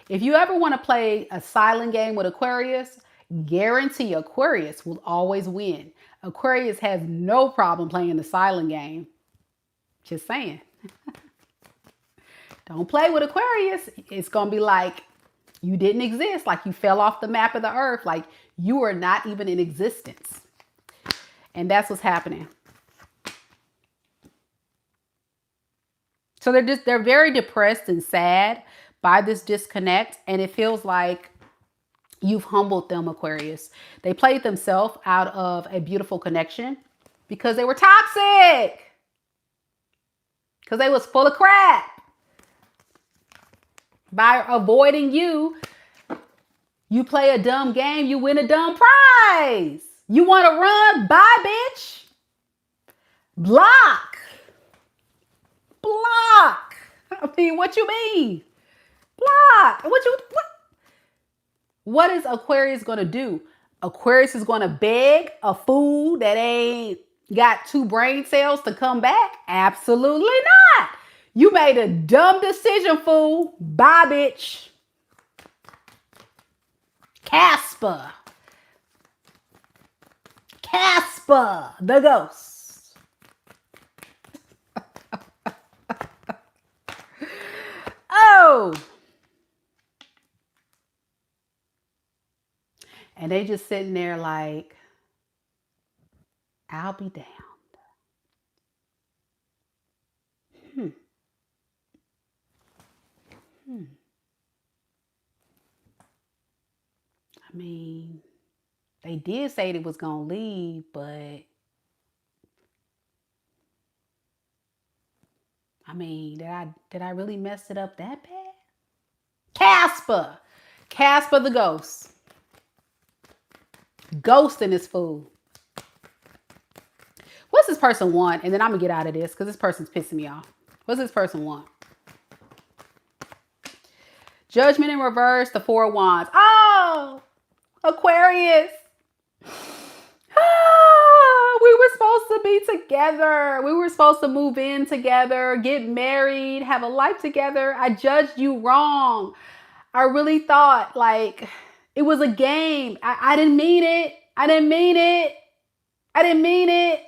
if you ever want to play a silent game with Aquarius, guarantee Aquarius will always win. Aquarius has no problem playing the silent game. Just saying. Don't play with Aquarius. It's going to be like you didn't exist, like you fell off the map of the earth, like you are not even in existence. And that's what's happening. So they're very depressed and sad by this disconnect. And it feels like you've humbled them, Aquarius. They played themselves out of a beautiful connection because they were toxic. Because they was full of crap. By avoiding you, you play a dumb game, you win a dumb prize. You want to run? Bye, bitch. Block. Block. I mean, what you mean? Block. What is Aquarius going to do? Aquarius is going to beg a fool that ain't got 2 brain cells to come back? Absolutely not. You made a dumb decision, fool. Bye, bitch. Casper. Casper, the ghost. Oh. And they just sitting there like, I'll be damned. I mean, they did say it was going to leave, but I mean, did I really mess it up that bad? Casper. Casper the ghost. Ghosting this fool. What's this person want? And then I'm going to get out of this because this person's pissing me off. What's this person want? Judgment in reverse, the 4 of Wands. Oh, Aquarius. We were supposed to be together. We were supposed to move in together, get married, have a life together. I judged you wrong. I really thought like it was a game. I didn't mean it. I didn't mean it. I didn't mean it.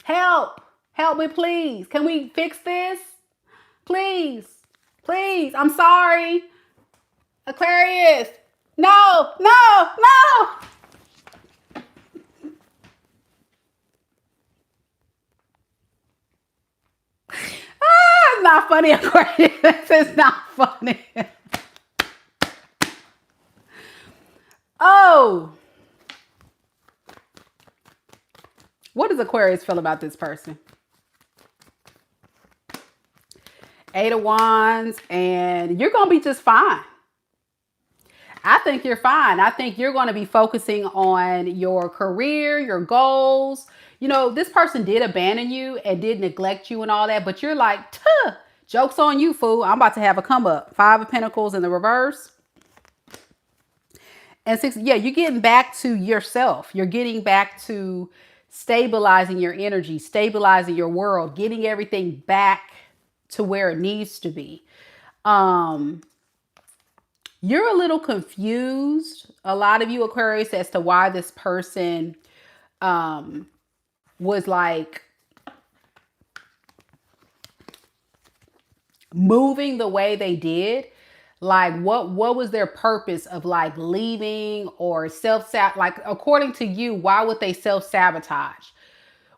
Help. Help me, please. Can we fix this? Please. Please. I'm sorry. Aquarius. No, no, no. It's not funny, Aquarius. It's not funny. Oh. What does Aquarius feel about this person? 8 of Wands, and you're going to be just fine. I think you're fine. I think you're going to be focusing on your career, your goals. You know, this person did abandon you and did neglect you and all that, but you're like, joke's on you, fool. I'm about to have a come up. 5 of Pentacles in the reverse. And 6, yeah, you're getting back to yourself. You're getting back to stabilizing your energy, stabilizing your world, getting everything back to where it needs to be. You're a little confused, a lot of you Aquarius, as to why this person was like moving the way they did. Like what was their purpose of like leaving or like according to you, why would they self-sabotage?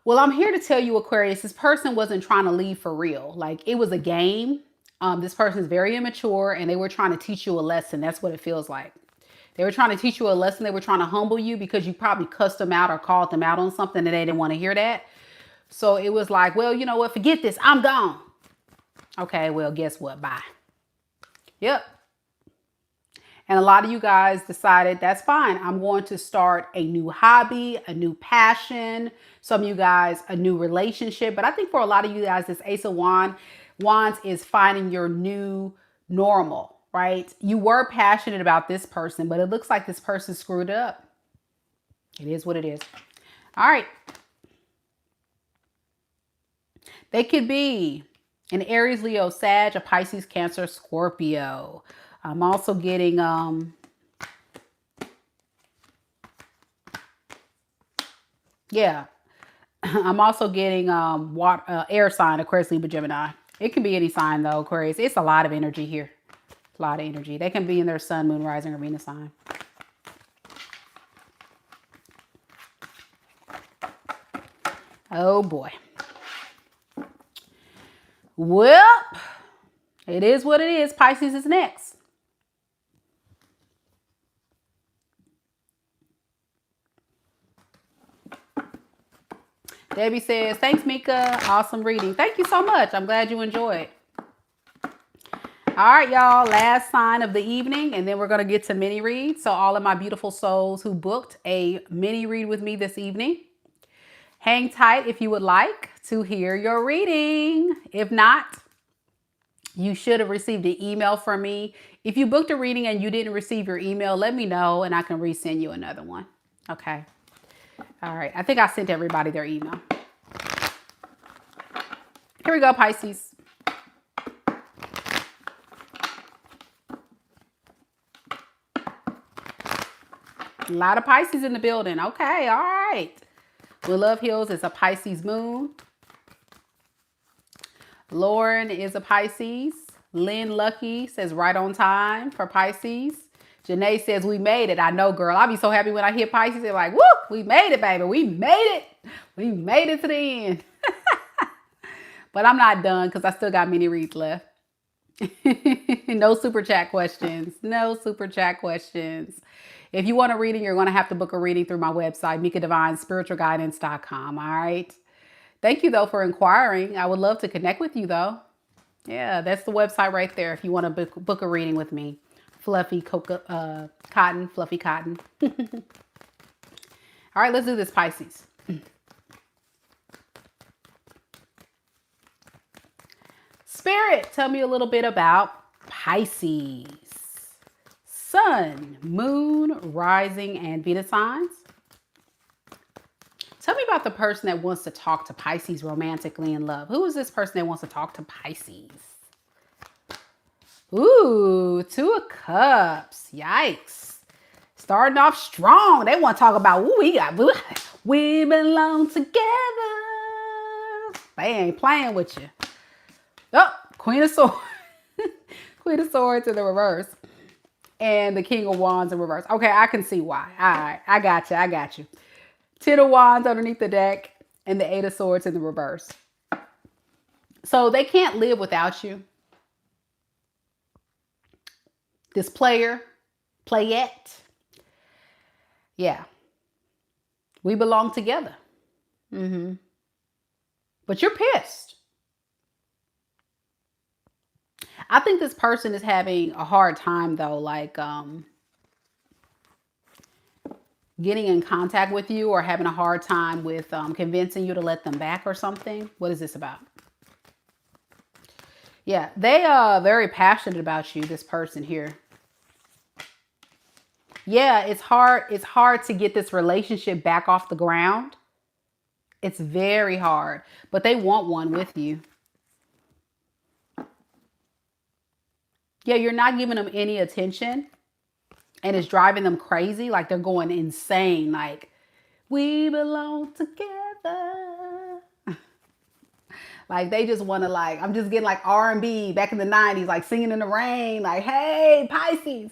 Well, I'm here to tell you, Aquarius, this person wasn't trying to leave for real. Like it was a game. This person is very immature and they were trying to teach you a lesson. That's what it feels like. They were trying to teach you a lesson. They were trying to humble you because you probably cussed them out or called them out on something and they didn't want to hear that. So it was like, well, you know what? Forget this. I'm gone. Okay, well, guess what? Bye. Yep. And a lot of you guys decided that's fine. I'm going to start a new hobby, a new passion. Some of you guys, a new relationship. But I think for a lot of you guys, this Ace of Wands is finding your new normal, right? You were passionate about this person, but it looks like this person screwed up. It is what it is. All right. They could be an Aries, Leo, Sag, a Pisces, Cancer, Scorpio. I'm also getting Yeah. I'm also getting water, air sign, Aquarius, Libra, Gemini. It can be any sign though, Aquarius. It's a lot of energy here. A lot of energy. They can be in their sun, moon, rising, or Venus sign. Oh boy. Well, it is what it is. Pisces is next. Debbie says, thanks, Mika. Awesome reading. Thank you so much. I'm glad you enjoyed. All right, y'all. Last sign of the evening, and then we're going to get to mini read. So all of my beautiful souls who booked a mini read with me this evening, hang tight if you would like to hear your reading. If not, you should have received an email from me. If you booked a reading and you didn't receive your email, let me know and I can resend you another one. Okay. All right. I think I sent everybody their email. Here we go, Pisces. A lot of Pisces in the building. Okay. All right. Will Love Hills is a Pisces moon. Lauren is a Pisces. Lynn Lucky says right on time for Pisces. Janay says we made it. I know, girl. I'll be so happy when I hear Pisces. They're like, woo, we made it, baby. We made it. We made it to the end. But I'm not done because I still got many reads left. No super chat questions. No super chat questions. If you want a reading, you're going to have to book a reading through my website, MikaDivineSpiritualGuidance.com. All right. Thank you, though, for inquiring. I would love to connect with you, though. Yeah, that's the website right there if you want to book a reading with me. Fluffy cotton, fluffy cotton. All right, let's do this, Pisces. Spirit, tell me a little bit about Pisces. Sun, moon, rising, and Venus signs. Tell me about the person that wants to talk to Pisces romantically in love. Who is this person that wants to talk to Pisces? Ooh, Two of Cups. Yikes. Starting off strong. They want to talk about, ooh, we belong together. They ain't playing with you. Oh, Queen of Swords. Queen of Swords in the reverse. And the King of Wands in reverse. Okay, I can see why. All right, I got you. I got you. 10 of Wands underneath the deck and the 8 of Swords in the reverse. So they can't live without you. This playette. Yeah. We belong together. But you're pissed. I think this person is having a hard time though, like getting in contact with you or having a hard time with convincing you to let them back or something. What is this about? Yeah, they are very passionate about you, this person here. Yeah, it's hard to get this relationship back off the ground. It's very hard, but they want one with you. Yeah, you're not giving them any attention and it's driving them crazy. Like they're going insane. Like, we belong together. Like they just want to like, I'm just getting like R&B back in the 90s, like singing in the rain. Like, hey, Pisces,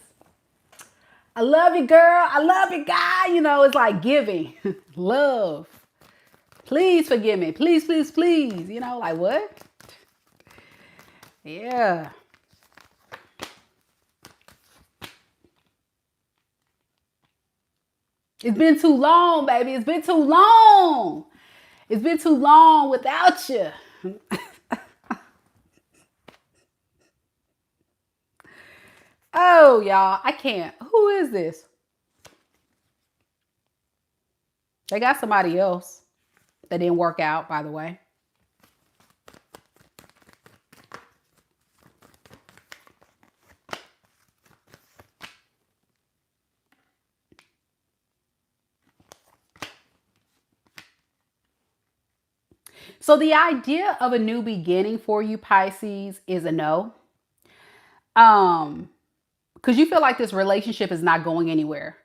I love you, girl. I love you, guy. You know, it's like giving love. Please forgive me. Please, please, please. You know, like what? Yeah. It's been too long, baby. It's been too long. It's been too long without you. Oh, y'all, I can't. Who is this? They got somebody else that didn't work out, by the way. So the idea of a new beginning for you, Pisces, is a no. Because you feel like this relationship is not going anywhere.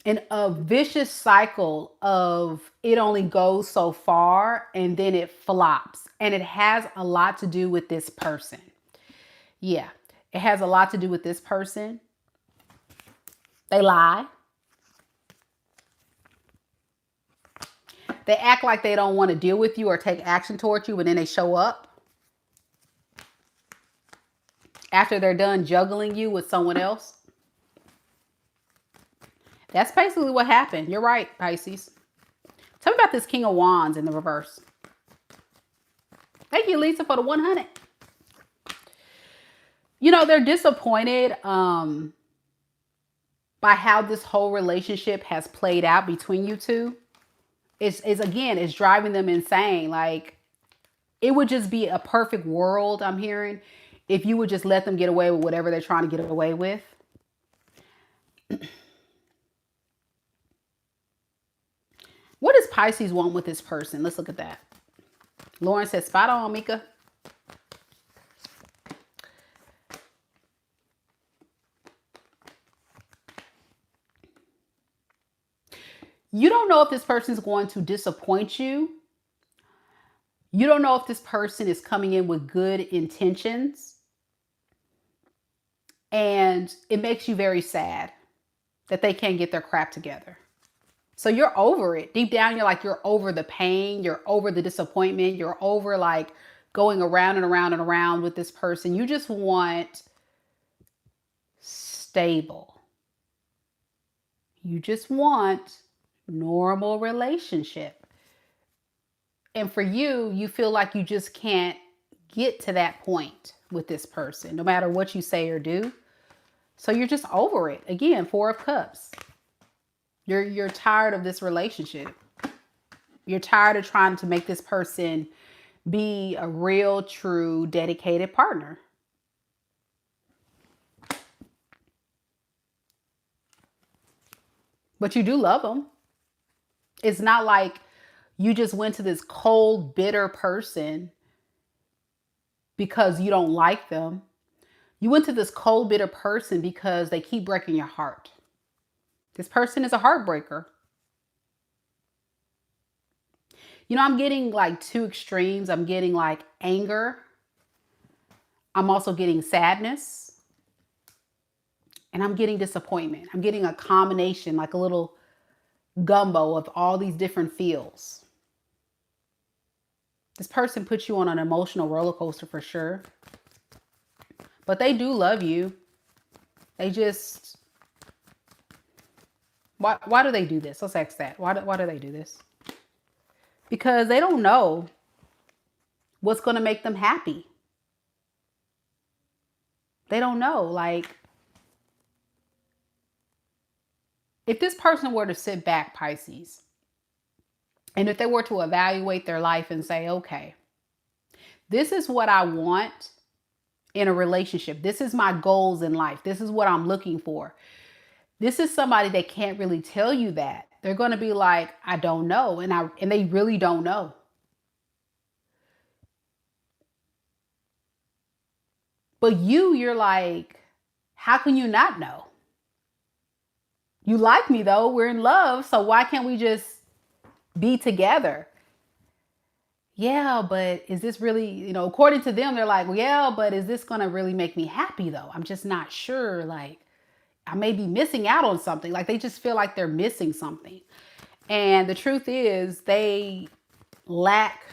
in a vicious cycle of it only goes so far and then it flops. And it has a lot to do with this person. Yeah, it has a lot to do with this person. They lie. They act like they don't want to deal with you or take action towards you, but then they show up after they're done juggling you with someone else. That's basically what happened. You're right, Pisces. Tell me about this King of Wands in the reverse. Thank you, Lisa, for the 100. You know, they're disappointed by how this whole relationship has played out between you two. It's driving them insane. Like, it would just be a perfect world, I'm hearing, if you would just let them get away with whatever they're trying to get away with. What does Pisces want with this person? Let's look at that. Lauren says, spot on, Mika. You don't know if this person is going to disappoint you. You don't know if this person is coming in with good intentions. And it makes you very sad that they can't get their crap together. So you're over it. Deep down, you're like, you're over the pain. You're over the disappointment. You're over like going around and around and around with this person. You just want stable. You just want normal relationship. And for you, you feel like you just can't get to that point with this person, no matter what you say or do. So you're just over it. Again, 4 of Cups. You're tired of this relationship. You're tired of trying to make this person be a real, true, dedicated partner. But you do love them. It's not like you just went to this cold, bitter person because you don't like them. You went to this cold, bitter person because they keep breaking your heart. This person is a heartbreaker. You know, I'm getting like 2 extremes. I'm getting like anger. I'm also getting sadness. And I'm getting disappointment. I'm getting a combination, like a little gumbo of all these different feels. This person puts you on an emotional roller coaster for sure. But they do love you. They just... Why do they do this? Let's ask that. Why do they do this? Because they don't know what's going to make them happy. They don't know. Like, if this person were to sit back, Pisces, and if they were to evaluate their life and say, okay, this is what I want in a relationship. This is my goals in life. This is what I'm looking for. This is somebody that can't really tell you that. They're going to be like, I don't know. And they really don't know. But you're like, how can you not know? You like me though. We're in love. So why can't we just be together? Yeah, but is this really, you know, according to them, they're like, well, yeah, but is this going to really make me happy though? I'm just not sure. Like, I may be missing out on something. Like, they just feel like they're missing something. And the truth is they lack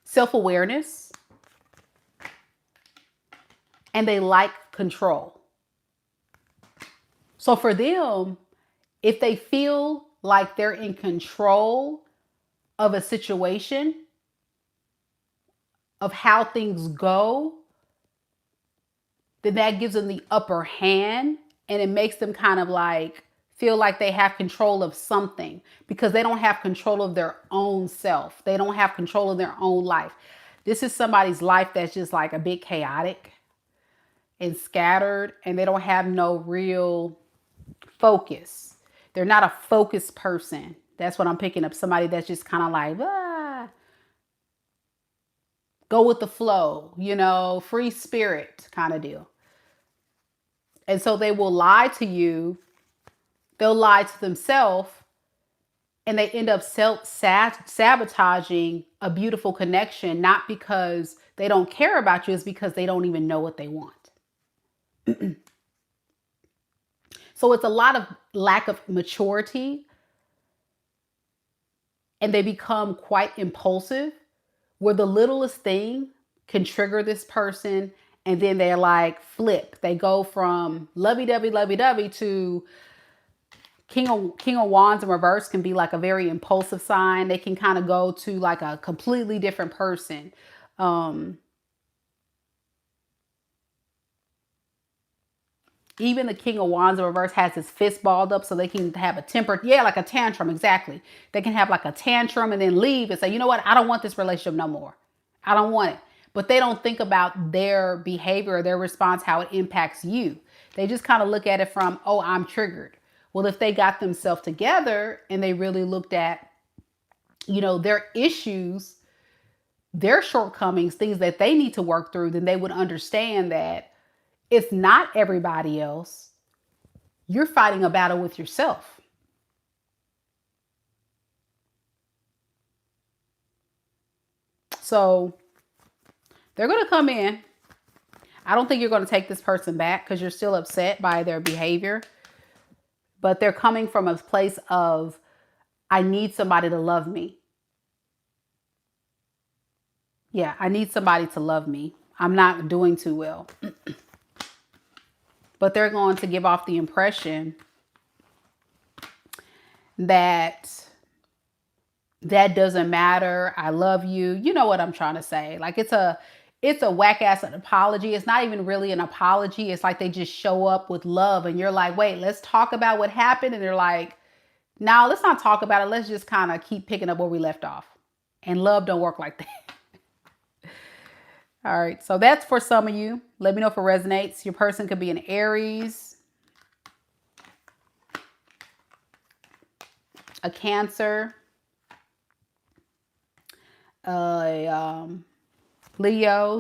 self-awareness and they lack control. So for them, if they feel like they're in control of a situation, of how things go, then that gives them the upper hand, and it makes them kind of like feel like they have control of something because they don't have control of their own self. They don't have control of their own life. This is somebody's life that's just like a bit chaotic and scattered, and they don't have no real focus. They're not a focused person. That's what I'm picking up. Somebody that's just kind of like, go with the flow, you know, free spirit kind of deal. And so they will lie to you. They'll lie to themselves, and they end up self-sabotaging a beautiful connection, not because they don't care about you, it's because they don't even know what they want. So it's a lot of lack of maturity, and they become quite impulsive, where the littlest thing can trigger this person, and then they're like flip. They go from lovey-dovey to King of Wands in reverse can be like a very impulsive sign. They can kind of go to like a completely different person. Even the King of Wands in reverse has his fist balled up, so they can have a temper. Yeah, like a tantrum. Exactly. They can have like a tantrum and then leave and say, you know what? I don't want this relationship no more. I don't want it. But they don't think about their behavior or their response, how it impacts you. They just kind of look at it from, oh, I'm triggered. Well, if they got themselves together and they really looked at, you know, their issues, their shortcomings, things that they need to work through, then they would understand that it's not everybody else. You're fighting a battle with yourself. So they're going to come in. I don't think you're going to take this person back because you're still upset by their behavior. But they're coming from a place of, I need somebody to love me. Yeah, I need somebody to love me. I'm not doing too well. But they're going to give off the impression that that doesn't matter. I love you. You know what I'm trying to say. Like it's a whack ass apology. It's not even really an apology. It's like they just show up with love and you're like, wait, let's talk about what happened. And they're like, no, let's not talk about it. Let's just kind of keep picking up where we left off. And love don't work like that. All right, so that's for some of you. Let me know if it resonates. Your person could be an Aries, a Cancer, Leo,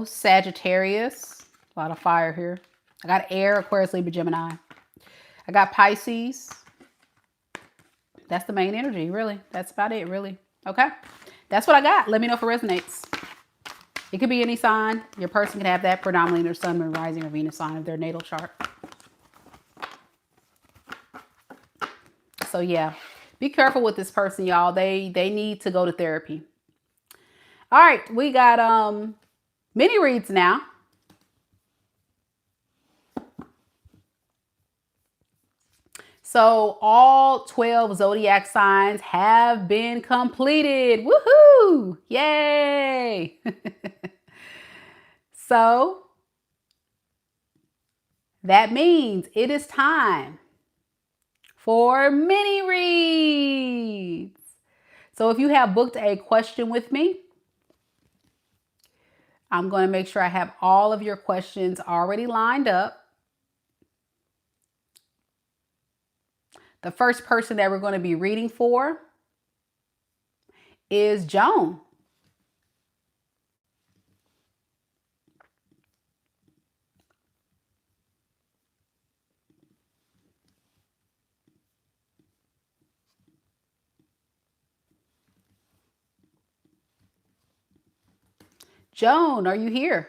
Sagittarius. A lot of fire here. I got Air, Aquarius, Libra, Gemini. I got Pisces. That's the main energy, really. That's about it, really. Okay, that's what I got. Let me know if it resonates. It could be any sign. Your person can have that predominantly in their sun, moon, rising, or Venus sign of their natal chart. So yeah, be careful with this person, y'all. They need to go to therapy. All right, we got mini reads now. So all 12 zodiac signs have been completed. Woohoo! Yay! So that means it is time for mini reads. So if you have booked a question with me, I'm going to make sure I have all of your questions already lined up. The first person that we're going to be reading for is Joan. Joan, are you here?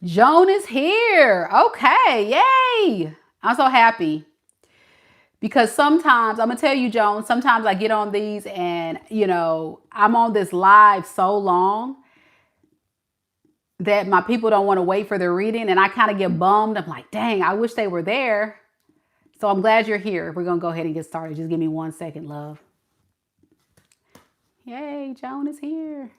Joan is here. Okay, yay. I'm so happy. Because sometimes, I'm going to tell you, Joan, sometimes I get on these and, you know, I'm on this live so long that my people don't want to wait for their reading. And I kind of get bummed. I'm like, dang, I wish they were there. So I'm glad you're here. We're going to go ahead and get started. Just give me 1 second, love. Yay, Joan is here.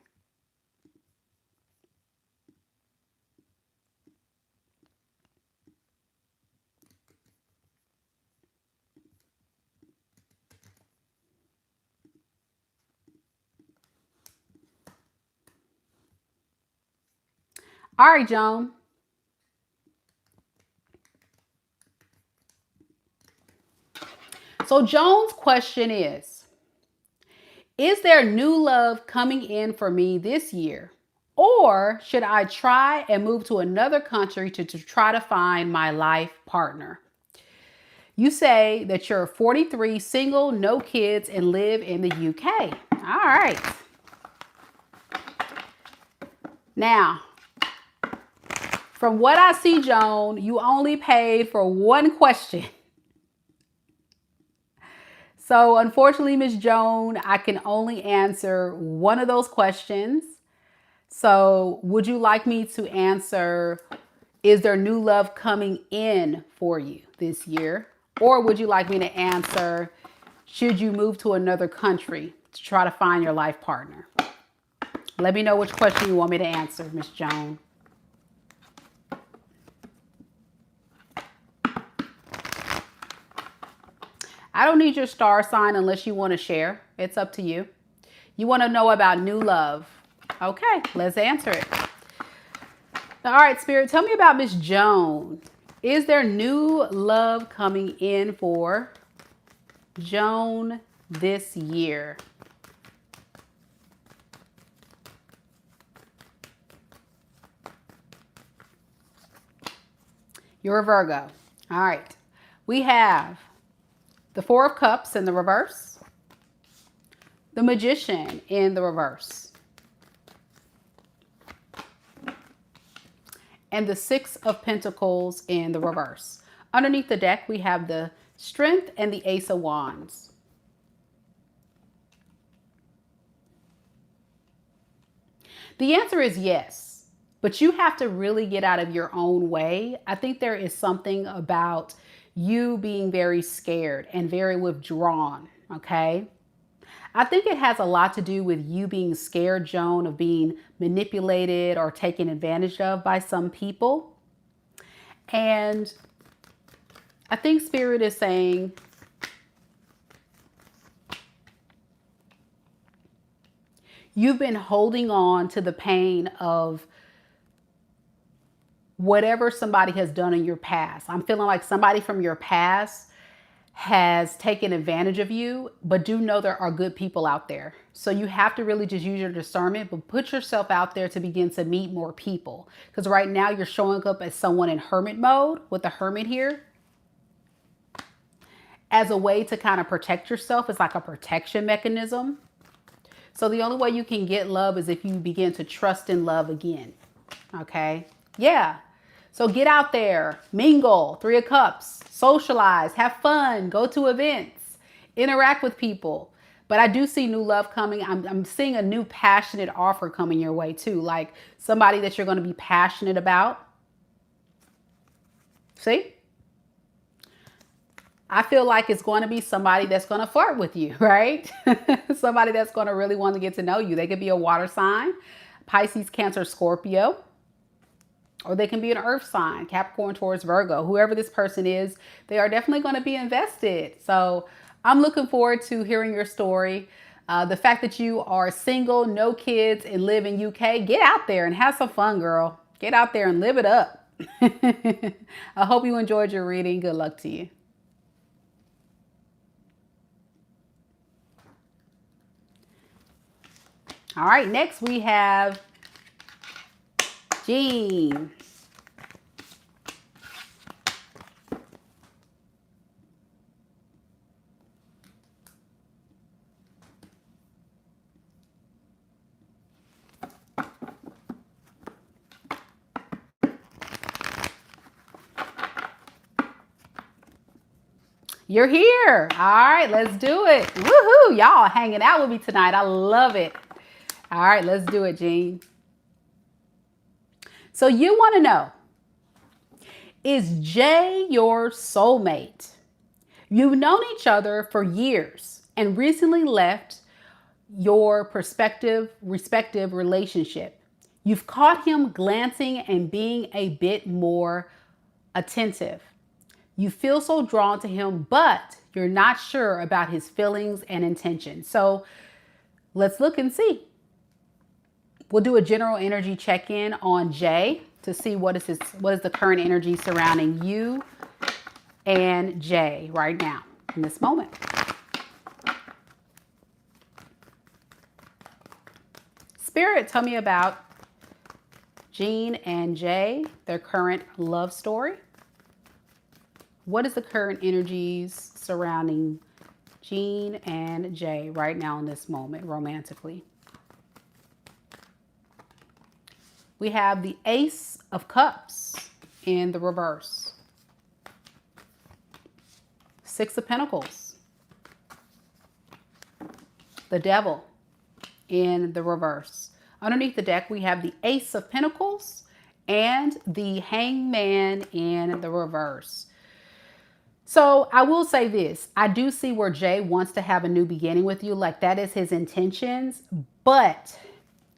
All right, Joan. So Joan's question is there new love coming in for me this year? Or should I try and move to another country to try to find my life partner? You say that you're 43, single, no kids, and live in the UK. All right. Now, from what I see, Joan, you only paid for one question. So unfortunately, Miss Joan, I can only answer one of those questions. So would you like me to answer, is there new love coming in for you this year? Or would you like me to answer, should you move to another country to try to find your life partner? Let me know which question you want me to answer, Miss Joan. I don't need your star sign unless you want to share. It's up to you. You want to know about new love. Okay, let's answer it. All right, Spirit, tell me about Miss Joan. Is there new love coming in for Joan this year? You're a Virgo. All right. We have the Four of Cups in the reverse, the Magician in the reverse, and the Six of Pentacles in the reverse. Underneath the deck, we have the Strength and the Ace of Wands. The answer is yes, but you have to really get out of your own way. I think there is something about you being very scared and very withdrawn, okay? I think it has a lot to do with you being scared, Joan, of being manipulated or taken advantage of by some people. And I think Spirit is saying, you've been holding on to the pain of whatever somebody has done in your past. I'm feeling like somebody from your past has taken advantage of you, but do know there are good people out there. So you have to really just use your discernment, but put yourself out there to begin to meet more people. Because right now you're showing up as someone in hermit mode with the hermit here as a way to kind of protect yourself. It's like a protection mechanism. So the only way you can get love is if you begin to trust in love again. Okay? Yeah. So get out there, mingle, Three of Cups, socialize, have fun, go to events, interact with people. But I do see new love coming. I'm seeing a new passionate offer coming your way too. Like somebody that you're going to be passionate about. See? I feel like it's going to be somebody that's going to flirt with you, right? Somebody that's going to really want to get to know you. They could be a water sign, Pisces, Cancer, Scorpio. Or they can be an earth sign, Capricorn, Taurus, Virgo. Whoever this person is, they are definitely going to be invested. So I'm looking forward to hearing your story. The fact that you are single, no kids, and live in UK, get out there and have some fun, girl. Get out there and live it up. I hope you enjoyed your reading. Good luck to you. All right, next we have Jeanne. You're here. All right, let's do it. Woohoo! Y'all hanging out with me tonight. I love it. All right, let's do it, Jeanne. So you want to know, is Jay your soulmate? You've known each other for years and recently left your respective relationship. You've caught him glancing and being a bit more attentive. You feel so drawn to him, but you're not sure about his feelings and intentions. So let's look and see. We'll do a general energy check-in on Jay. to see what is the current energy surrounding you and Jay right now in this moment. Spirit, tell me about Jeanne and Jay, their current love story. What is the current energies surrounding Jeanne and Jay right now in this moment, romantically? We have the Ace of Cups in the reverse. Six of Pentacles. The Devil in the reverse. Underneath the deck, we have the Ace of Pentacles and the Hangman in the reverse. So I will say this. I do see where Jay wants to have a new beginning with you. Like, that is his intentions. But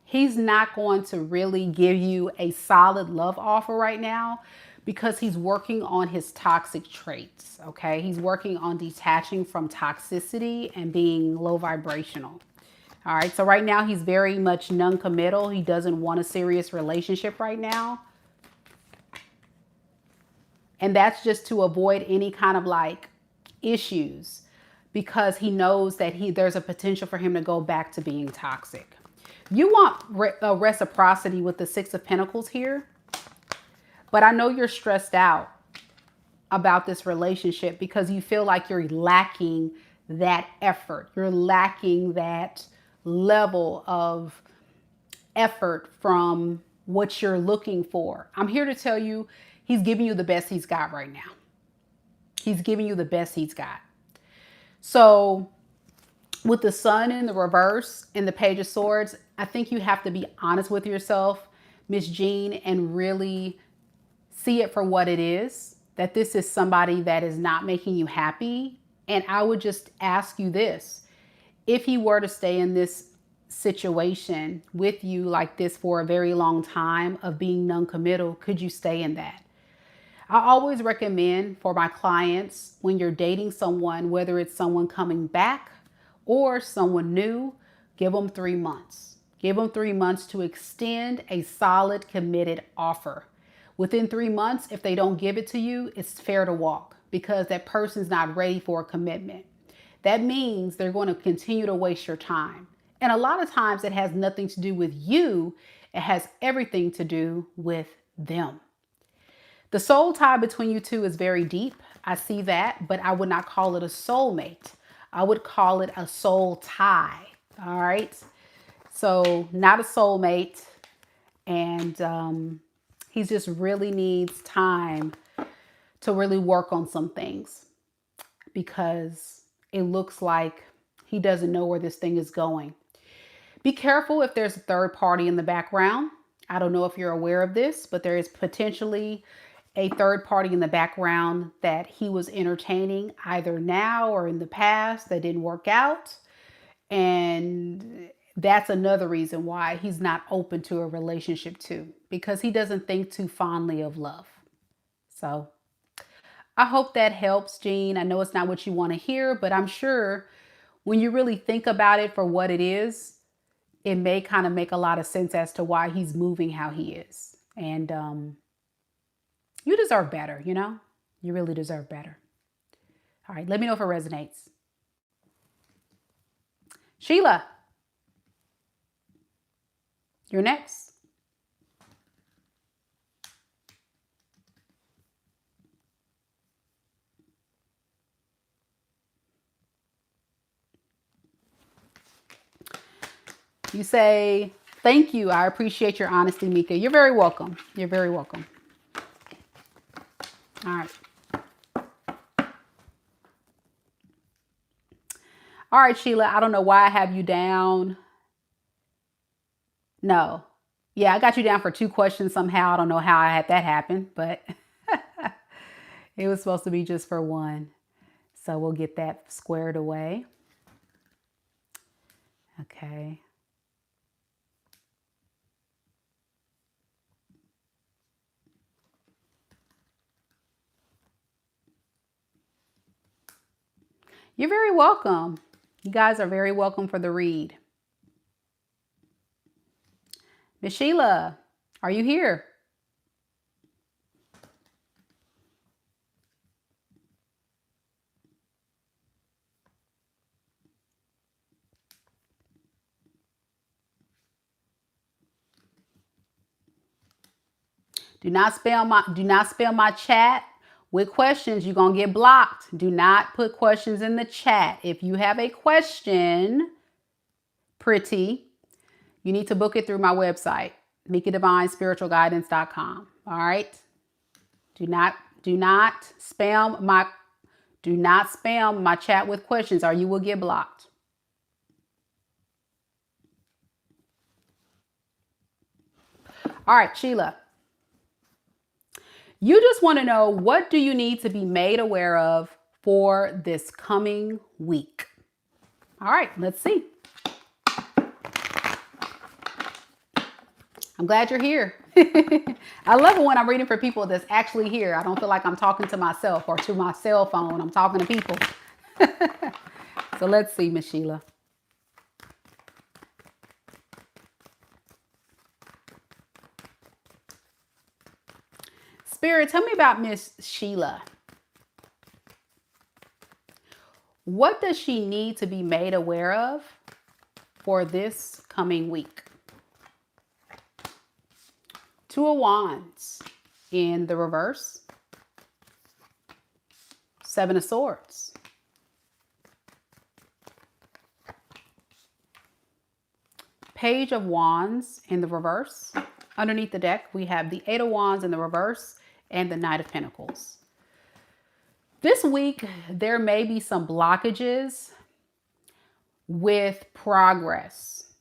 he's not going to really give you a solid love offer right now because he's working on his toxic traits, okay? He's working on detaching from toxicity and being low vibrational. All right, so right now he's very much non-committal. He doesn't want a serious relationship right now. And that's just to avoid any kind of like issues because he knows that there's a potential for him to go back to being toxic. You want reciprocity with the Six of Pentacles here, but I know you're stressed out about this relationship because you feel like you're lacking that effort. You're lacking that level of effort from what you're looking for. I'm here to tell you he's giving you the best he's got right now. He's giving you the best he's got. So with the Sun in the reverse and the Page of Swords, I think you have to be honest with yourself, Miss Jeanne, and really see it for what it is, that this is somebody that is not making you happy. And I would just ask you this. If he were to stay in this situation with you like this for a very long time of being non-committal, could you stay in that? I always recommend for my clients, when you're dating someone, whether it's someone coming back or someone new, give them 3 months. Give them 3 months to extend a solid, committed offer. Within 3 months, if they don't give it to you, it's fair to walk because that person's not ready for a commitment. That means they're going to continue to waste your time. And a lot of times it has nothing to do with you. It has everything to do with them. The soul tie between you two is very deep. I see that, but I would not call it a soulmate. I would call it a soul tie. All right. So not a soulmate. And he just really needs time to really work on some things because it looks like he doesn't know where this thing is going. Be careful if there's a third party in the background. I don't know if you're aware of this, but there is potentially a third party in the background that he was entertaining either now or in the past that didn't work out. And that's another reason why he's not open to a relationship too, because he doesn't think too fondly of love. So I hope that helps, Jeanne. I know it's not what you want to hear, but I'm sure when you really think about it for what it is, it may kind of make a lot of sense as to why he's moving how he is. And you deserve better, you know? You really deserve better. All right, let me know if it resonates. Sheila, you're next. You say, thank you. I appreciate your honesty, Mika. You're very welcome. You're very welcome. All right. All right, Sheila, I don't know why I have you down. No. Yeah, I got you down for 2 questions somehow. I don't know how I had that happen, but it was supposed to be just for 1. So we'll get that squared away. Okay. You're very welcome. You guys are very welcome for the read. Miss Sheila, are you here? Do not spam my chat with questions. You're going to get blocked. Do not put questions in the chat. If you have a question, pretty, you need to book it through my website, MikaDivineSpiritualGuidance.com. All right. Do not spam my chat with questions or you will get blocked. All right, Sheila. You just want to know, what do you need to be made aware of for this coming week? All right, let's see. I'm glad you're here. I love it when I'm reading for people that's actually here. I don't feel like I'm talking to myself or to my cell phone. I'm talking to people. So let's see, Miss Sheila. Spirit, tell me about Miss Sheila. What does she need to be made aware of for this coming week? Two of Wands in the reverse. Seven of Swords. Page of Wands in the reverse. Underneath the deck, we have the Eight of Wands in the reverse and the Knight of Pentacles. This week, there may be some blockages with progress,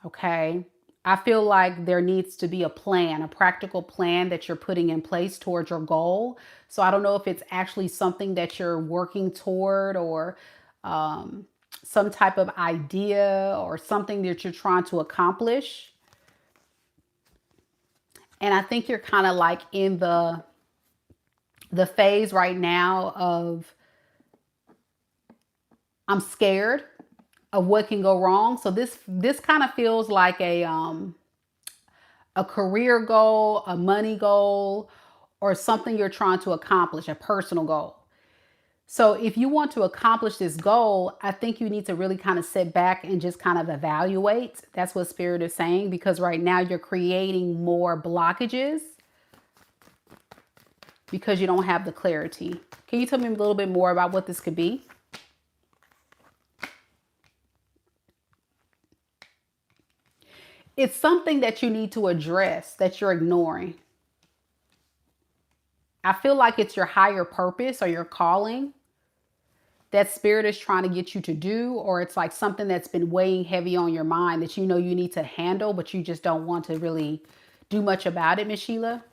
okay? I feel like there needs to be a plan, a practical plan that you're putting in place towards your goal. So I don't know if it's actually something that you're working toward or some type of idea or something that you're trying to accomplish. And I think you're kind of like in the phase right now of, I'm scared of what can go wrong. So this kind of feels like a career goal, a money goal, or something you're trying to accomplish, a personal goal. So if you want to accomplish this goal, I think you need to really kind of sit back and just kind of evaluate. That's what Spirit is saying, because right now you're creating more blockages because you don't have the clarity. Can you tell me a little bit more about what this could be? It's something that you need to address that you're ignoring. I feel like it's your higher purpose or your calling that Spirit is trying to get you to do, or it's like something that's been weighing heavy on your mind that you know you need to handle, but you just don't want to really do much about it, Miss Sheila.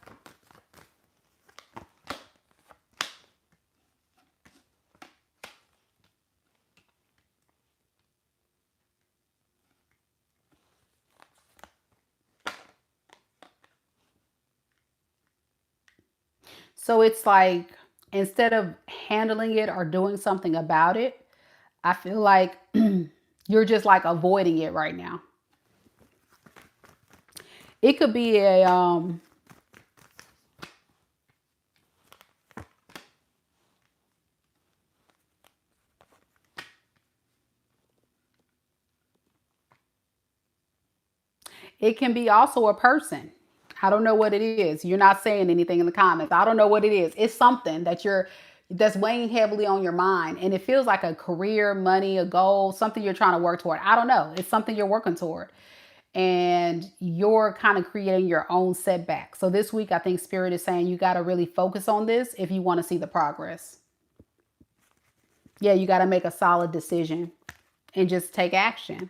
So it's like, instead of handling it or doing something about it, I feel like you're just like avoiding it right now. It could be it can be also a person. I don't know what it is. You're not saying anything in the comments. I don't know what it is. It's something that's weighing heavily on your mind. And it feels like a career, money, a goal, something you're trying to work toward. I don't know. It's something you're working toward. And you're kind of creating your own setback. So this week, I think Spirit is saying you got to really focus on this if you want to see the progress. Yeah, you got to make a solid decision and just take action.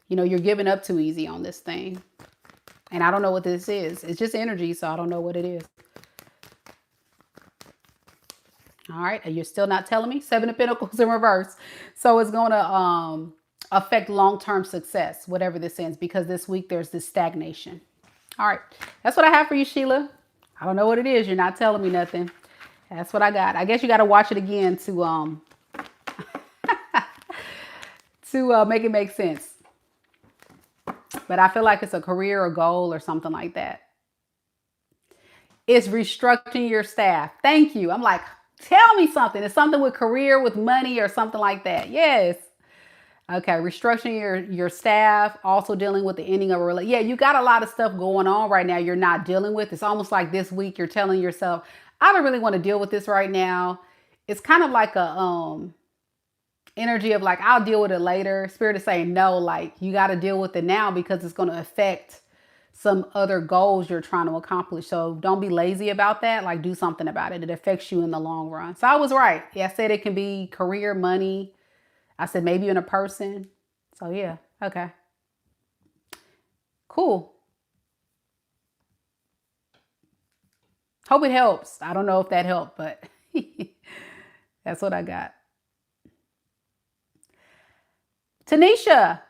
You know, you're giving up too easy on this thing. And I don't know what this is. It's just energy, so I don't know what it is. All right, and you're still not telling me? Seven of Pentacles in reverse. So it's going to affect long-term success, whatever this is, because this week there's this stagnation. All right, that's what I have for you, Sheila. I don't know what it is. You're not telling me nothing. That's what I got. I guess you got to watch it again to make it make sense. But I feel like it's a career or goal or something like that. It's restructuring your staff. Thank you. I'm like, tell me something. It's something with career, with money, or something like that. Yes. Okay, restructuring your staff, also dealing with the ending of a relationship. Yeah, you got a lot of stuff going on right now you're not dealing with. It's almost like this week you're telling yourself, I don't really want to deal with this right now. It's kind of like a energy of like, I'll deal with it later. Spirit is saying no, like you got to deal with it now because it's going to affect some other goals you're trying to accomplish. So don't be lazy about that. Like do something about it. It affects you in the long run. So I was right. Yeah, I said it can be career, money. I said maybe in a person. So yeah, okay. Cool. Hope it helps. I don't know if that helped, but that's what I got. Taneisha,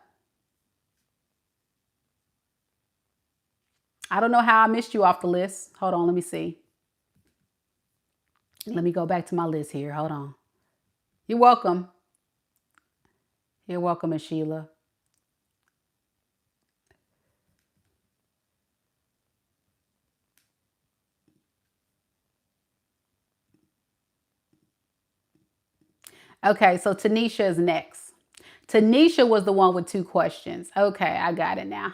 I don't know how I missed you off the list. Hold on, let me see. Let me go back to my list here. Hold on. You're welcome. You're welcome, Miss Sheila. Okay, so Taneisha is next. Taneisha was the one with 2 questions. Okay, I got it now.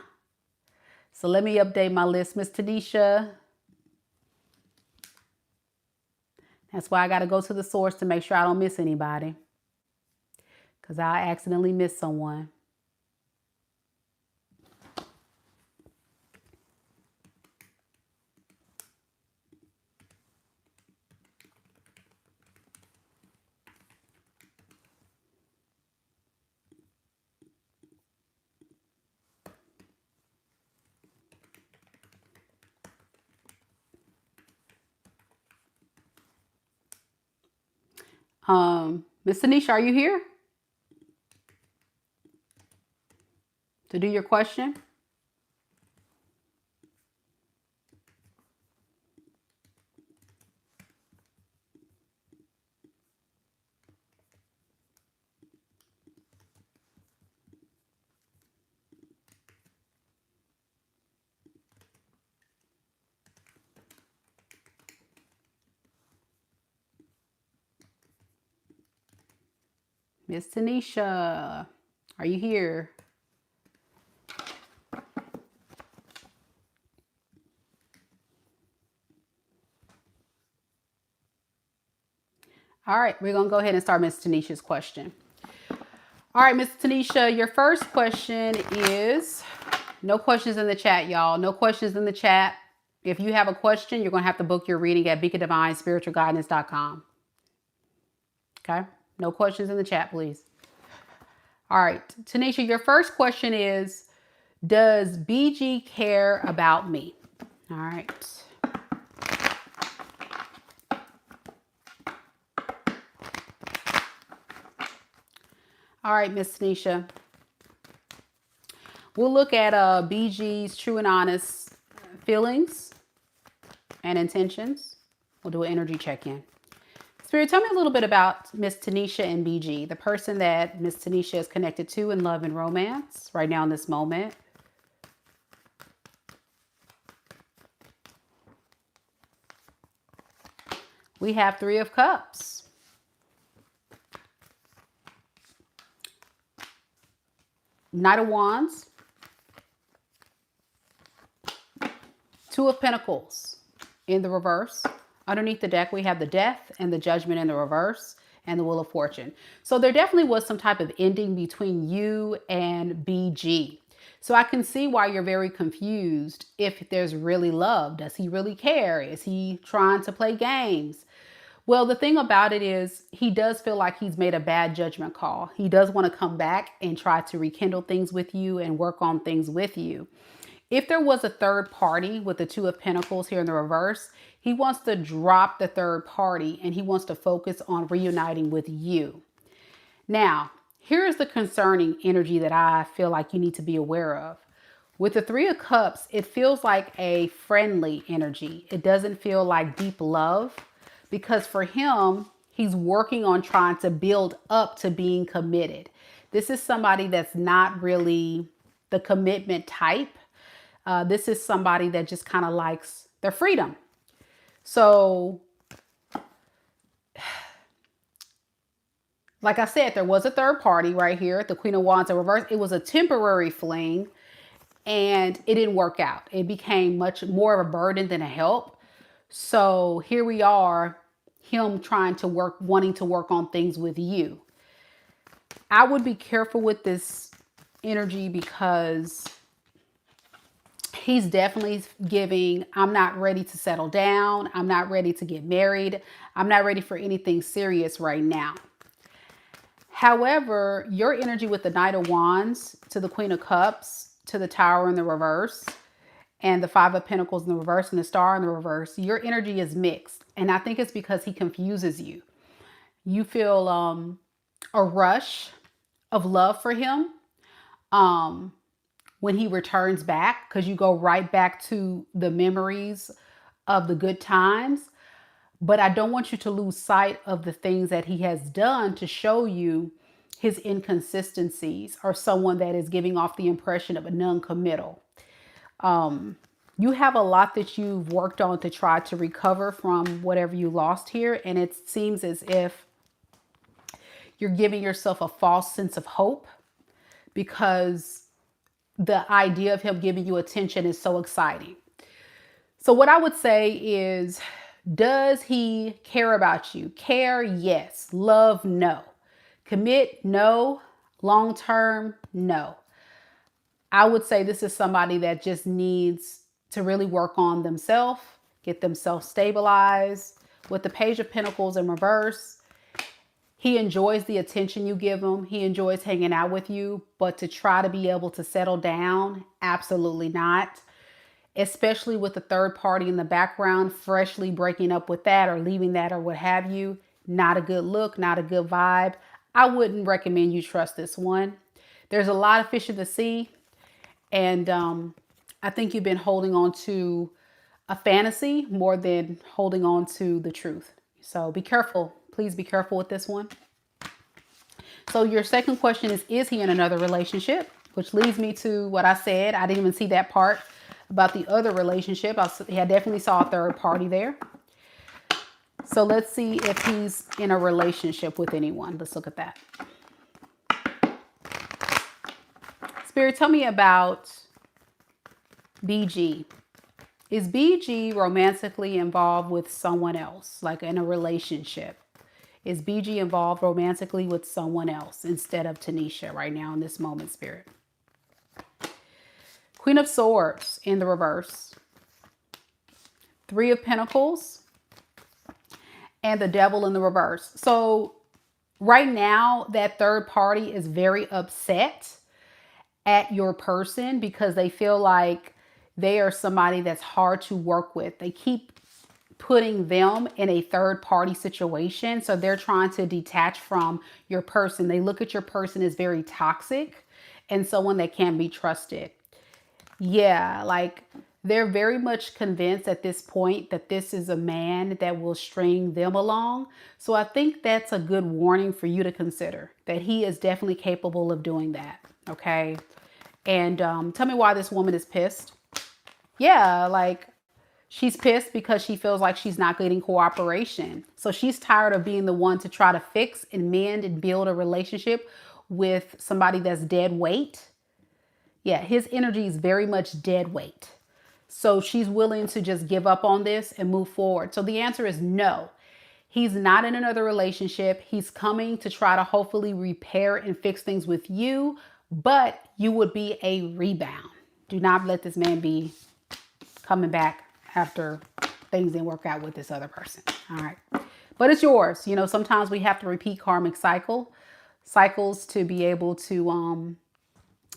So let me update my list, Miss Taneisha. That's why I got to go to the source to make sure I don't miss anybody. Because I accidentally miss someone. Miss Taneisha, are you here to do your question? Miss Taneisha, are you here? All right, we're going to go ahead and start Miss Tanisha's question. All right, Miss Taneisha, your first question is, no questions in the chat, y'all. No questions in the chat. If you have a question, you're going to have to book your reading at beacondivinespiritualguidance.com. Okay? No questions in the chat, please. All right, Taneisha, your first question is, does BG care about me? All right. All right, Miss Taneisha. We'll look at BG's true and honest feelings and intentions. We'll do an energy check-in. Spirit, tell me a little bit about Miss Taneisha and BG, the person that Miss Taneisha is connected to in love and romance right now in this moment. We have 3 of Cups. Knight of Wands. 2 of Pentacles in the reverse. Underneath the deck, we have the Death and the Judgment in the reverse and the Wheel of Fortune. So there definitely was some type of ending between you and BG. So I can see why you're very confused if there's really love. Does he really care? Is he trying to play games? Well, the thing about it is he does feel like he's made a bad judgment call. He does want to come back and try to rekindle things with you and work on things with you. If there was a third party with the 2 of Pentacles here in the reverse, he wants to drop the third party and he wants to focus on reuniting with you. Now, here's the concerning energy that I feel like you need to be aware of. With the 3 of Cups, it feels like a friendly energy. It doesn't feel like deep love because for him, he's working on trying to build up to being committed. This is somebody that's not really the commitment type. This is somebody that just kind of likes their freedom. So like I said, there was a third party right here, the Queen of Wands in reverse. It was a temporary fling and it didn't work out. It became much more of a burden than a help. So here we are, him trying to work, wanting to work on things with you. I would be careful with this energy because he's definitely giving, I'm not ready to settle down. I'm not ready to get married. I'm not ready for anything serious right now. However, your energy with the Knight of Wands to the Queen of Cups to the Tower in the reverse and the Five of Pentacles in the reverse and the Star in the reverse, your energy is mixed. And I think it's because he confuses you. You feel a rush of love for him when he returns back, because you go right back to the memories of the good times. But I don't want you to lose sight of the things that he has done to show you his inconsistencies, or someone that is giving off the impression of a non-committal. You have a lot that you've worked on to try to recover from whatever you lost here. And it seems as if you're giving yourself a false sense of hope because the idea of him giving you attention is so exciting. So what I would say is, does he care about you? Care, yes. Love, no. Commit, no. Long term, no. I would say this is somebody that just needs to really work on themselves, get themselves stabilized. With the Page of Pentacles in reverse, he enjoys the attention you give him. He enjoys hanging out with you, but to try to be able to settle down, absolutely not. Especially with the third party in the background, freshly breaking up with that or leaving that or what have you. Not a good look, not a good vibe. I wouldn't recommend you trust this one. There's a lot of fish in the sea. And I think you've been holding on to a fantasy more than holding on to the truth. So be careful. Please be careful with this one. So your second question is he in another relationship? Which leads me to what I said. I didn't even see that part about the other relationship. I definitely saw a third party there. So let's see if he's in a relationship with anyone. Let's look at that. Spirit, tell me about BG. Is BG romantically involved with someone else, like in a relationship? Is BG involved romantically with someone else instead of Taneisha right now in this moment, Spirit? Queen of Swords in the reverse. Three of Pentacles. And the Devil in the reverse. So right now, that third party is very upset at your person because they feel like they are somebody that's hard to work with. They keep putting them in a third party situation. So they're trying to detach from your person. They look at your person as very toxic and someone that can't be trusted. Yeah, like they're very much convinced at this point that this is a man that will string them along. So I think that's a good warning for you to consider, that he is definitely capable of doing that. Okay. And tell me why this woman is pissed. Yeah, like she's pissed because she feels like she's not getting cooperation. So she's tired of being the one to try to fix and mend and build a relationship with somebody that's dead weight. Yeah, his energy is very much dead weight. So she's willing to just give up on this and move forward. So the answer is no. He's not in another relationship. He's coming to try to hopefully repair and fix things with you, but you would be a rebound. Do not let this man be coming back after things didn't work out with this other person. All right. But it's yours. You know, sometimes we have to repeat karmic cycles to be able to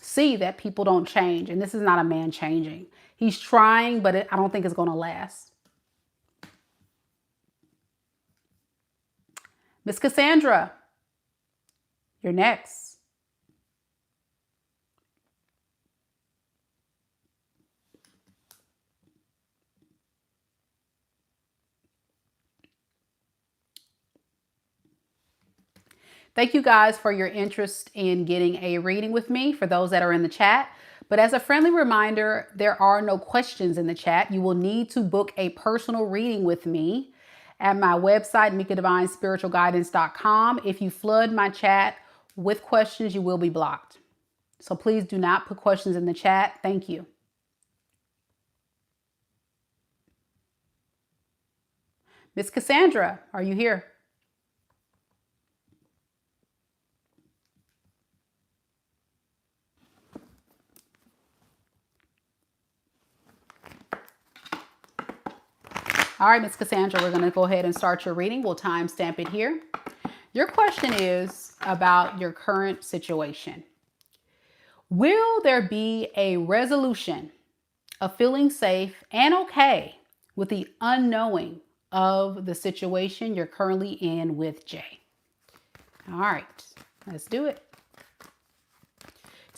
see that people don't change. And this is not a man changing. He's trying, but I don't think it's going to last. Miss Casandra, you're next. Thank you guys for your interest in getting a reading with me, for those that are in the chat. But as a friendly reminder, there are no questions in the chat. You will need to book a personal reading with me at my website, MEKA'S.com. If you flood my chat with questions, you will be blocked. So please do not put questions in the chat. Thank you. Miss Casandra, are you here? All right, Miss Casandra, we're going to go ahead and start your reading. We'll timestamp it here. Your question is about your current situation. Will there be a resolution of feeling safe and okay with the unknowing of the situation you're currently in with Jay? All right, let's do it.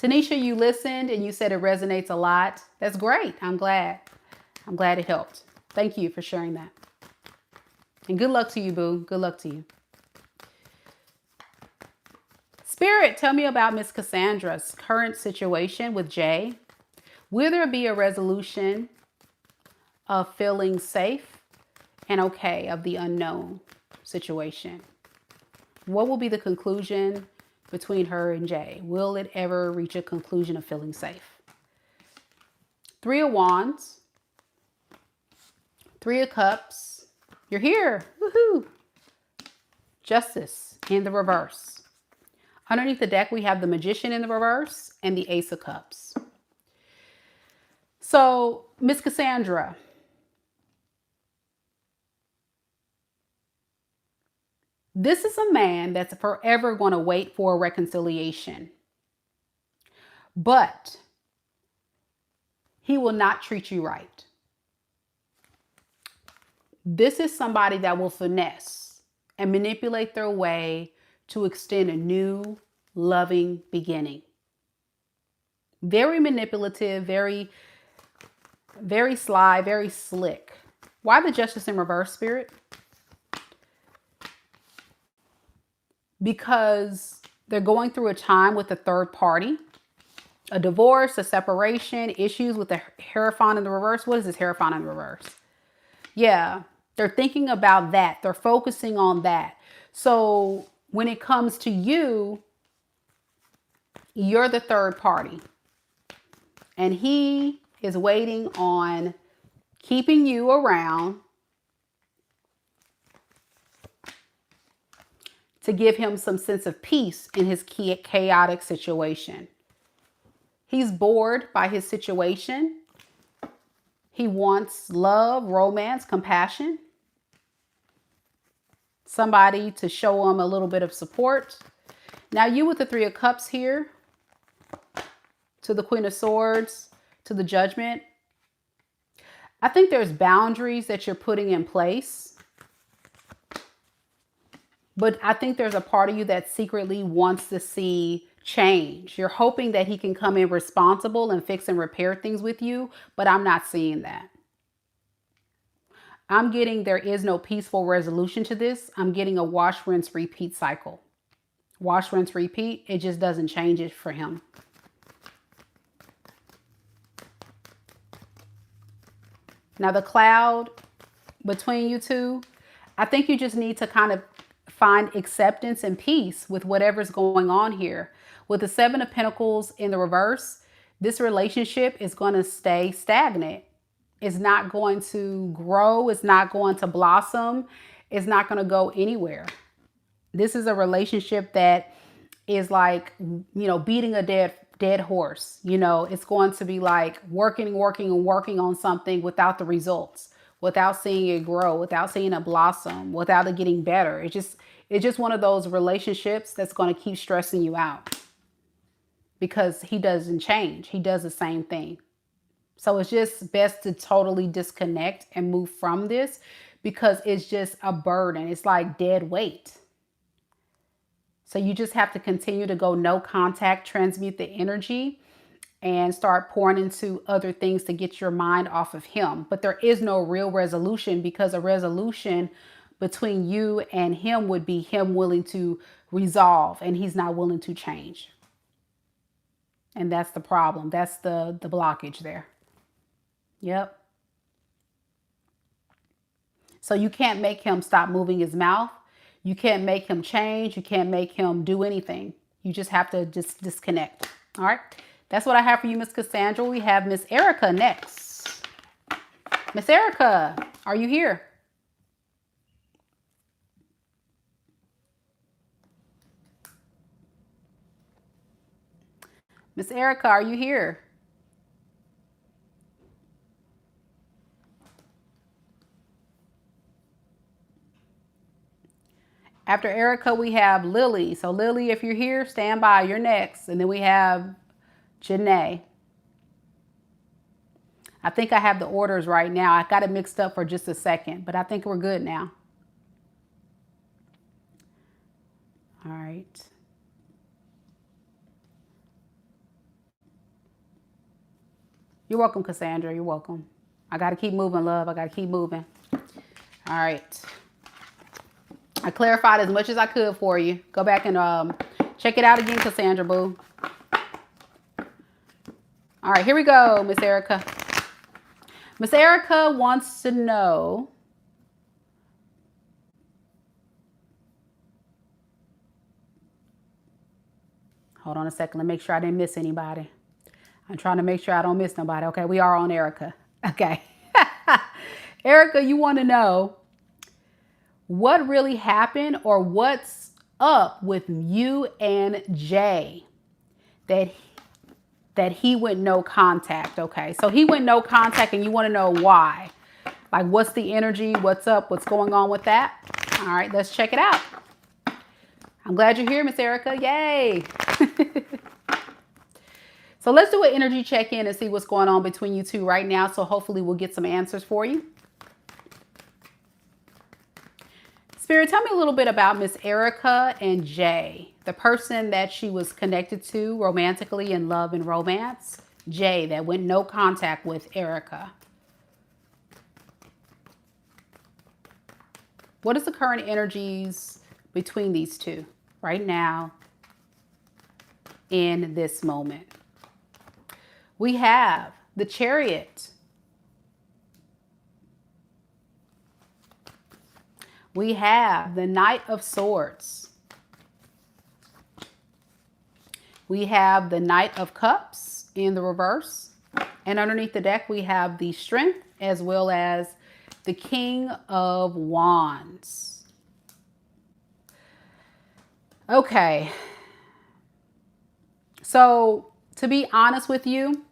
Taneisha, you listened and you said it resonates a lot. That's great. I'm glad. I'm glad it helped. Thank you for sharing that. And good luck to you, boo. Good luck to you. Spirit, tell me about Miss Cassandra's current situation with Jay. Will there be a resolution of feeling safe and okay of the unknown situation? What will be the conclusion between her and Jay? Will it ever reach a conclusion of feeling safe? 3 of Wands. 3 of Cups. You're here. Woohoo. Justice in the reverse. Underneath the deck, we have the Magician in the reverse and the Ace of Cups. So, Miss Casandra, this is a man that's forever going to wait for a reconciliation. But he will not treat you right. This is somebody that will finesse and manipulate their way to extend a new loving beginning. Very manipulative, very sly, very slick. Why the Justice in reverse, Spirit? Because they're going through a time with a third party, a divorce, a separation, issues with the Hierophant in the reverse. What is this Hierophant in the reverse? Yeah, they're thinking about that. They're focusing on that. So when it comes to you, you're the third party. And he is waiting on keeping you around to give him some sense of peace in his chaotic situation. He's bored by his situation. He wants love, romance, compassion. Somebody to show him a little bit of support. Now you with the 3 of Cups here, to the Queen of Swords, to the Judgment. I think there's boundaries that you're putting in place. But I think there's a part of you that secretly wants to see change. You're hoping that he can come in responsible and fix and repair things with you, but I'm not seeing that. I'm getting there is no peaceful resolution to this. I'm getting a wash, rinse, repeat cycle. Wash, rinse, repeat. It just doesn't change it for him. Now the cloud between you two, I think you just need to kind of find acceptance and peace with whatever's going on here. With the 7 of Pentacles in the reverse, this relationship is going to stay stagnant. It's not going to grow. It's not going to blossom. It's not going to go anywhere. This is a relationship that is like, beating a dead horse. It's going to be like working on something without the results, without seeing it grow, without seeing it blossom, without it getting better. It's just one of those relationships that's going to keep stressing you out because he doesn't change. He does the same thing. So it's just best to totally disconnect and move from this because it's just a burden. It's like dead weight. So you just have to continue to go no contact, transmute the energy, and start pouring into other things to get your mind off of him. But there is no real resolution because a resolution between you and him would be him willing to resolve and he's not willing to change. And that's the problem. That's the blockage there. Yep. So you can't make him stop moving his mouth. You can't make him change. You can't make him do anything. You just have to just disconnect. All right. That's what I have for you, Miss Cassandra. We have Miss Eryca next. Miss Eryca, are you here? Miss Eryca, are you here? After Eryca, we have Lily. So Lily, if you're here, stand by. You're next. And then we have Janay. I think I have the orders right now. I got it mixed up for just a second, but I think we're good now. All right. You're welcome, Cassandra. You're welcome. I got to keep moving, love. I got to keep moving. All right. I clarified as much as I could for you. Go back and check it out again, Cassandra, boo. All right, here we go, Miss Eryca. Miss Eryca wants to know, hold on a second. Let me make sure I didn't miss anybody. I'm trying to make sure I don't miss nobody. Okay, we are on Eryca. Okay. Eryca, you want to know what really happened or what's up with you and Jay that he went no contact. Okay, so he went no contact and you want to know why. Like, what's the energy? What's up? What's going on with that? All right, let's check it out. I'm glad you're here, Miss Eryca. Yay. So let's do an energy check-in and see what's going on between you two right now. So hopefully we'll get some answers for you. Spirit, tell me a little bit about Miss Eryca and Jay, the person that she was connected to romantically in love and romance. Jay, that went no contact with Eryca. What is the current energies between these two right now in this moment? We have the Chariot. We have the Knight of Swords. We have the Knight of Cups in the reverse. And underneath the deck, we have the Strength as well as the King of Wands. Okay. So, to be honest with you,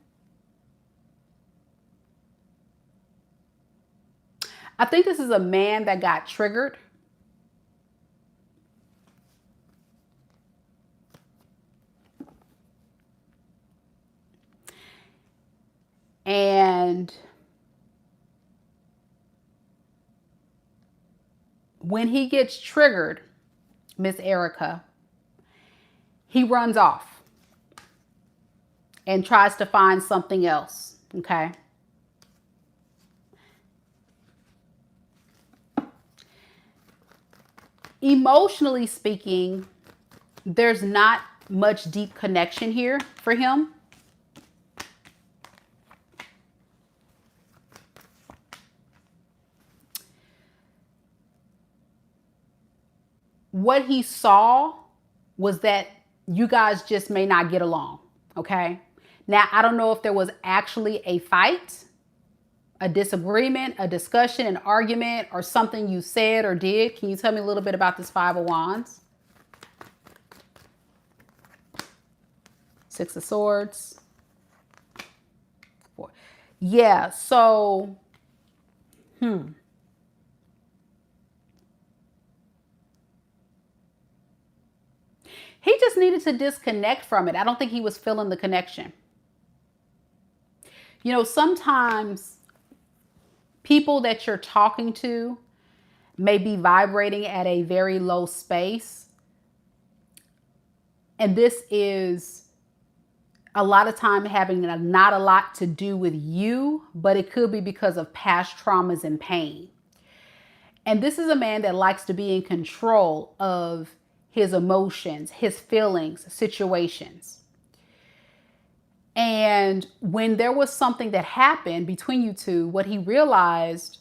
I think this is a man that got triggered. And when he gets triggered, Miss Eryca, he runs off and tries to find something else, okay? Emotionally speaking, there's not much deep connection here for him. What he saw was that you guys just may not get along, okay? Now, I don't know if there was actually a fight, a disagreement, a discussion, an argument, or something you said or did. Can you tell me a little bit about this Five of Wands? Six of Swords. Four. Yeah, so, he just needed to disconnect from it. I don't think he was feeling the connection. You know, sometimes people that you're talking to may be vibrating at a very low space. And this is a lot of time having not a lot to do with you, but it could be because of past traumas and pain. And this is a man that likes to be in control of his emotions, his feelings, situations. And when there was something that happened between you two, what he realized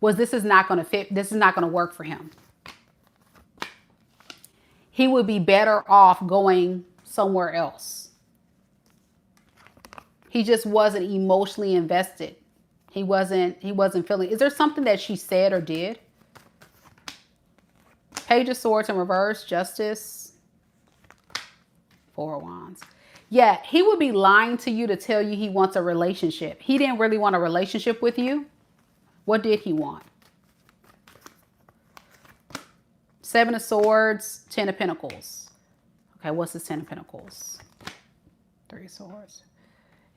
was this is not going to fit. This is not going to work for him. He would be better off going somewhere else. He just wasn't emotionally invested. He wasn't feeling. Is there something that she said or did? Page of Swords in reverse, Justice, Four of Wands. Yeah, he would be lying to you to tell you he wants a relationship. He didn't really want a relationship with you. What did he want? Seven of Swords, Ten of Pentacles. Okay, what's the Ten of Pentacles? Three of Swords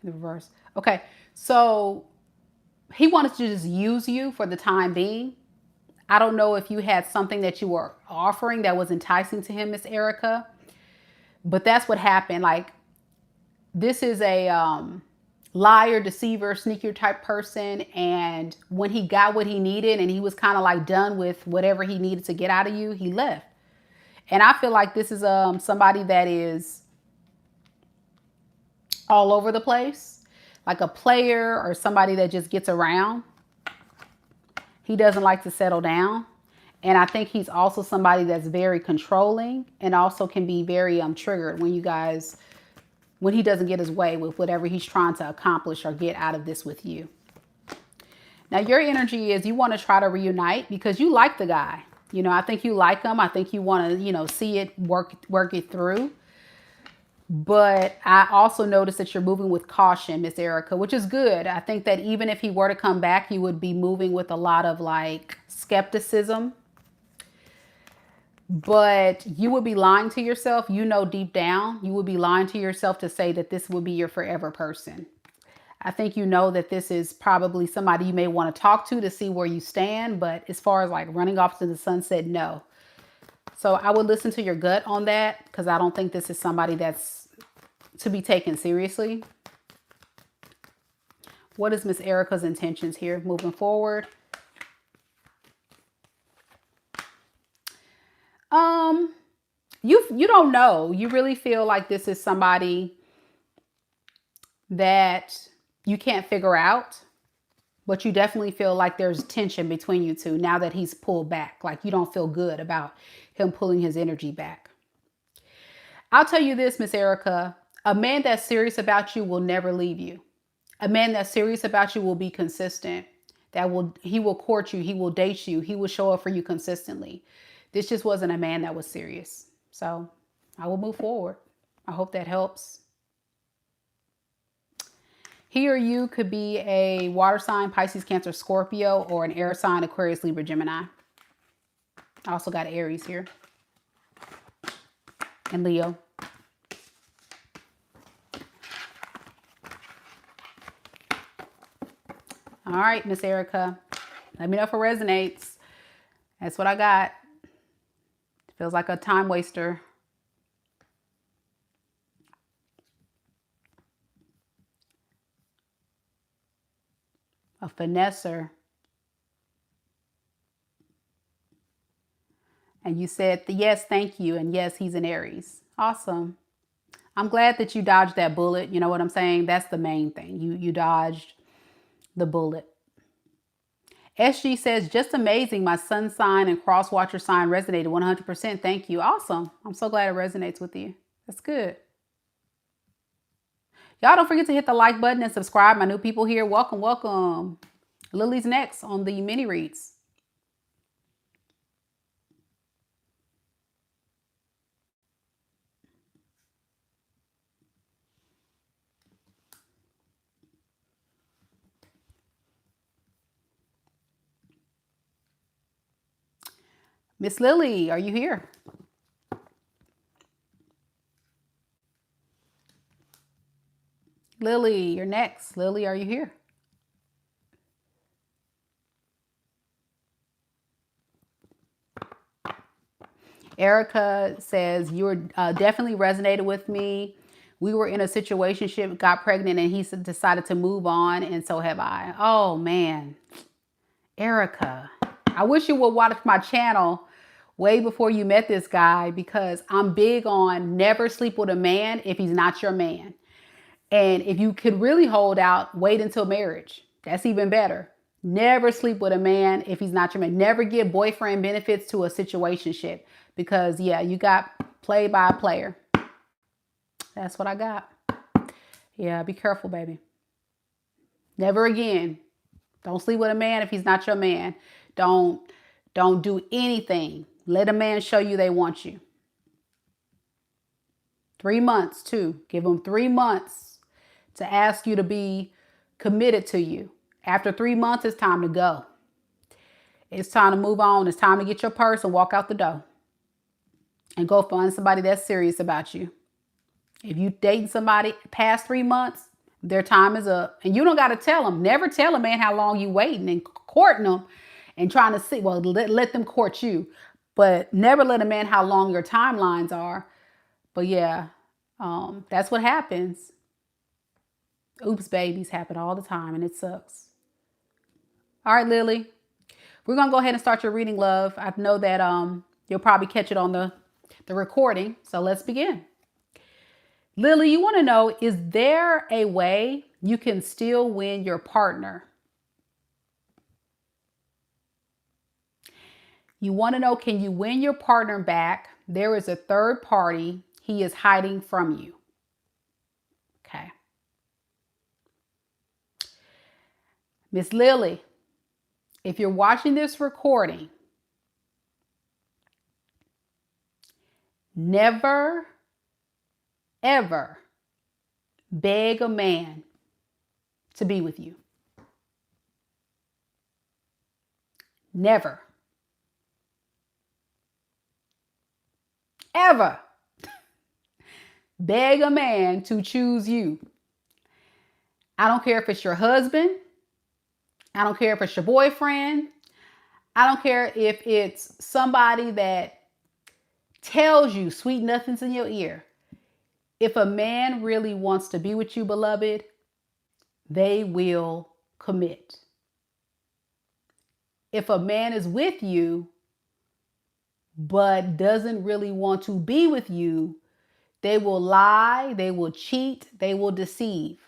in the reverse. Okay, so he wanted to just use you for the time being. I don't know if you had something that you were offering that was enticing to him, Miss Eryca, but that's what happened. Like, this is a liar, deceiver, sneaker type person. And when he got what he needed and he was kind of like done with whatever he needed to get out of you, he left. And I feel like this is somebody that is all over the place, like a player or somebody that just gets around. He doesn't like to settle down. And I think he's also somebody that's very controlling and also can be very triggered when he doesn't get his way with whatever he's trying to accomplish or get out of this with you. Now, your energy is you want to try to reunite because you like the guy. You know, I think you like him. I think you want to, you know, see it, work it through. But I also noticed that you're moving with caution, Miss Eryca, which is good. I think that even if he were to come back, you would be moving with a lot of like skepticism. But you would be lying to yourself. You know, deep down, you would be lying to yourself to say that this would be your forever person. I think you know that this is probably somebody you may want to talk to see where you stand. But as far as like running off to the sunset, no. So I would listen to your gut on that because I don't think this is somebody that's to be taken seriously. What is Miss Eryca's intentions here moving forward? You don't know. You really feel like this is somebody that you can't figure out, but you definitely feel like there's tension between you two now that he's pulled back. Like you don't feel good about him pulling his energy back. I'll tell you this, Miss Eryca, a man that's serious about you will never leave you. A man that's serious about you will be consistent. He will court you. He will date you. He will show up for you consistently. This just wasn't a man that was serious. So I will move forward. I hope that helps. He or you could be a water sign, Pisces, Cancer, Scorpio, or an air sign, Aquarius, Libra, Gemini. I also got Aries here. And Leo. All right, Miss Eryca. Let me know if it resonates. That's what I got. Feels like a time waster. A finesser. And you said, yes, thank you. And yes, he's an Aries. Awesome. I'm glad that you dodged that bullet. You know what I'm saying? That's the main thing. You dodged the bullet. SG says, just amazing. My sun sign and cross watcher sign resonated 100%. Thank you. Awesome. I'm so glad it resonates with you. That's good. Y'all don't forget to hit the like button and subscribe. My new people here, welcome, welcome. Lily's next on the mini reads. Miss Lily, are you here? Lily, you're next. Lily, are you here? Eryca says, you were definitely resonated with me. We were in a situationship, got pregnant, and he decided to move on, and so have I. Oh, man. Eryca, I wish you would watch my channel way before you met this guy because I'm big on never sleep with a man if he's not your man. And if you could really hold out, wait until marriage. That's even better. Never sleep with a man if he's not your man. Never give boyfriend benefits to a situationship because, yeah, you got played by a player. That's what I got. Yeah, be careful, baby. Never again. Don't sleep with a man if he's not your man. Don't do anything. Let a man show you they want you. 3 months too. Give them 3 months to ask you to be committed to you. After 3 months, it's time to go. It's time to move on. It's time to get your purse and walk out the door. And go find somebody that's serious about you. If you dating somebody past 3 months, their time is up. And you don't got to tell them. Never tell a man how long you waiting and courting them and trying to see. Well, let them court you. But never let a man how long your timelines are. But yeah, that's what happens. Oops, babies happen all the time and it sucks. All right, Lily. We're going to go ahead and start your reading, love. I know that you'll probably catch it on the recording. So let's begin. Lily, you want to know, is there a way you can still win your partner? You want to know, can you win your partner back? There is a third party. He is hiding from you. Okay. Miss Lily, if you're watching this recording, never, ever beg a man to be with you. Never. Ever beg a man to choose you. I don't care if it's your husband. I don't care if it's your boyfriend. I don't care if it's somebody that tells you sweet nothings in your ear. If a man really wants to be with you, beloved, they will commit. If a man is with you, but doesn't really want to be with you, they will lie, they will cheat, they will deceive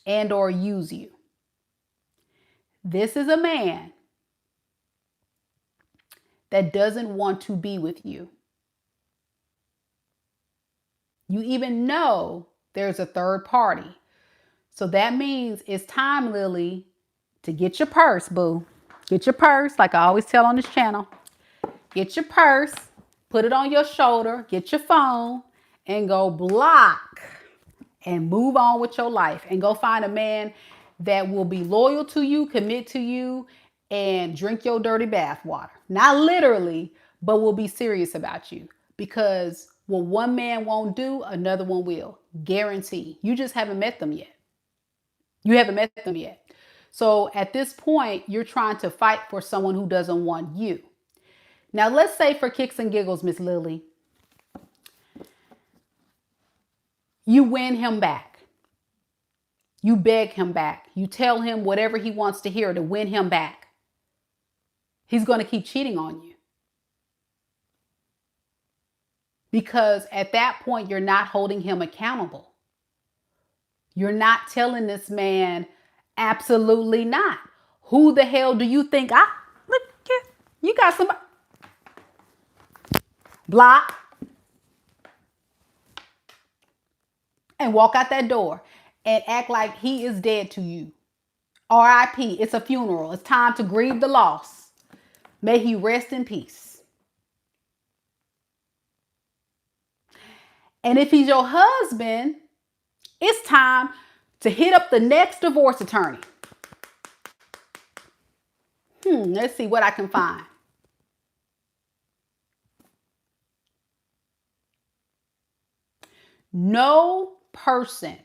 and or use you. This is a man that doesn't want to be with you. You even know there's a third party. So that means it's time, Lily, to get your purse, boo. Get your purse, like I always tell on this channel. Get your purse, put it on your shoulder, get your phone, and go block and move on with your life. And go find a man that will be loyal to you, commit to you, and drink your dirty bath water. Not literally, but will be serious about you. Because what one man won't do, another one will. Guarantee. You just haven't met them yet. You haven't met them yet. So at this point, you're trying to fight for someone who doesn't want you. Now, let's say for kicks and giggles, Miss Lily, you win him back. You beg him back. You tell him whatever he wants to hear to win him back. He's going to keep cheating on you. Because at that point, you're not holding him accountable. You're not telling this man, absolutely not. Who the hell do you think look, you got somebody. Block. And walk out that door and act like he is dead to you. R.I.P. It's a funeral. It's time to grieve the loss. May he rest in peace. And if he's your husband, it's time to hit up the next divorce attorney. Let's see what I can find. No person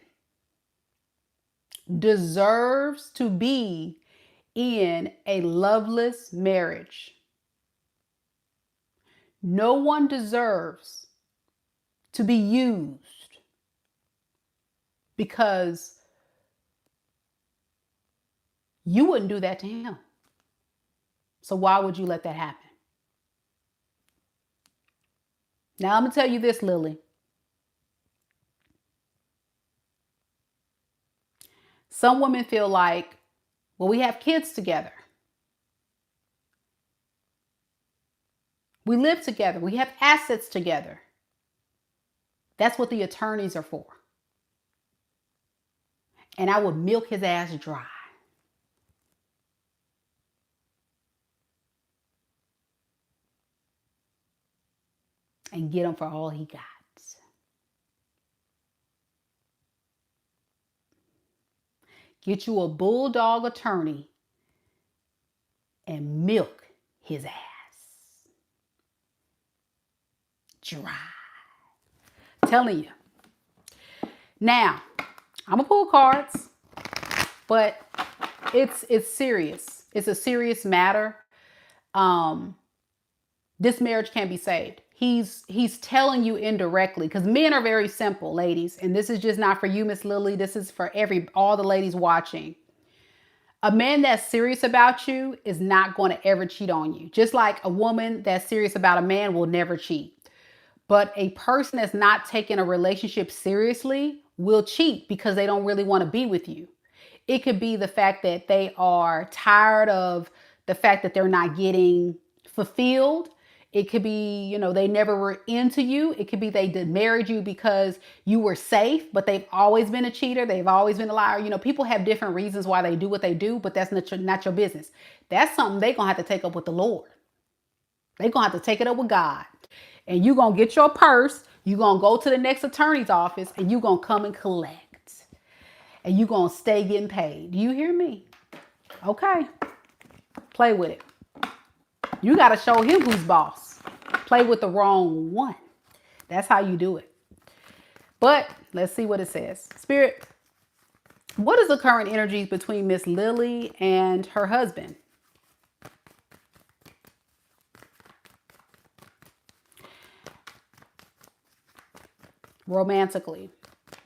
deserves to be in a loveless marriage. No one deserves to be used because you wouldn't do that to him. So why would you let that happen? Now I'm going to tell you this, Lily. Some women feel like, well, we have kids together. We live together. We have assets together. That's what the attorneys are for. And I would milk his ass dry. And get him for all he got. Get you a bulldog attorney and milk his ass dry. Telling you. Now, I'm gonna pull cards, but it's serious. It's a serious matter. This marriage can't be saved. He's telling you indirectly, because men are very simple, ladies. And this is just not for you, Miss Lily. This is for all the ladies watching. A man that's serious about you is not going to ever cheat on you. Just like a woman that's serious about a man will never cheat. But a person that's not taking a relationship seriously will cheat because they don't really want to be with you. It could be the fact that they are tired of the fact that they're not getting fulfilled. It could be, you know, they never were into you. It could be they married you because you were safe, but they've always been a cheater. They've always been a liar. You know, people have different reasons why they do what they do, but that's not your business. That's something they're going to have to take up with the Lord. They're going to have to take it up with God. And you're going to get your purse. You're going to go to the next attorney's office and you're going to come and collect. And you're going to stay getting paid. Do you hear me? Okay. Play with it. You got to show him who's boss. Play with the wrong one. That's how you do it. But let's see what it says. Spirit, what is the current energies between Miss Lily and her husband? Romantically.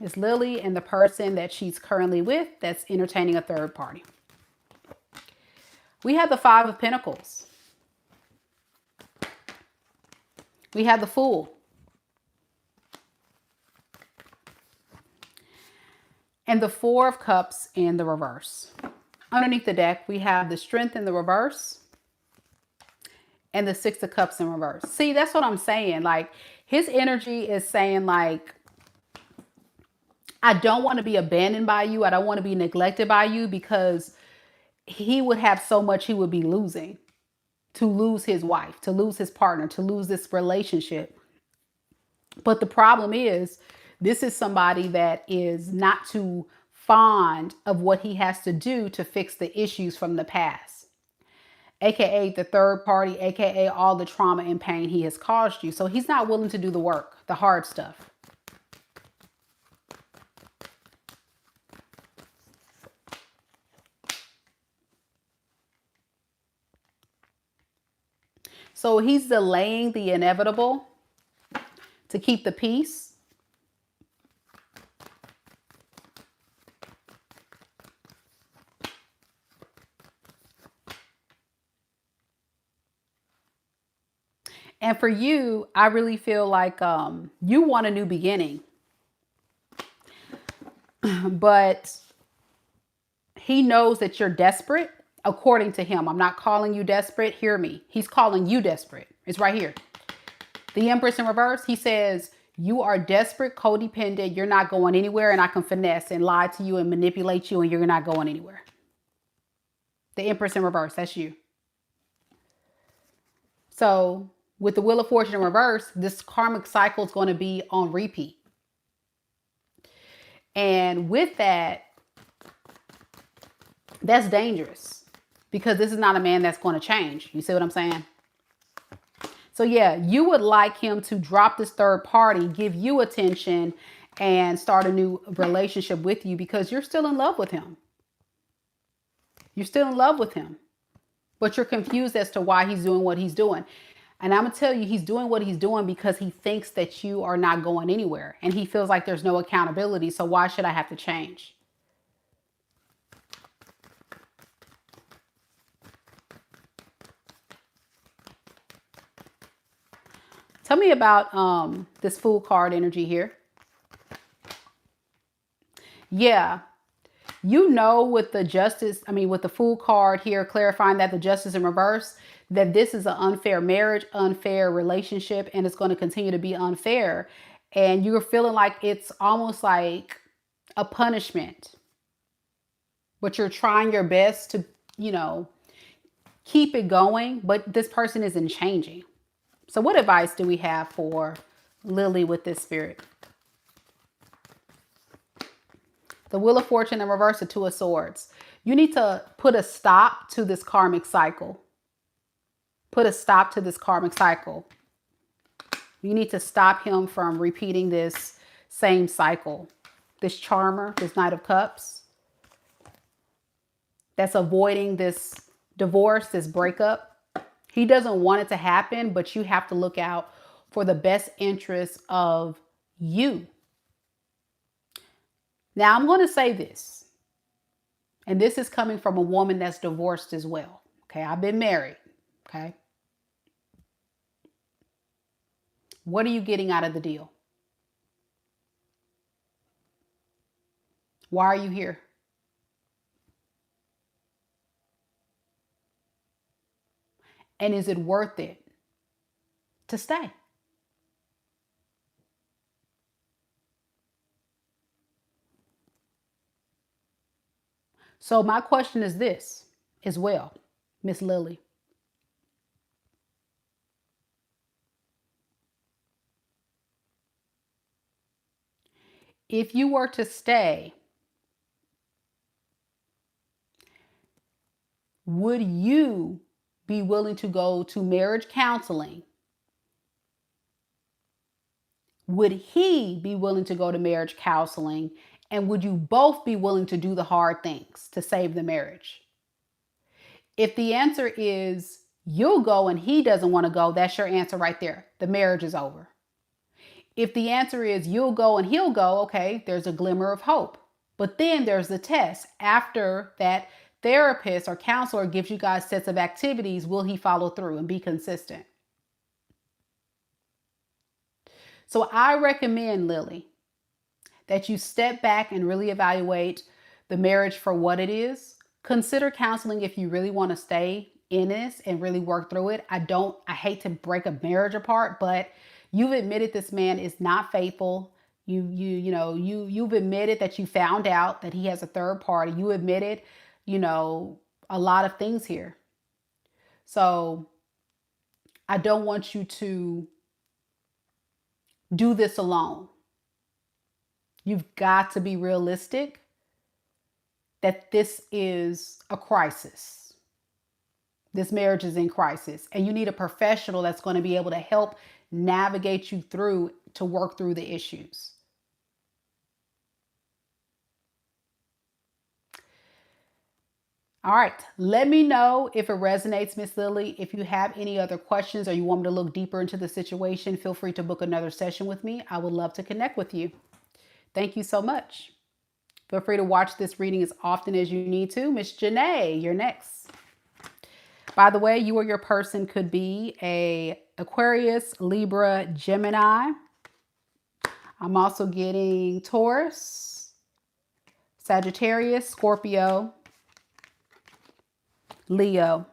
Miss Lily and the person that she's currently with that's entertaining a third party. We have the Five of Pentacles. We have the Fool. And the Four of Cups in the reverse. Underneath the deck, we have the Strength in the reverse. And the Six of Cups in reverse. See, that's what I'm saying. Like, his energy is saying, like, I don't want to be abandoned by you. I don't want to be neglected by you, because he would have so much he would be losing. To lose his wife, to lose his partner, to lose this relationship. But the problem is, this is somebody that is not too fond of what he has to do to fix the issues from the past. AKA the third party, AKA all the trauma and pain he has caused you. So he's not willing to do the work, the hard stuff. So he's delaying the inevitable to keep the peace. And for you, I really feel like you want a new beginning. But he knows that you're desperate. According to him, I'm not calling you desperate. Hear me. He's calling you desperate. It's right here. The Empress in reverse. He says, you are desperate, codependent. You're not going anywhere. And I can finesse and lie to you and manipulate you. And you're not going anywhere. The Empress in reverse. That's you. So with the Wheel of Fortune in reverse, this karmic cycle is going to be on repeat. And with that, that's dangerous. Because this is not a man that's going to change. You see what I'm saying? So yeah, you would like him to drop this third party, give you attention, and start a new relationship with you, because you're still in love with him. You're still in love with him. But you're confused as to why he's doing what he's doing. And I'm going to tell you, he's doing what he's doing because he thinks that you are not going anywhere. And he feels like there's no accountability. So why should I have to change? Tell me about this Fool card energy here. Yeah. You know, with the justice, I mean, with the Fool card here, clarifying that the justice in reverse, that this is an unfair marriage, unfair relationship, and it's going to continue to be unfair. And you're feeling like it's almost like a punishment, but you're trying your best to, you know, keep it going, but this person isn't changing. So what advice do we have for Lily with this spirit? The Wheel of Fortune in reverse, the Two of Swords. You need to put a stop to this karmic cycle. Put a stop to this karmic cycle. You need to stop him from repeating this same cycle. This charmer, this Knight of Cups, that's avoiding this divorce, this breakup. He doesn't want it to happen, but you have to look out for the best interest of you. Now, I'm going to say this, and this is coming from a woman that's divorced as well. Okay, I've been married. Okay. What are you getting out of the deal? Why are you here? And is it worth it to stay? So my question is this as well, Miss Lily. If you were to stay, would you be willing to go to marriage counseling? Would he be willing to go to marriage counseling? And would you both be willing to do the hard things to save the marriage? If the answer is you'll go and he doesn't want to go, that's your answer right there. The marriage is over. If the answer is you'll go and he'll go, okay, there's a glimmer of hope. But then there's the test. After that therapist or counselor gives you guys sets of activities, will he follow through and be consistent? So I recommend, Lily, that you step back and really evaluate the marriage for what it is. Consider counseling if you really want to stay in this and really work through it. I hate to break a marriage apart, but you've admitted this man is not faithful. You've admitted that you found out that he has a third party. You admitted, a lot of things here. So I don't want you to do this alone. You've got to be realistic that this is a crisis. This marriage is in crisis, and you need a professional that's going to be able to help navigate you through to work through the issues. All right, let me know if it resonates, Miss Lily. If you have any other questions or you want me to look deeper into the situation, feel free to book another session with me. I would love to connect with you. Thank you so much. Feel free to watch this reading as often as you need to. Miss Janay, you're next. By the way, you or your person could be a Aquarius, Libra, Gemini. I'm also getting Taurus, Sagittarius, Scorpio, Leo.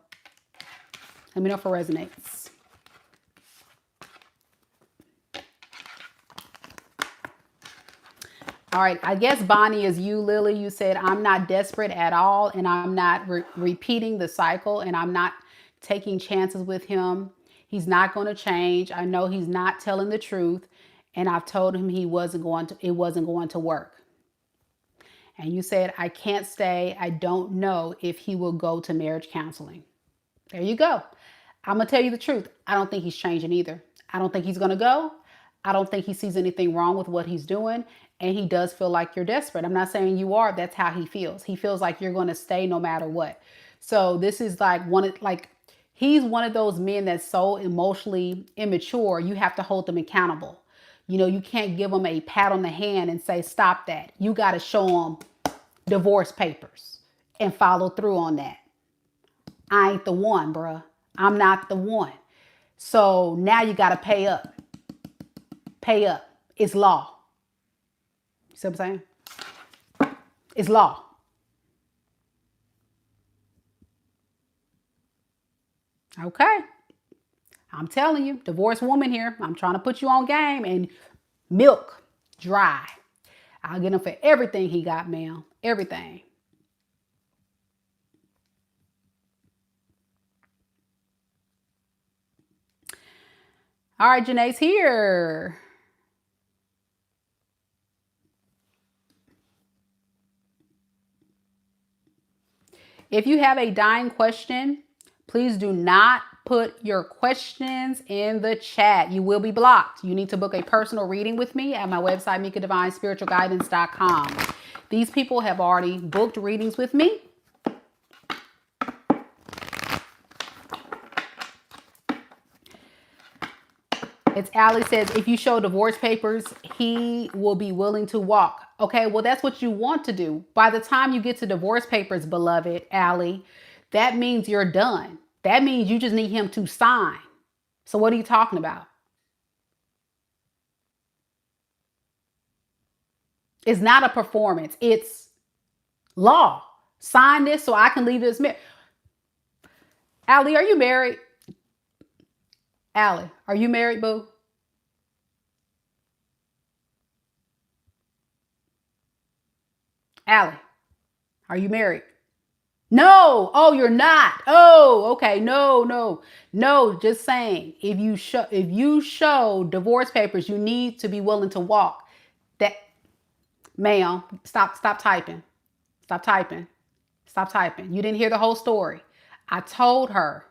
Let me know if it resonates. All right, I guess Bonnie is you, Lily. You said, I'm not desperate at all, and I'm not repeating the cycle, and I'm not taking chances with him. He's not going to change. I know he's not telling the truth, and I've told him it wasn't going to work. And you said, I can't stay. I don't know if he will go to marriage counseling. There you go. I'm going to tell you the truth. I don't think he's changing either. I don't think he's going to go. I don't think he sees anything wrong with what he's doing. And he does feel like you're desperate. I'm not saying you are. That's how he feels. He feels like you're going to stay no matter what. So this is he's one of those men that's so emotionally immature. You have to hold them accountable. You can't give them a pat on the hand and say, stop that. You got to show them divorce papers and follow through on that. I ain't the one, bruh. I'm not the one. So now you got to pay up. Pay up. It's law. You see what I'm saying? It's law. Okay. I'm telling you, divorced woman here. I'm trying to put you on game. And milk, dry. I'll get him for everything he got, ma'am. Everything. All right, Janae's here. If you have a dying question, please do not put your questions in the chat. You will be blocked. You need to book a personal reading with me at my website, MEKA'S.com. These people have already booked readings with me. It's Allie says, if you show divorce papers, he will be willing to walk. Okay, well, that's what you want to do. By the time you get to divorce papers, beloved Allie, that means you're done. That means you just need him to sign. So what are you talking about? It's not a performance. It's law. Sign this so I can leave this marriage. Allie, are you married? Allie, are you married, boo? Allie, are you married? No. Oh, you're not. Oh, okay. No. Just saying. If you show divorce papers, you need to be willing to walk. That, ma'am, stop typing. Stop typing. Stop typing. You didn't hear the whole story. I told her.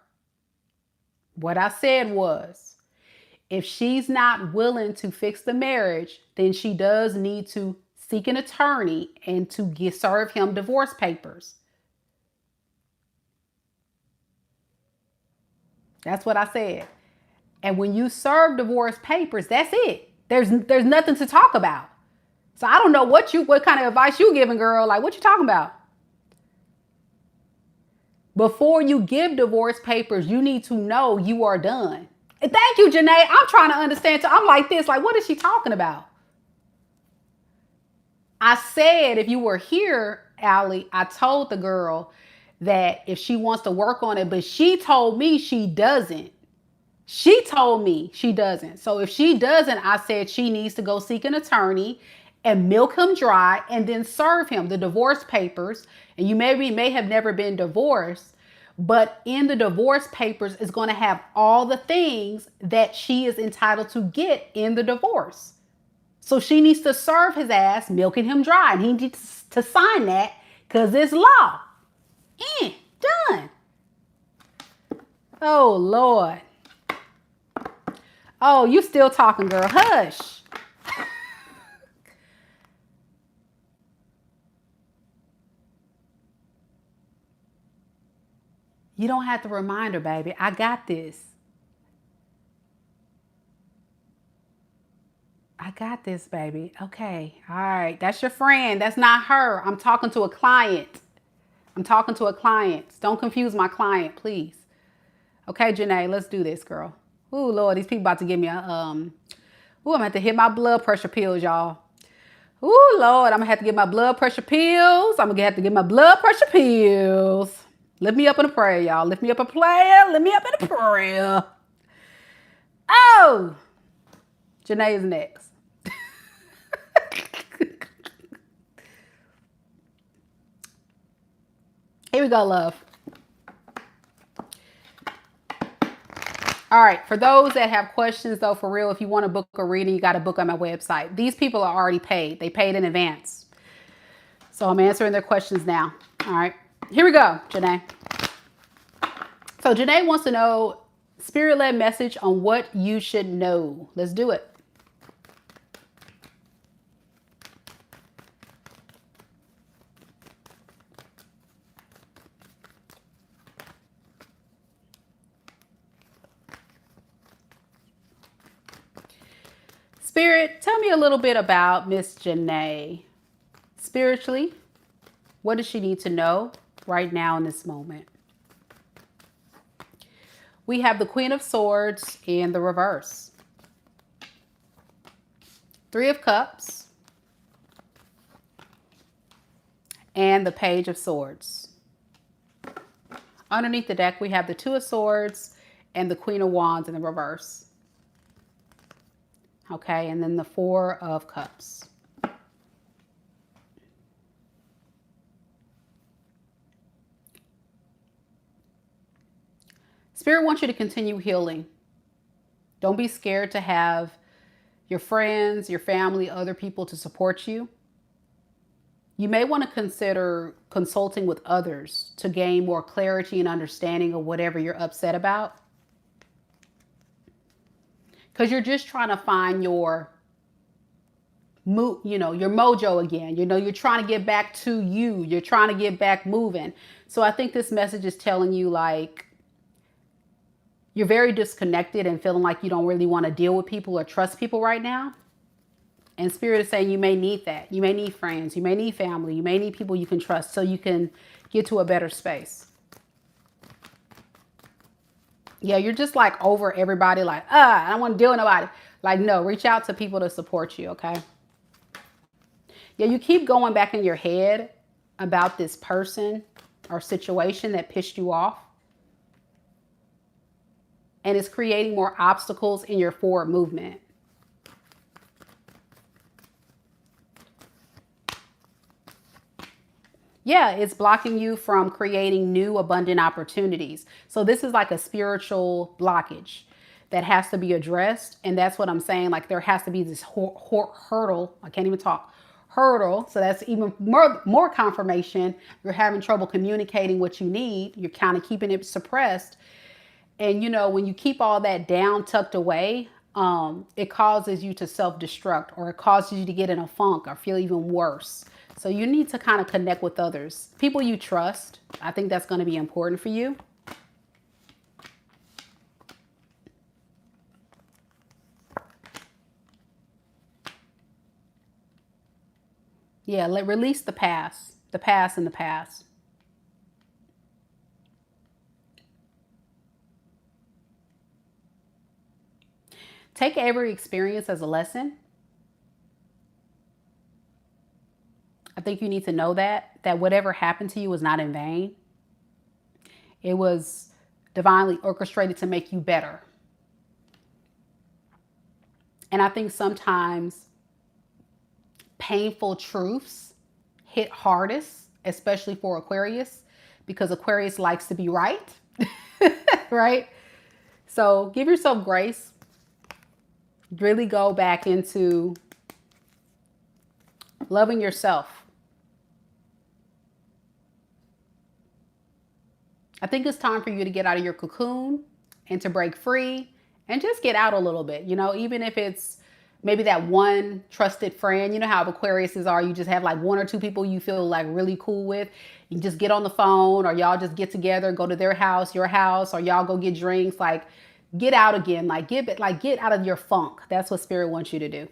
What I said was, if she's not willing to fix the marriage, then she does need to seek an attorney and to serve him divorce papers. That's what I said. And when you serve divorce papers, that's it. There's nothing to talk about. So I don't know what kind of advice you giving, girl. Like, what you talking about? Before you give divorce papers, you need to know you are done. And thank you, Janay. I'm trying to understand. So I'm like this. Like, what is she talking about? I said, if you were here, Allie, I told the girl that if she wants to work on it, but she told me she doesn't. She told me she doesn't. So if she doesn't, I said she needs to go seek an attorney and milk him dry and then serve him the divorce papers. And you may have never been divorced, but in the divorce papers is going to have all the things that she is entitled to get in the divorce. So she needs to serve his ass, milking him dry. And he needs to sign that because it's law. Done. Oh, Lord. Oh, you still talking, girl. Hush. You don't have to remind her, baby. I got this. I got this, baby. Okay. All right. That's your friend. That's not her. I'm talking to a client. I'm talking to a client. Don't confuse my client, please. Okay, Janay, let's do this, girl. Ooh, Lord, these people about to give me a, I'm going to have to hit my blood pressure pills, y'all. Ooh, Lord, I'm going to have to get my blood pressure pills. I'm going to have to get my blood pressure pills. Lift me up in a prayer, y'all. Lift me up in prayer. Lift me up in a prayer. Oh, Janay is next. Here we go, love. All right, for those that have questions, though, for real, if you want to book a reading, you got to book on my website. These people are already paid. They paid in advance. So I'm answering their questions now. All right, here we go, Janay. So Janay wants to know spirit-led message on what you should know. Let's do it. Spirit, tell me a little bit about Miss Janay. Spiritually, what does she need to know right now in this moment? We have the Queen of Swords in the reverse. Three of Cups. And the Page of Swords. Underneath the deck, we have the Two of Swords and the Queen of Wands in the reverse. Okay, and then the Four of Cups. Spirit wants you to continue healing. Don't be scared to have your friends, your family, other people to support you. You may want to consider consulting with others to gain more clarity and understanding of whatever you're upset about. Because you're just trying to find your your mojo again. You're trying to get back to you. You're trying to get back moving. So I think this message is telling you, like, you're very disconnected and feeling like you don't really want to deal with people or trust people right now. And Spirit is saying you may need that. You may need friends. You may need family. You may need people you can trust so you can get to a better space. Yeah, you're just like over everybody, like, I don't want to deal with nobody. Like, no, reach out to people to support you, okay? Yeah, you keep going back in your head about this person or situation that pissed you off. And it's creating more obstacles in your forward movement. Yeah, it's blocking you from creating new abundant opportunities. So this is like a spiritual blockage that has to be addressed. And that's what I'm saying. Like, there has to be this hurdle. I can't even talk. Hurdle. So that's even more confirmation. You're having trouble communicating what you need. You're kind of keeping it suppressed. And, when you keep all that down, tucked away, it causes you to self-destruct, or it causes you to get in a funk or feel even worse. So you need to kind of connect with others, people you trust. I think that's going to be important for you. Yeah, release the past in the past. Take every experience as a lesson. I think you need to know that whatever happened to you was not in vain. It was divinely orchestrated to make you better. And I think sometimes painful truths hit hardest, especially for Aquarius, because Aquarius likes to be right, right? So give yourself grace. Really go back into loving yourself. I think it's time for you to get out of your cocoon and to break free and just get out a little bit, even if it's maybe that one trusted friend. You know how Aquariuses are. You just have like one or two people you feel like really cool with. You just get on the phone, or y'all just get together, go to their house, your house, or y'all go get drinks. Like, get out again. Like, get out of your funk. That's what Spirit wants you to do.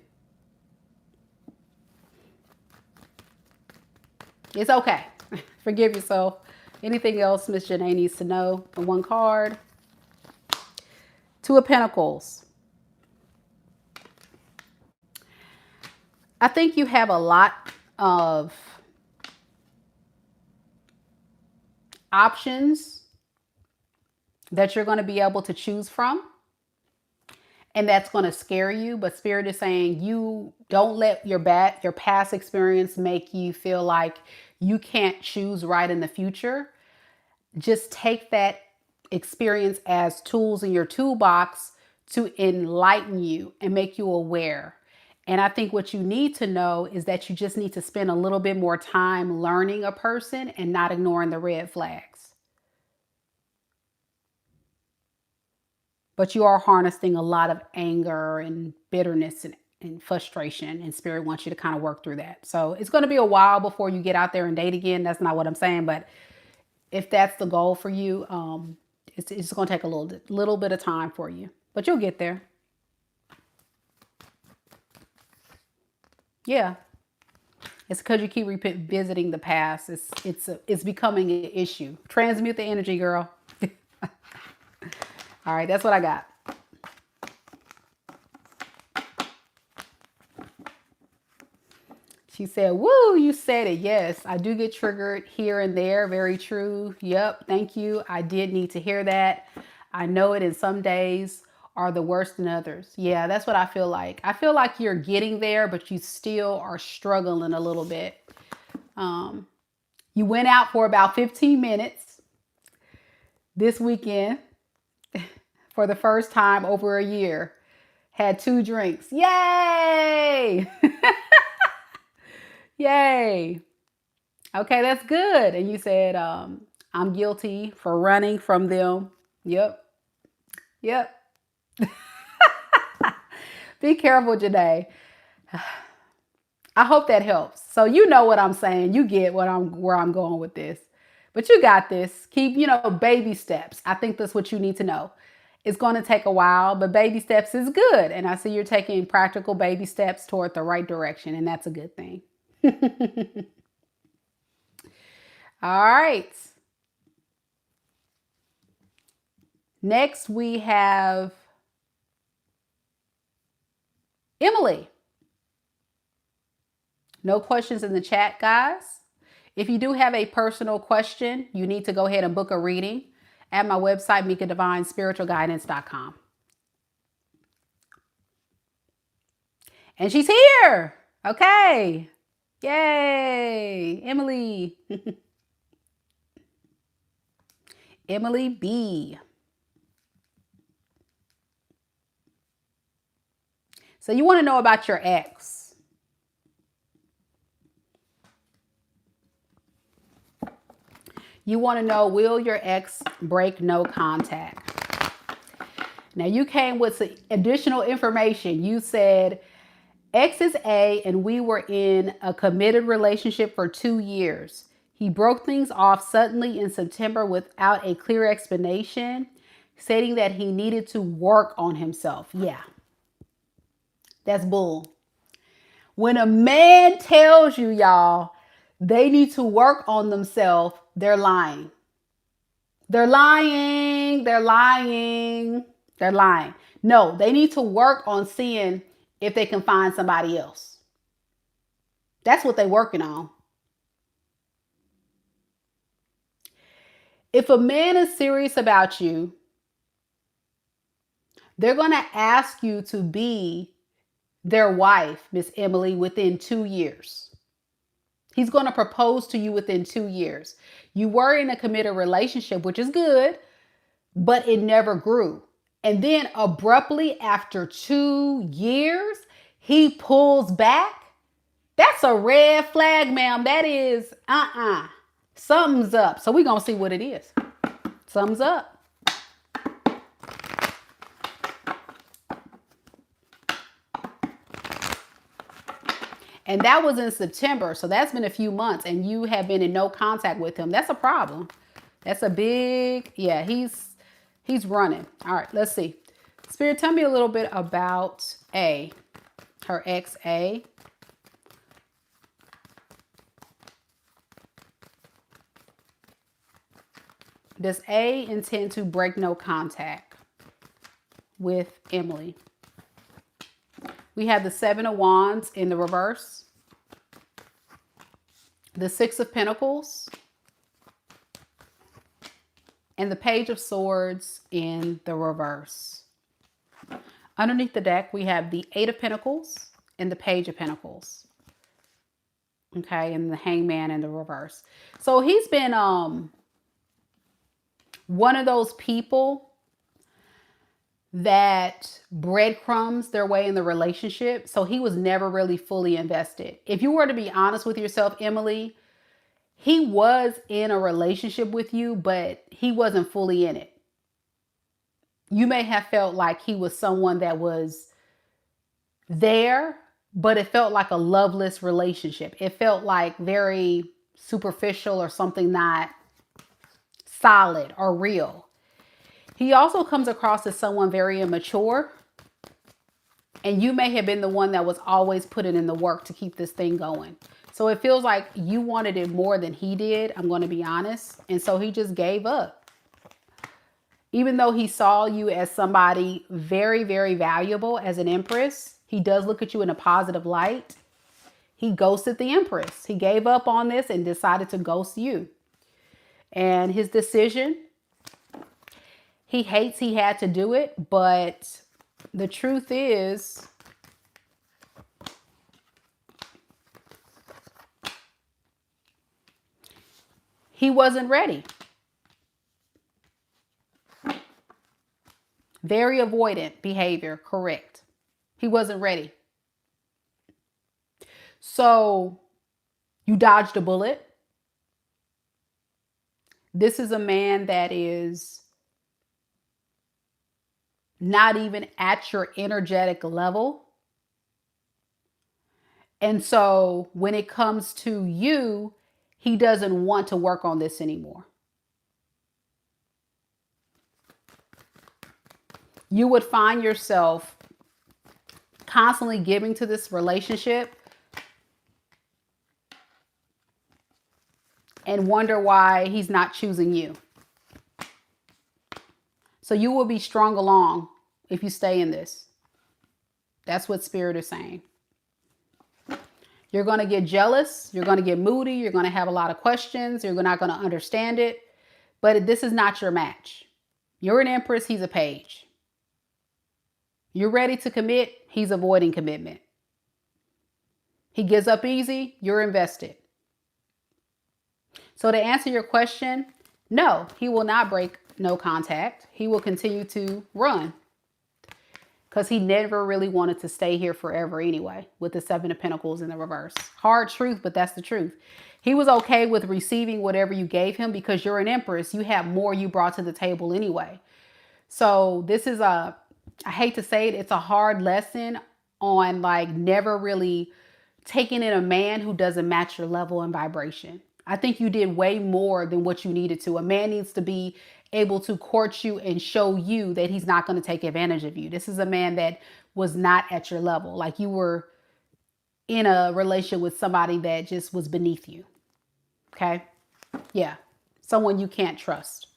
It's okay. Forgive yourself. Anything else Miss Janay needs to know? And one card. Two of Pentacles. I think you have a lot of options that you're going to be able to choose from. And that's going to scare you. But Spirit is saying you don't let your past experience make you feel like you can't choose right in the future. Just take that experience as tools in your toolbox to enlighten you and make you aware. And I think what you need to know is that you just need to spend a little bit more time learning a person and not ignoring the red flags. But you are harnessing a lot of anger and bitterness and frustration, and Spirit wants you to kind of work through that. So it's going to be a while before you get out there and date again. That's not what I'm saying, but if that's the goal for you, it's going to take a little bit of time for you, but you'll get there. Yeah. It's because you keep revisiting the past. It's becoming an issue. Transmute the energy, girl. All right, that's what I got. She said, woo, you said it. Yes, I do get triggered here and there. Very true. Yep. Thank you. I did need to hear that. I know it, and some days are the worst than others. Yeah, that's what I feel like. I feel like you're getting there, but you still are struggling a little bit. You went out for about 15 minutes this weekend for the first time over a year. Had 2 drinks. Yay! Yay. Okay, that's good. And you said, I'm guilty for running from them. Yep. Yep. Be careful, Janay. I hope that helps. So you know what I'm saying. You get where I'm going with this. But you got this. Keep, baby steps. I think that's what you need to know. It's going to take a while, but baby steps is good. And I see you're taking practical baby steps toward the right direction, and that's a good thing. All right. Next, we have Emily. No questions in the chat, guys. If you do have a personal question, you need to go ahead and book a reading at my website, MEKA'S.com. And she's here. Okay. Yay. Emily. Emily B. So you want to know about your ex. You want to know, will your ex break no contact? Now you came with some additional information. You said, ex is A and we were in a committed relationship for 2 years. He broke things off suddenly in September without a clear explanation, stating that he needed to work on himself. Yeah. That's bull. When a man tells you, y'all, they need to work on themselves, they're lying. They're lying. They're lying. They're lying. No, they need to work on seeing if they can find somebody else. That's what they're working on. If a man is serious about you, they're going to ask you to be their wife, Miss Emily, within 2 years. He's going to propose to you within 2 years. You were in a committed relationship, which is good, but it never grew. And then abruptly after 2 years, he pulls back. That's a red flag, ma'am. That is, something's up. So we're going to see what it is. Something's up. And that was in September. So that's been a few months and you have been in no contact with him. That's a problem. That's a big, yeah, he's running. All right, let's see. Spirit, tell me a little bit about A, her ex A. Does A intend to break no contact with Emily? We have the 7 of Wands in the reverse, the 6 of Pentacles, and the Page of Swords in the reverse. Underneath the deck, we have the 8 of Pentacles and the Page of Pentacles. Okay, and the Hangman in the reverse. So he's been one of those people that breadcrumbs their way in the relationship. So he was never really fully invested. If you were to be honest with yourself, Emily, he was in a relationship with you, but he wasn't fully in it. You may have felt like he was someone that was there, but it felt like a loveless relationship. It felt like very superficial or something not solid or real. He also comes across as someone very immature. And you may have been the one that was always putting in the work to keep this thing going. So it feels like you wanted it more than he did. I'm going to be honest. And so he just gave up. Even though he saw you as somebody very, very valuable as an empress, he does look at you in a positive light. He ghosted the empress. He gave up on this and decided to ghost you. And his decision, He hates he had to do it, but the truth is, he wasn't ready. Very avoidant behavior, correct. He wasn't ready. So you dodged a bullet. This is a man that is not even at your energetic level. And so when it comes to you, he doesn't want to work on this anymore. You would find yourself constantly giving to this relationship and wonder why he's not choosing you. So you will be strung along if you stay in this. That's what Spirit is saying. You're going to get jealous. You're going to get moody. You're going to have a lot of questions. You're not going to understand it. But this is not your match. You're an Empress. He's a Page. You're ready to commit. He's avoiding commitment. He gives up easy. You're invested. So to answer your question, no, he will not break no contact. He will continue to run because he never really wanted to stay here forever anyway, with the Seven of Pentacles in the reverse. Hard truth, but that's the truth. He was okay with receiving whatever you gave him because you're an Empress. You have more you brought to the table anyway. So this is I hate to say it, it's a hard lesson on like never really taking in a man who doesn't match your level and vibration. I think you did way more than what you needed to. A man needs to be able to court you and show you that he's not going to take advantage of you. This is a man that was not at your level. Like you were in a relationship with somebody that just was beneath you. Okay? Yeah. Someone you can't trust.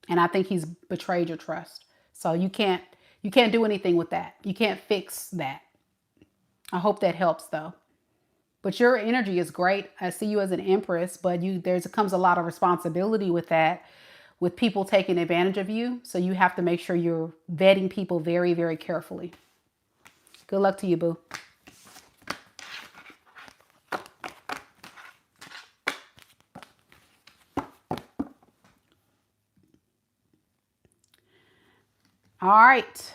And I think he's betrayed your trust. So you can't do anything with that. You can't fix that. I hope that helps though. But your energy is great. I see you as an Empress, but comes a lot of responsibility with that, with people taking advantage of you. So you have to make sure you're vetting people very, very carefully. Good luck to you, boo. All right.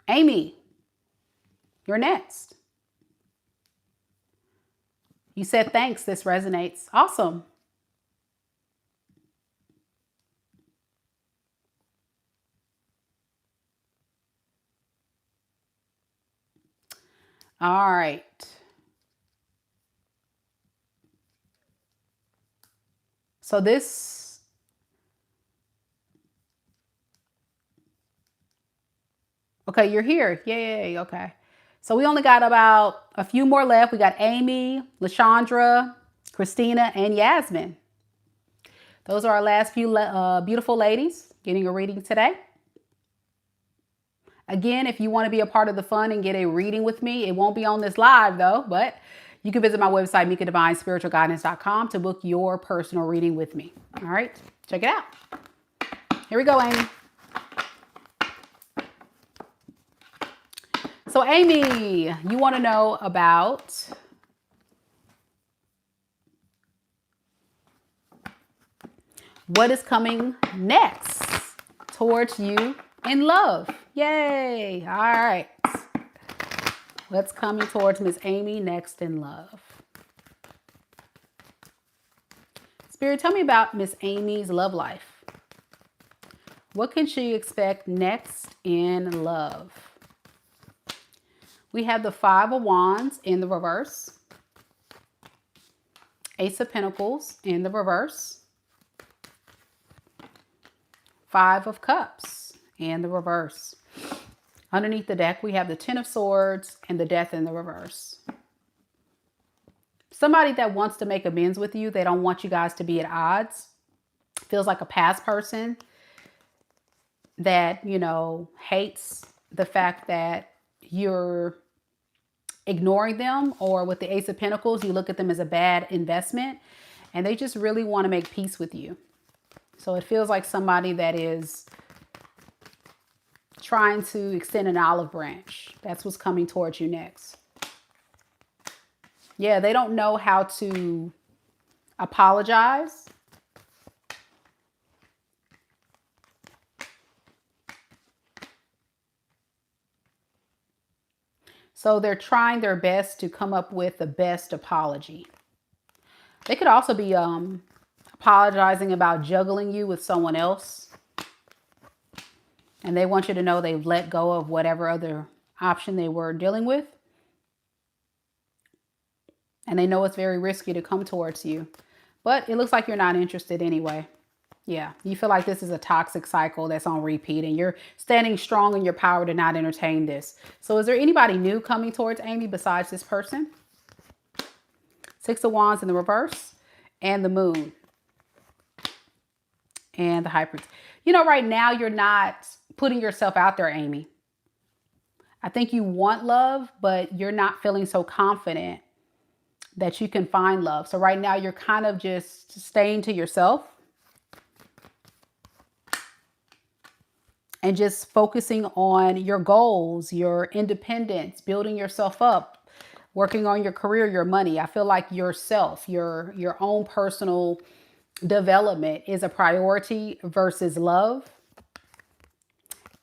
Amy, you're next. You said thanks. This resonates. Awesome. All right. So this, okay, you're here. Yay. Okay. So we only got about a few more left. We got Amy, Lashanda, Christina, and Yasmin. Those are our last few beautiful ladies getting a reading today. Again, if you want to be a part of the fun and get a reading with me, it won't be on this live though, but you can visit my website, MEKA'S to book your personal reading with me. All right, check it out. Here we go, Amy. So Amy, you want to know about what is coming next towards you in love. Yay. All right. What's coming towards Miss Amy next in love? Spirit, tell me about Miss Amy's love life. What can she expect next in love? We have the Five of Wands in the reverse. Ace of Pentacles in the reverse. Five of Cups in the reverse. Underneath the deck, we have the Ten of Swords and the Death in the reverse. Somebody that wants to make amends with you. They don't want you guys to be at odds. Feels like a past person that, you know, hates the fact that you're ignoring them, or with the Ace of Pentacles, you look at them as a bad investment and they just really want to make peace with you. So it feels like somebody that is trying to extend an olive branch. That's what's coming towards you next. Yeah, they don't know how to apologize. So they're trying their best to come up with the best apology. They could also be apologizing about juggling you with someone else. And they want you to know they've let go of whatever other option they were dealing with. And they know it's very risky to come towards you. But it looks like you're not interested anyway. Yeah, you feel like this is a toxic cycle that's on repeat. And you're standing strong in your power to not entertain this. So is there anybody new coming towards Amy besides this person? Six of Wands in the reverse. And the Moon. And the High Priest. You know, right now you're not putting yourself out there, Amy. I think you want love, but you're not feeling so confident that you can find love. So right now you're kind of just staying to yourself and just focusing on your goals, your independence, building yourself up, working on your career, your money. I feel like yourself, your own personal development is a priority versus love.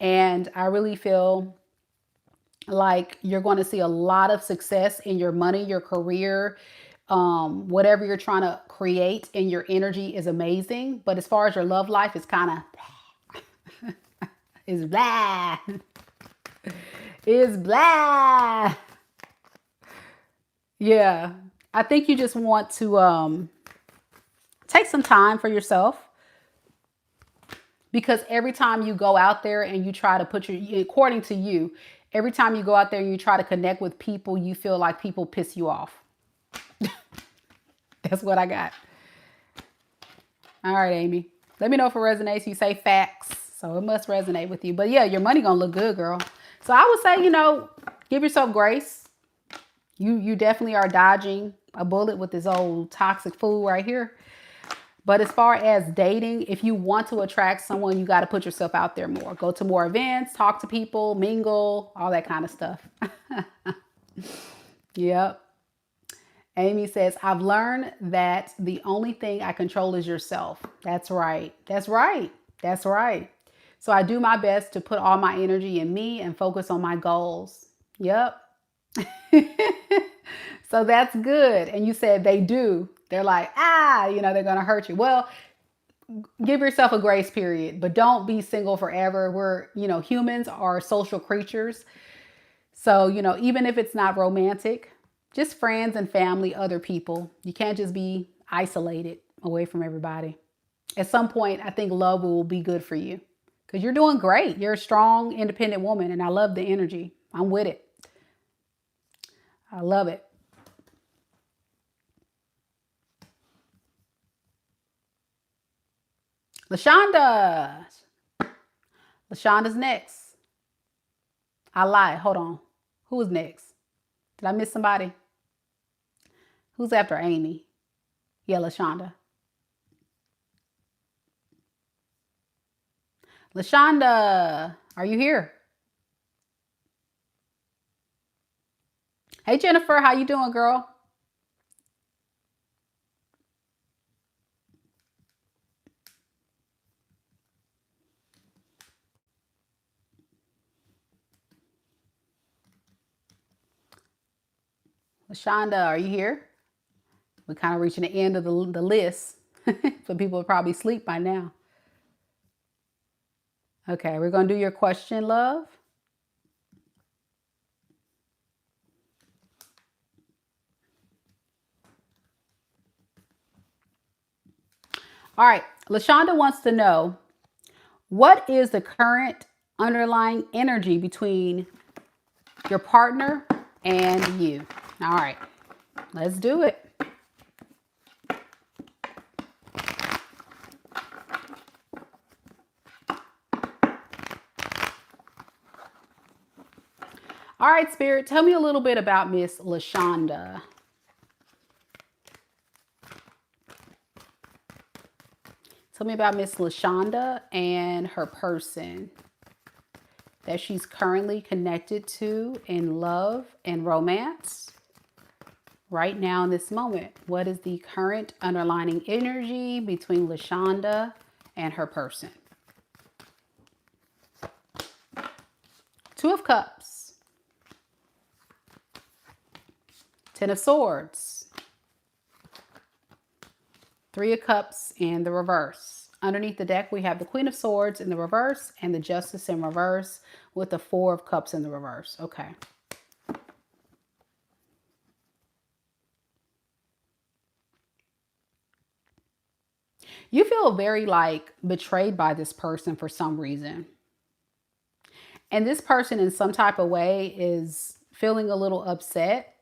And I really feel like you're going to see a lot of success in your money, your career, whatever you're trying to create, and your energy is amazing. But as far as your love life, it's kind of is blah. Is blah. Yeah. I think you just want to take some time for yourself. Because every time you go out there and you try to put according to you, every time you go out there and you try to connect with people, you feel like people piss you off. That's what I got. All right, Amy. Let me know if it resonates. You say facts, so it must resonate with you. But yeah, your money gonna look good, girl. So I would say, you know, give yourself grace. You definitely are dodging a bullet with this old toxic fool right here. But as far as dating, if you want to attract someone, you got to put yourself out there more. Go to more events, talk to people, mingle, all that kind of stuff. Yep. Amy says, I've learned that the only thing I control is yourself. That's right. That's right. That's right. So I do my best to put all my energy in me and focus on my goals. Yep. So that's good. And you said they do. They're like, you know, they're going to hurt you. Well, give yourself a grace period, but don't be single forever. We're, you know, humans are social creatures. So, you know, even if it's not romantic, just friends and family, other people. You can't just be isolated away from everybody. At some point, I think love will be good for you because you're doing great. You're a strong, independent woman, and I love the energy. I'm with it. I love it. Lashanda. Lashanda's next. I lied. Hold on. Who is next? Did I miss somebody? Who's after Amy? Yeah, Lashanda. Lashanda, are you here? Hey, Jennifer, how you doing, girl? Lashanda, are you here? We're kind of reaching the end of the list. So people will probably sleep by now. Okay, we're going to do your question, love. All right, Lashanda wants to know, what is the current underlying energy between your partner and you? All right, let's do it. All right, Spirit, tell me a little bit about Miss Lashanda. Tell me about Miss Lashanda and her person that she's currently connected to in love and romance right now in this moment. What is the current underlying energy between Lashanda and her person? Two of Cups, Ten of Swords, Three of Cups in the reverse. Underneath the deck, we have the Queen of Swords in the reverse and the Justice in reverse with the Four of Cups in the reverse. Okay. You feel very like betrayed by this person for some reason. And this person in some type of way is feeling a little upset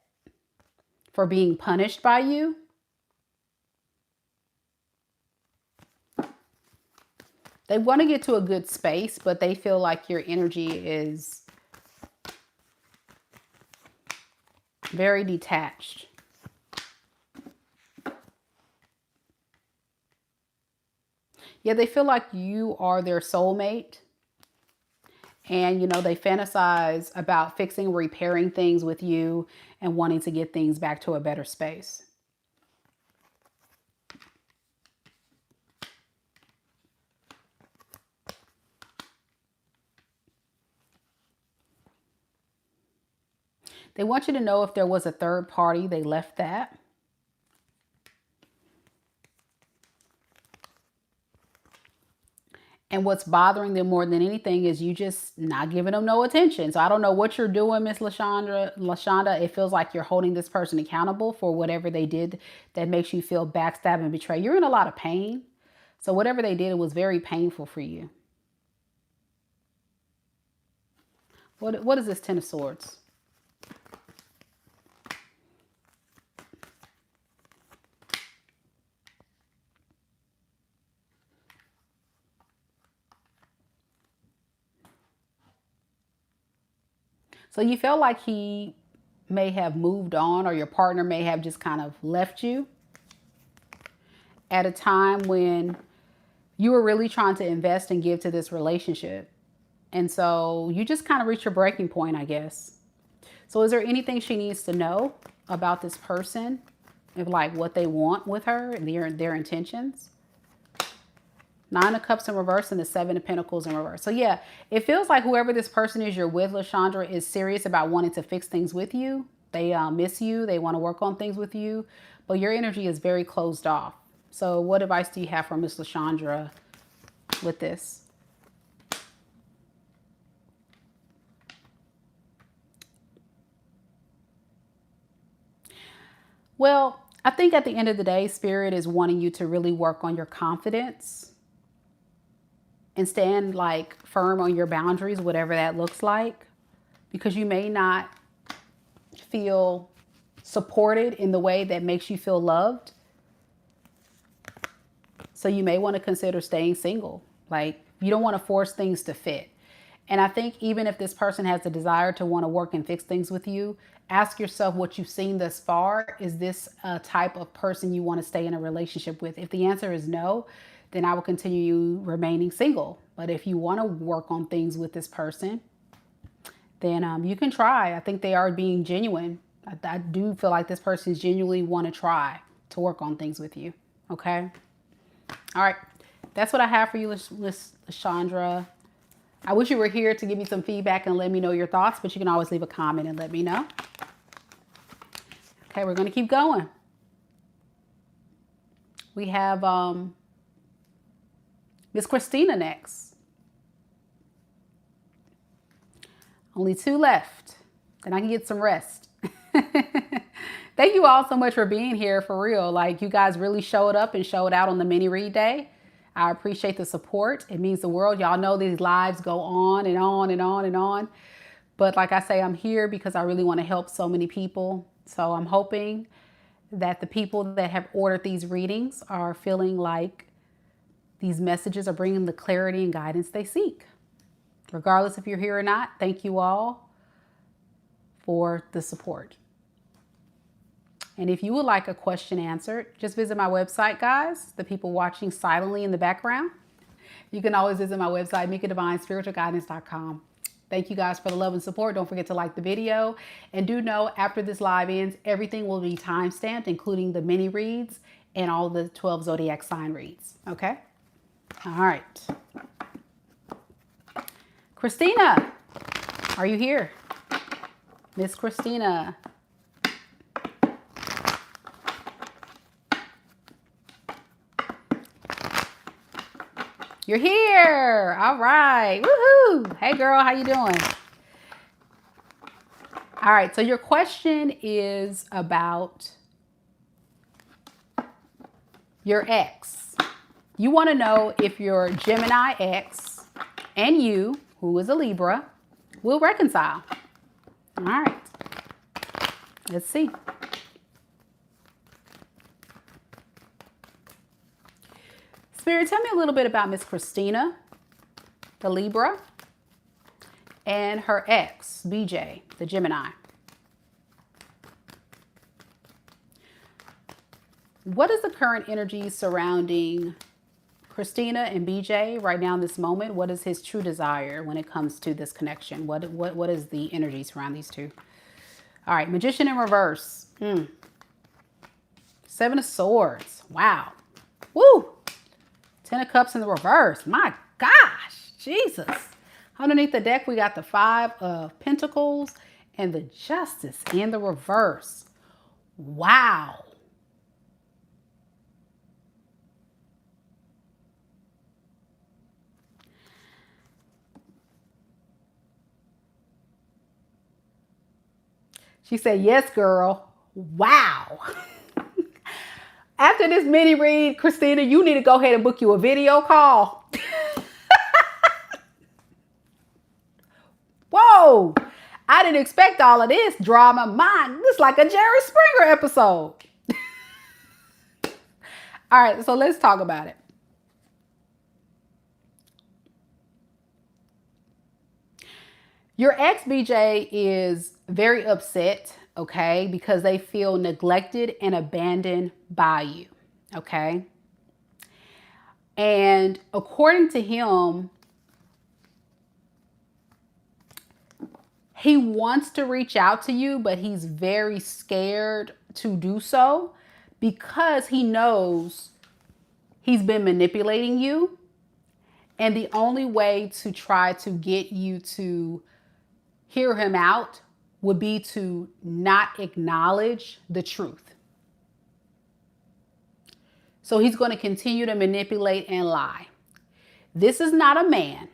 for being punished by you. They want to get to a good space, but they feel like your energy is very detached. Yeah, they feel like you are their soulmate. And, you know, they fantasize about fixing, repairing things with you and wanting to get things back to a better space. They want you to know if there was a third party, they left that. And what's bothering them more than anything is you just not giving them no attention. So I don't know what you're doing, Miss Lashanda. It feels like you're holding this person accountable for whatever they did that makes you feel backstabbed and betrayed. You're in a lot of pain. So whatever they did, it was very painful for you. What is this Ten of Swords? So you felt like he may have moved on, or your partner may have just kind of left you at a time when you were really trying to invest and give to this relationship. And so you just kind of reached your breaking point, I guess. So is there anything she needs to know about this person? Of like what they want with her and their intentions? Nine of Cups in reverse and the Seven of Pentacles in reverse. So yeah, it feels like whoever this person is you're with, Lashanda, is serious about wanting to fix things with you. They miss you. They want to work on things with you. But your energy is very closed off. So what advice do you have for Miss Lashanda with this? Well, I think at the end of the day, Spirit is wanting you to really work on your confidence and stand like firm on your boundaries, whatever that looks like, because you may not feel supported in the way that makes you feel loved. So you may want to consider staying single. Like, you don't want to force things to fit. And I think even if this person has the desire to want to work and fix things with you, ask yourself what you've seen thus far. Is this a type of person you want to stay in a relationship with? If the answer is no, then I will continue remaining single. But if you want to work on things with this person, then you can try. I think they are being genuine. I do feel like this person genuinely want to try to work on things with you. Okay? All right. That's what I have for you, Lashanda. I wish you were here to give me some feedback and let me know your thoughts, but you can always leave a comment and let me know. Okay, we're going to keep going. We have Miss Christina next. Only two left. Then I can get some rest. Thank you all so much for being here, for real. Like, you guys really showed up and showed out on the mini read day. I appreciate the support. It means the world. Y'all know these lives go on and on and on and on. But like I say, I'm here because I really want to help so many people. So I'm hoping that the people that have ordered these readings are feeling like these messages are bringing the clarity and guidance they seek. Regardless if you're here or not, thank you all for the support. And if you would like a question answered, just visit my website, guys. The people watching silently in the background. You can always visit my website, MEKA'S.com. Thank you guys for the love and support. Don't forget to like the video. And do know after this live ends, everything will be time-stamped, including the mini reads and all the 12 zodiac sign reads. Okay? All right. Christina, are you here? Miss Christina. You're here. All right. Woohoo. Hey girl, how you doing? All right, so your question is about your ex. You want to know if your Gemini ex and you, who is a Libra, will reconcile. All right. Let's see. Spirit, tell me a little bit about Miss Christina, the Libra, and her ex, BJ, the Gemini. What is the current energy surrounding Christina and BJ right now in this moment? What is his true desire when it comes to this connection? What is the energy surrounding these two? All right, Magician in reverse. 7 of Swords. Wow. Woo! 10 of Cups in the reverse. My gosh, Jesus. Underneath the deck, we got the 5 of Pentacles and the Justice in the reverse. Wow. She said, yes, girl. Wow. After this mini read, Christina, you need to go ahead and book you a video call. Whoa. I didn't expect all of this drama. Mine, this is like a Jerry Springer episode. All right, so let's talk about it. Your ex, BJ, is very upset, okay, because they feel neglected and abandoned by you, okay? And according to him, he wants to reach out to you, but he's very scared to do so because he knows he's been manipulating you. And the only way to try to get you to hear him out would be to not acknowledge the truth. So he's going to continue to manipulate and lie. This is not a man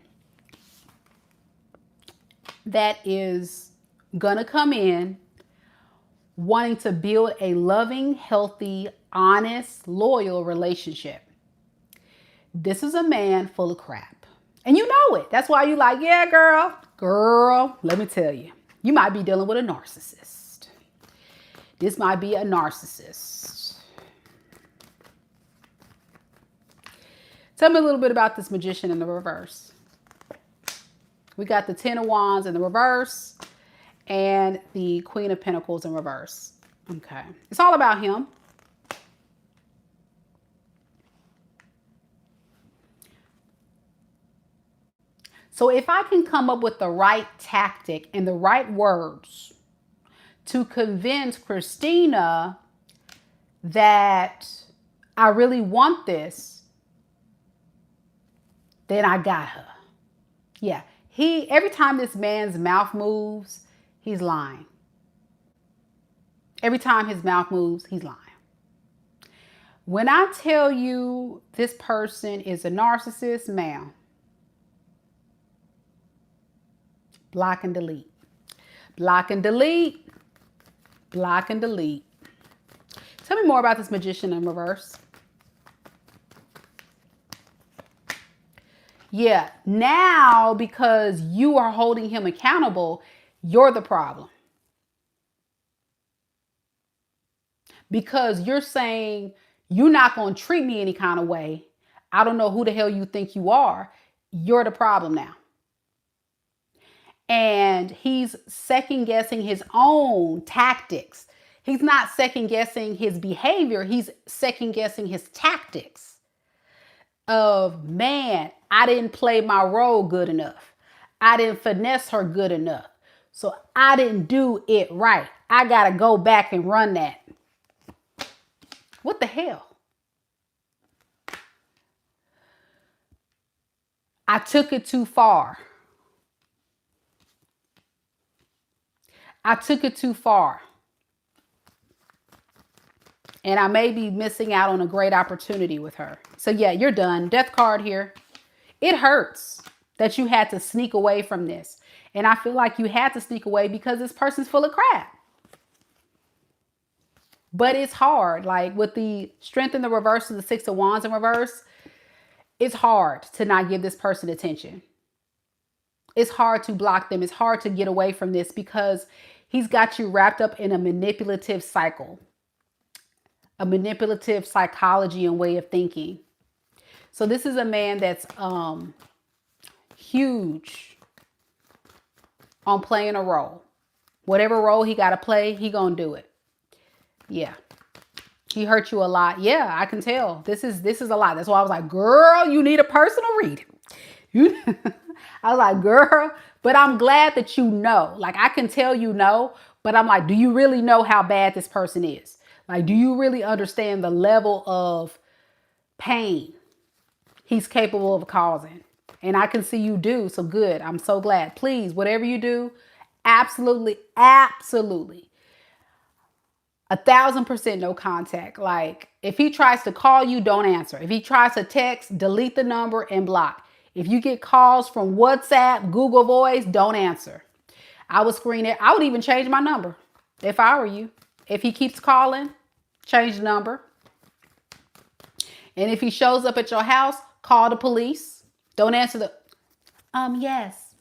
that is going to come in wanting to build a loving, healthy, honest, loyal relationship. This is a man full of crap. And you know it. That's why you like, yeah, girl. Girl, let me tell you, you might be dealing with a narcissist. This might be a narcissist. Tell me a little bit about this Magician in the reverse. We got the 10 of Wands in the reverse and the Queen of Pentacles in reverse. Okay. It's all about him. So if I can come up with the right tactic and the right words to convince Christina that I really want this, then I got her. Yeah. Every time this man's mouth moves, he's lying. Every time his mouth moves, he's lying. When I tell you this person is a narcissist, ma'am, block and delete. Block and delete. Block and delete. Tell me more about this Magician in reverse. Yeah, now because you are holding him accountable, you're the problem. Because you're saying you're not going to treat me any kind of way. I don't know who the hell you think you are. You're the problem now. And he's second guessing his own tactics. He's not second guessing his behavior. He's second guessing his tactics of, man, I didn't play my role good enough. I didn't finesse her good enough. So I didn't do it right. I got to go back and run that. What the hell? I took it too far. I took it too far. And I may be missing out on a great opportunity with her. So yeah, you're done. Death card here. It hurts that you had to sneak away from this. And I feel like you had to sneak away because this person's full of crap. But it's hard. Like with the Strength in the reverse and the Six of Wands in reverse, it's hard to not give this person attention. It's hard to block them. It's hard to get away from this because he's got you wrapped up in a manipulative cycle, a manipulative psychology and way of thinking. So this is a man that's huge on playing a role. Whatever role he got to play, he gonna do it. Yeah. He hurt you a lot. Yeah, I can tell. This is a lot. That's why I was like, girl, you need a personal reading. I was like, girl, but I'm glad that you know. Like, I can tell you know, but I'm like, do you really know how bad this person is? Like, do you really understand the level of pain he's capable of causing? And I can see you do. So good. I'm so glad. Please, whatever you do, absolutely, absolutely. 1,000% no contact. Like if he tries to call you, don't answer. If he tries to text, delete the number and block. If you get calls from WhatsApp, Google Voice, don't answer. I would screen it. I would even change my number if I were you. If he keeps calling, change the number. And if he shows up at your house, call the police. Don't answer the, yes.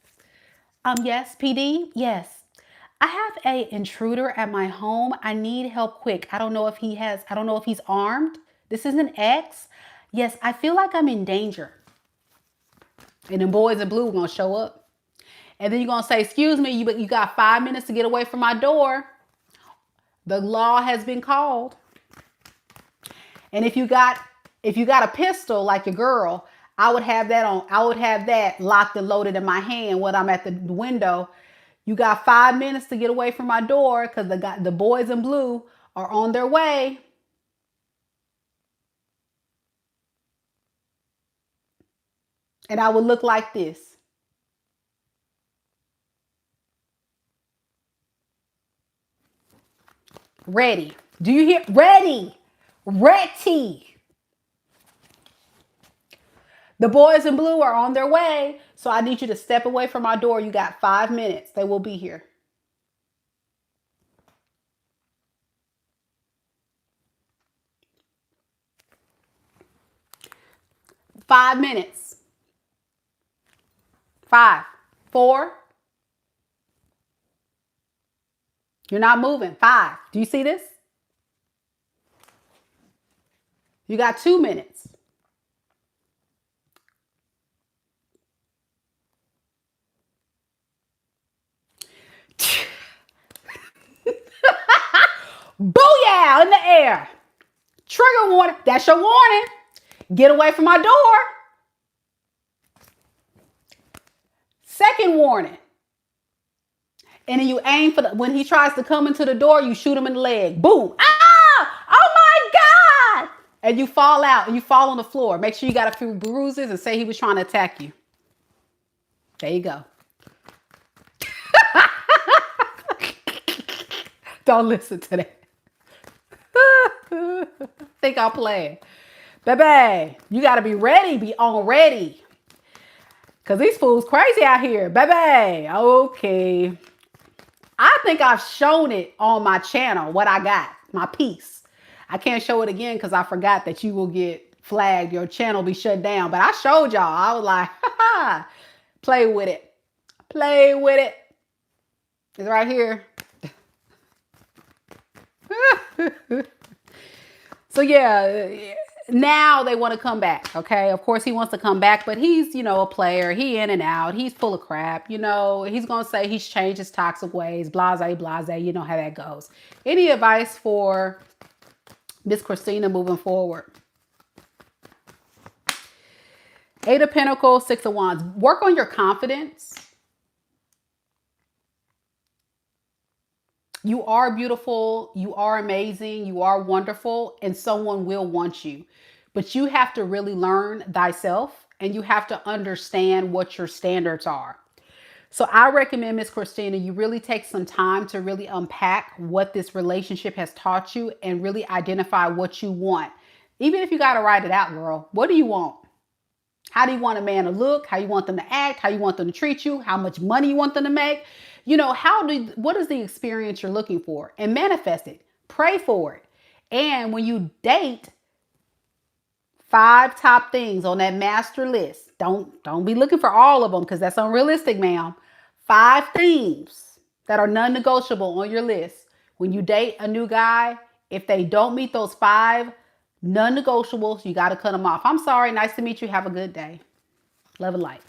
Yes, PD, yes. I have a intruder at my home. I need help quick. I don't know if he's armed. This is an ex. Yes, I feel like I'm in danger. And the boys in blue are going to show up. And then you're going to say, excuse me, you got 5 minutes to get away from my door. The law has been called. And if you got a pistol like your girl, I would have that locked and loaded in my hand when I'm at the window. You got 5 minutes to get away from my door because the boys in blue are on their way. And I would look like this. Ready. Do you hear? Ready. Ready. The boys in blue are on their way. So I need you to step away from my door. You got 5 minutes. They will be here. Five minutes. 5, 4. You're not moving. 5. Do you see this? You got 2 minutes. Booyah in the air. Trigger warning. That's your warning. Get away from my door. Second warning. And then you aim for when he tries to come into the door, you shoot him in the leg. Boom. Ah! Oh my God. And you fall out and you fall on the floor. Make sure you got a few bruises and say he was trying to attack you. There you go. Don't listen to that. Think I'll play. Baby, you got to be ready. Be on ready. Because these fools crazy out here. Baby, okay. I think I've shown it on my channel, what I got, my piece. I can't show it again because I forgot that you will get flagged. Your channel be shut down. But I showed y'all. I was like, ha, play with it. Play with it. It's right here. So yeah, now they want to come back. Okay. Of course he wants to come back, but he's, you know, a player. He in and out. He's full of crap. You know, he's going to say he's changed his toxic ways, blase, blase. You know how that goes. Any advice for Miss Christina moving forward? Eight of Pentacles, Six of Wands. Work on your confidence. You are beautiful. You are amazing. You are wonderful. And someone will want you. But you have to really learn thyself. And you have to understand what your standards are. So I recommend, Miss Christina, you really take some time to really unpack what this relationship has taught you. And really identify what you want. Even if you got to write it out, girl. What do you want? How do you want a man to look? How you want them to act? How you want them to treat you? How much money you want them to make? You know, what is the experience you're looking for? And manifest it. Pray for it. And when you date, 5 top things on that master list. Don't be looking for all of them because that's unrealistic, ma'am. 5 things that are non-negotiable on your list. When you date a new guy, if they don't meet those 5 non-negotiables, you got to cut them off. I'm sorry. Nice to meet you. Have a good day. Love and light.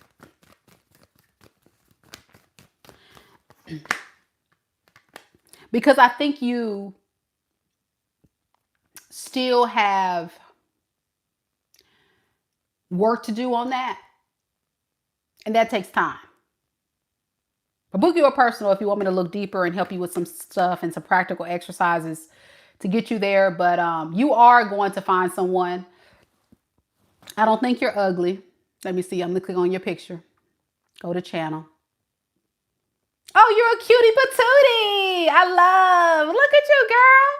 Because I think you still have work to do on that. And that takes time. But book you a personal if you want me to look deeper and help you with some stuff and some practical exercises to get you there. But you are going to find someone. I don't think you're ugly. Let me see. I'm going to click on your picture. Go to channel. Oh, you're a cutie patootie. I love. Look at you, girl.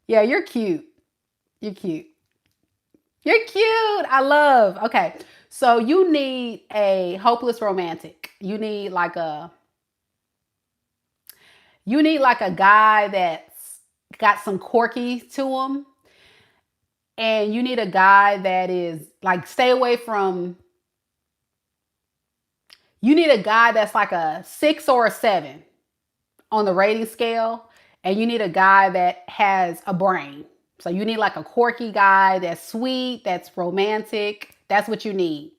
Yeah, you're cute. You're cute. You're cute. I love. Okay. So you need a hopeless romantic. You need like a guy that's got some quirky to him. And you need a guy that is like, stay away from. You need a guy that's like a 6 or a 7 on the rating scale. And you need a guy that has a brain. So you need like a quirky guy that's sweet, that's romantic. That's what you need.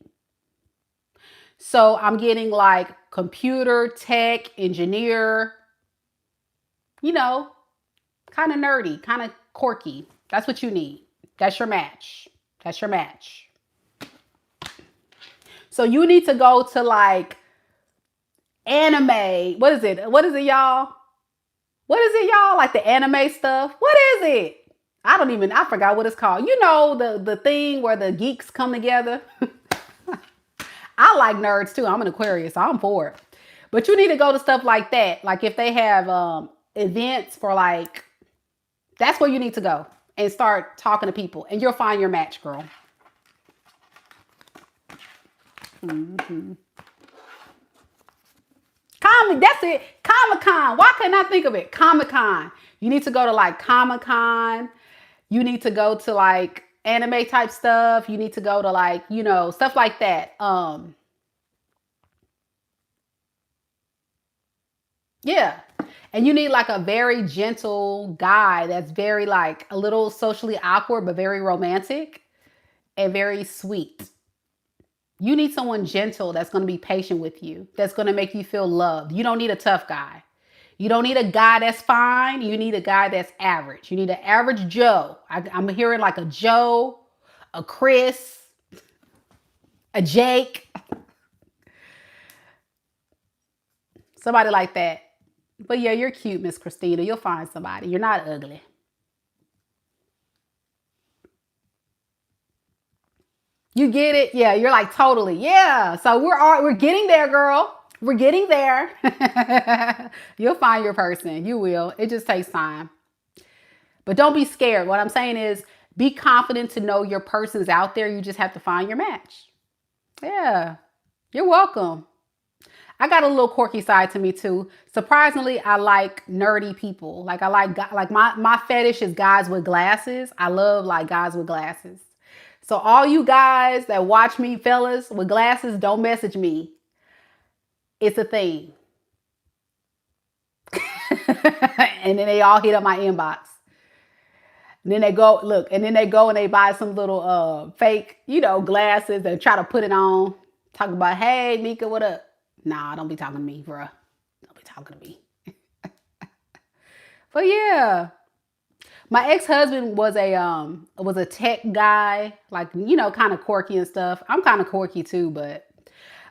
So I'm getting like computer, tech, engineer, you know, kind of nerdy, kind of quirky. That's what you need. That's your match. That's your match. So you need to go to like anime. What is it? What is it, y'all? What is it, y'all? Like the anime stuff? What is it? I forgot what it's called. You know, the thing where the geeks come together. I like nerds too. I'm an Aquarius, so I'm for it. But you need to go to stuff like that. Like if they have events for like, that's where you need to go and start talking to people and you'll find your match, girl. Mm-hmm. That's it. Comic-Con. Why couldn't I think of it? Comic-Con. You need to go to like Comic-Con. You need to go to like anime type stuff. You need to go to like, you know, stuff like that. Yeah. And you need like a very gentle guy that's very like a little socially awkward, but very romantic and very sweet. You need someone gentle that's going to be patient with you, that's going to make you feel loved. You don't need a tough guy. You don't need a guy that's fine. You need a guy that's average. You need an average Joe. I'm hearing like a Joe, a Chris, a Jake. Somebody like that. But yeah, you're cute, Miss Christina. You'll find somebody. You're not ugly. You get it? Yeah, you're like totally. Yeah. So we're getting there, girl. We're getting there. You'll find your person. You will. It just takes time. But don't be scared. What I'm saying is be confident to know your person's out there. You just have to find your match. Yeah. You're welcome. I got a little quirky side to me too. Surprisingly, I like nerdy people. Like I like my fetish is guys with glasses. I love like guys with glasses. So all you guys that watch me, fellas with glasses, don't message me. It's a thing. And then they all hit up my inbox. And then they go, look, and then they go and they buy some little fake, glasses and try to put it on. Talk about, hey, Mika, what up? Nah, don't be talking to me, bruh. Don't be talking to me. But yeah. My ex-husband was a tech guy, like, kind of quirky and stuff. I'm kind of quirky too, but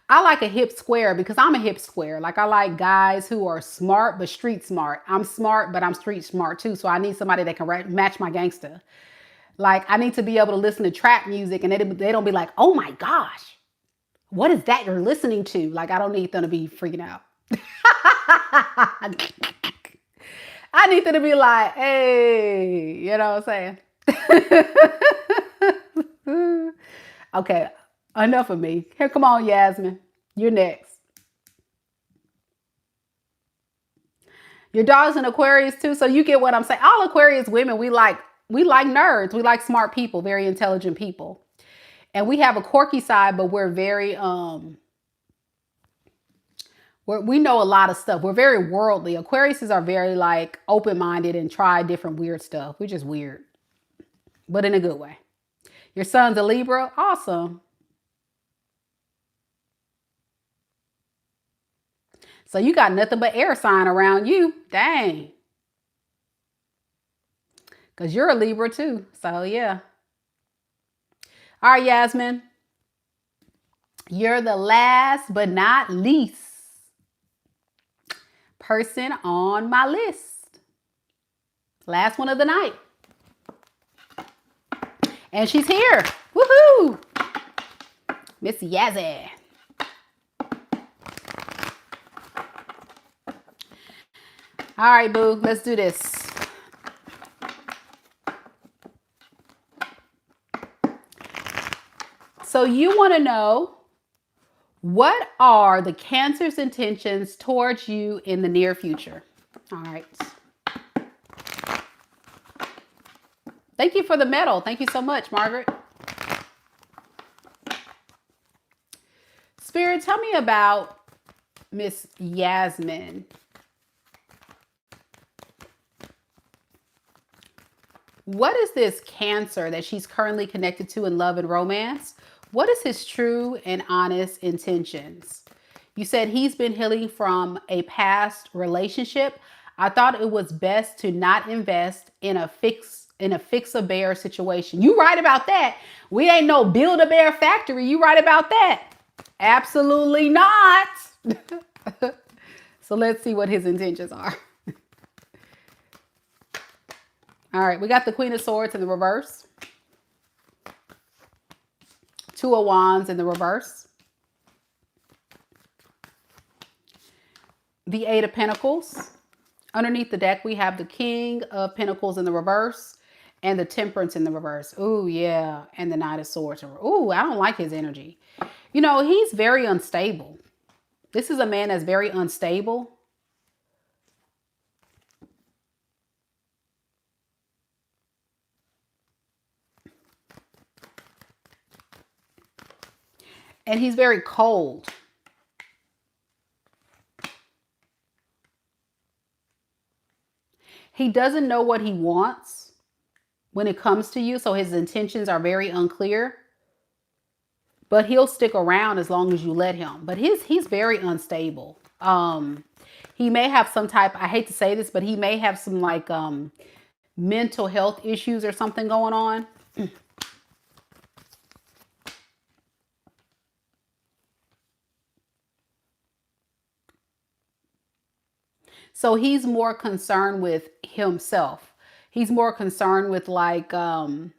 I like a hip square because I'm a hip square. Like, I like guys who are smart but street smart. I'm smart, but I'm street smart too. So I need somebody that can match my gangster. Like, I need to be able to listen to trap music and they don't be like, oh my gosh, what is that you're listening to? Like, I don't need them to be freaking out. I need them to be like, hey, you know what I'm saying? Okay, enough of me. Here, come on, Yasmin. You're next. Your dog's an Aquarius too, so you get what I'm saying. All Aquarius women, we like nerds. We like smart people, very intelligent people. And we have a quirky side, but we're very we know a lot of stuff. We're very worldly. Aquariuses are very like open-minded and try different weird stuff. We're just weird, but in a good way. Your son's a Libra. Awesome. So you got nothing but air sign around you. Dang. Because you're a Libra too. So yeah. All right, Yasmin. You're the last but not least person on my list. Last one of the night. And she's here. Woohoo! Miss Yazzie. All right, boo. Let's do this. So you want to know, what are the Cancer's intentions towards you in the near future? All right. Thank you for the medal. Thank you so much, Margaret. Spirit, tell me about Miss Yasmin. What is this Cancer that she's currently connected to in love and romance? What is his true and honest intentions? You said he's been healing from a past relationship. I thought it was best to not invest in a fix-a-bear situation. You right about that. We ain't no Build-A-Bear factory. You right about that. Absolutely not. So let's see what his intentions are. All right, we got the Queen of Swords in the reverse. Two of Wands in the reverse. The Eight of Pentacles. Underneath the deck, we have the King of Pentacles in the reverse and the Temperance in the reverse. Ooh, yeah. And the Knight of Swords. Ooh, I don't like his energy. You know, he's very unstable. This is a man that's very unstable. And he's very cold. He doesn't know what he wants when it comes to you. So his intentions are very unclear. But he'll stick around as long as you let him. But he's very unstable. He may have some type, I hate to say this, but he may have some like mental health issues or something going on. So he's more concerned with himself. He's more concerned with like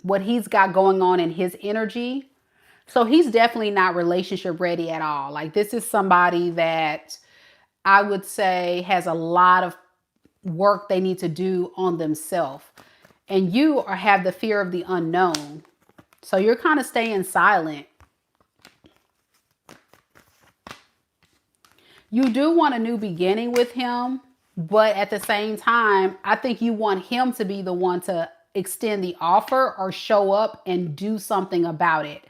what he's got going on in his energy. So he's definitely not relationship ready at all. Like, this is somebody that I would say has a lot of work they need to do on themselves. And you have the fear of the unknown. So you're kind of staying silent. You do want a new beginning with him. But at the same time, I think you want him to be the one to extend the offer or show up and do something about it.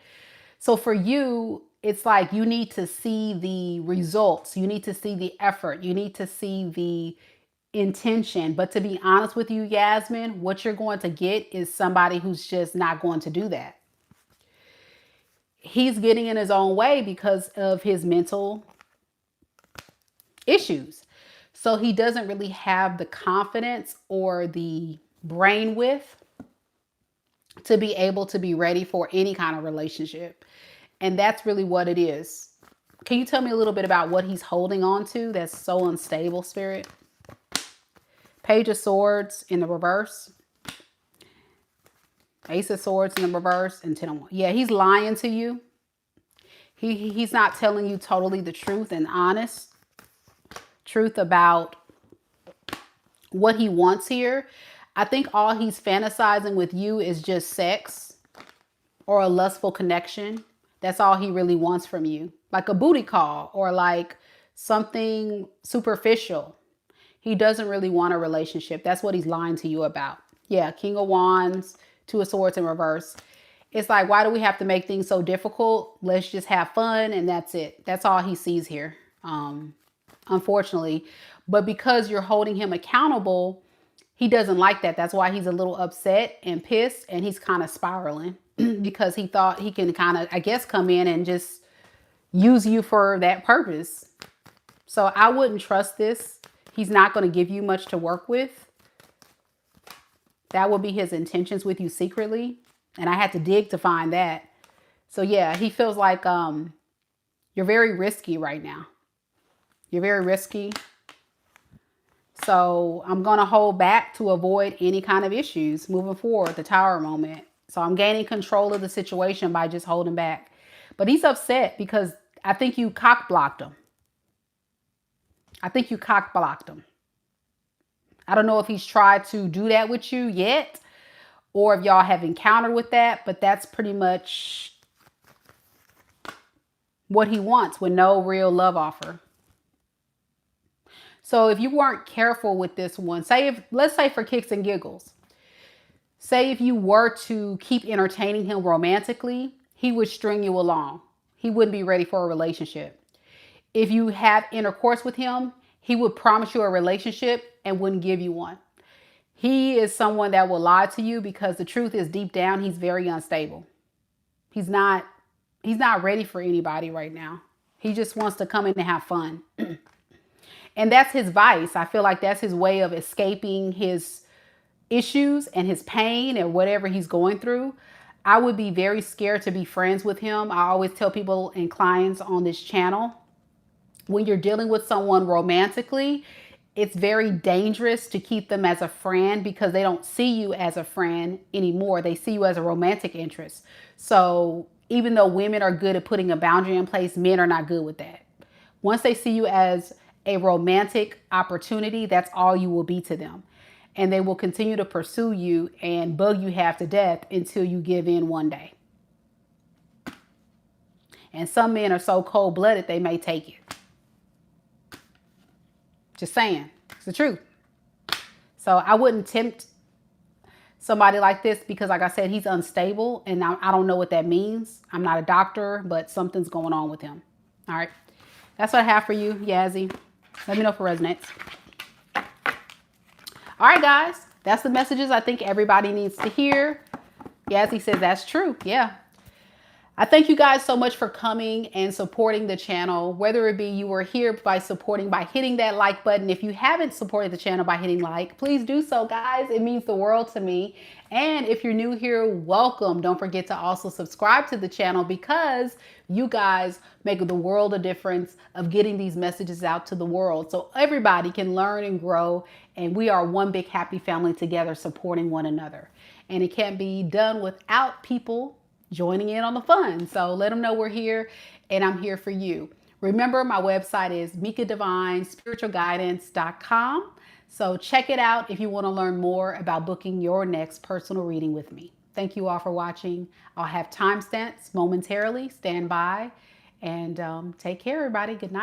So for you, it's like you need to see the results. You need to see the effort. You need to see intention. But to be honest with you, Yasmin, what you're going to get is somebody who's just not going to do that. He's getting in his own way because of his mental issues. So he doesn't really have the confidence or the brain width to be able to be ready for any kind of relationship. And that's really what it is. Can you tell me a little bit about what he's holding on to that's so unstable, Spirit? Page of Swords in the reverse. Ace of Swords in the reverse and 10 of Wands. Yeah, he's lying to you. He's not telling you totally the truth and honest truth about what he wants here. I think all he's fantasizing with you is just sex or a lustful connection. That's all he really wants from you. Like a booty call or like something superficial. He doesn't really want a relationship. That's what he's lying to you about. Yeah, King of Wands, Two of Swords in reverse. It's like, why do we have to make things so difficult? Let's just have fun and that's it. That's all he sees here, unfortunately. But because you're holding him accountable, he doesn't like that. That's why he's a little upset and pissed and he's kind of spiraling because he thought he can kind of, I guess, come in and just use you for that purpose. So I wouldn't trust this. He's not going to give you much to work with. That would be his intentions with you secretly. And I had to dig to find that. So yeah, he feels like you're very risky right now. You're very risky. So I'm going to hold back to avoid any kind of issues moving forward, the Tower moment. So I'm gaining control of the situation by just holding back. But he's upset because I think you cock blocked him. I think you cock blocked him. I don't know if he's tried to do that with you yet or if y'all have encountered with that, but that's pretty much what he wants with no real love offer. So if you weren't careful with this one, let's say for kicks and giggles, say if you were to keep entertaining him romantically, he would string you along. He wouldn't be ready for a relationship. If you have intercourse with him, he would promise you a relationship and wouldn't give you one. He is someone that will lie to you because the truth is deep down, he's very unstable. He's not ready for anybody right now. He just wants to come in and have fun. And that's his vice. I feel like that's his way of escaping his issues and his pain and whatever he's going through. I would be very scared to be friends with him. I always tell people and clients on this channel, when you're dealing with someone romantically, it's very dangerous to keep them as a friend because they don't see you as a friend anymore. They see you as a romantic interest. So even though women are good at putting a boundary in place, men are not good with that. Once they see you as a romantic opportunity, that's all you will be to them. And they will continue to pursue you and bug you half to death until you give in one day. And some men are so cold-blooded, they may take it. Just saying. It's the truth. So I wouldn't tempt somebody like this because, like I said, he's unstable. And I don't know what that means. I'm not a doctor, but something's going on with him. All right. That's what I have for you, Yazzie. Let me know if it resonates. All right, guys. That's the messages I think everybody needs to hear. Yazzie says that's true. Yeah. I thank you guys so much for coming and supporting the channel, whether it be you were here by supporting by hitting that like button. If you haven't supported the channel by hitting like, please do so, guys. It means the world to me. And if you're new here, welcome. Don't forget to also subscribe to the channel because you guys make the world a difference of getting these messages out to the world so everybody can learn and grow. And we are one big happy family together supporting one another. And it can't be done without people joining in on the fun. So let them know we're here and I'm here for you. Remember, my website is MikaDivineSpiritualGuidance.com. So check it out if you want to learn more about booking your next personal reading with me. Thank you all for watching. I'll have timestamps momentarily. Stand by and take care, everybody. Good night.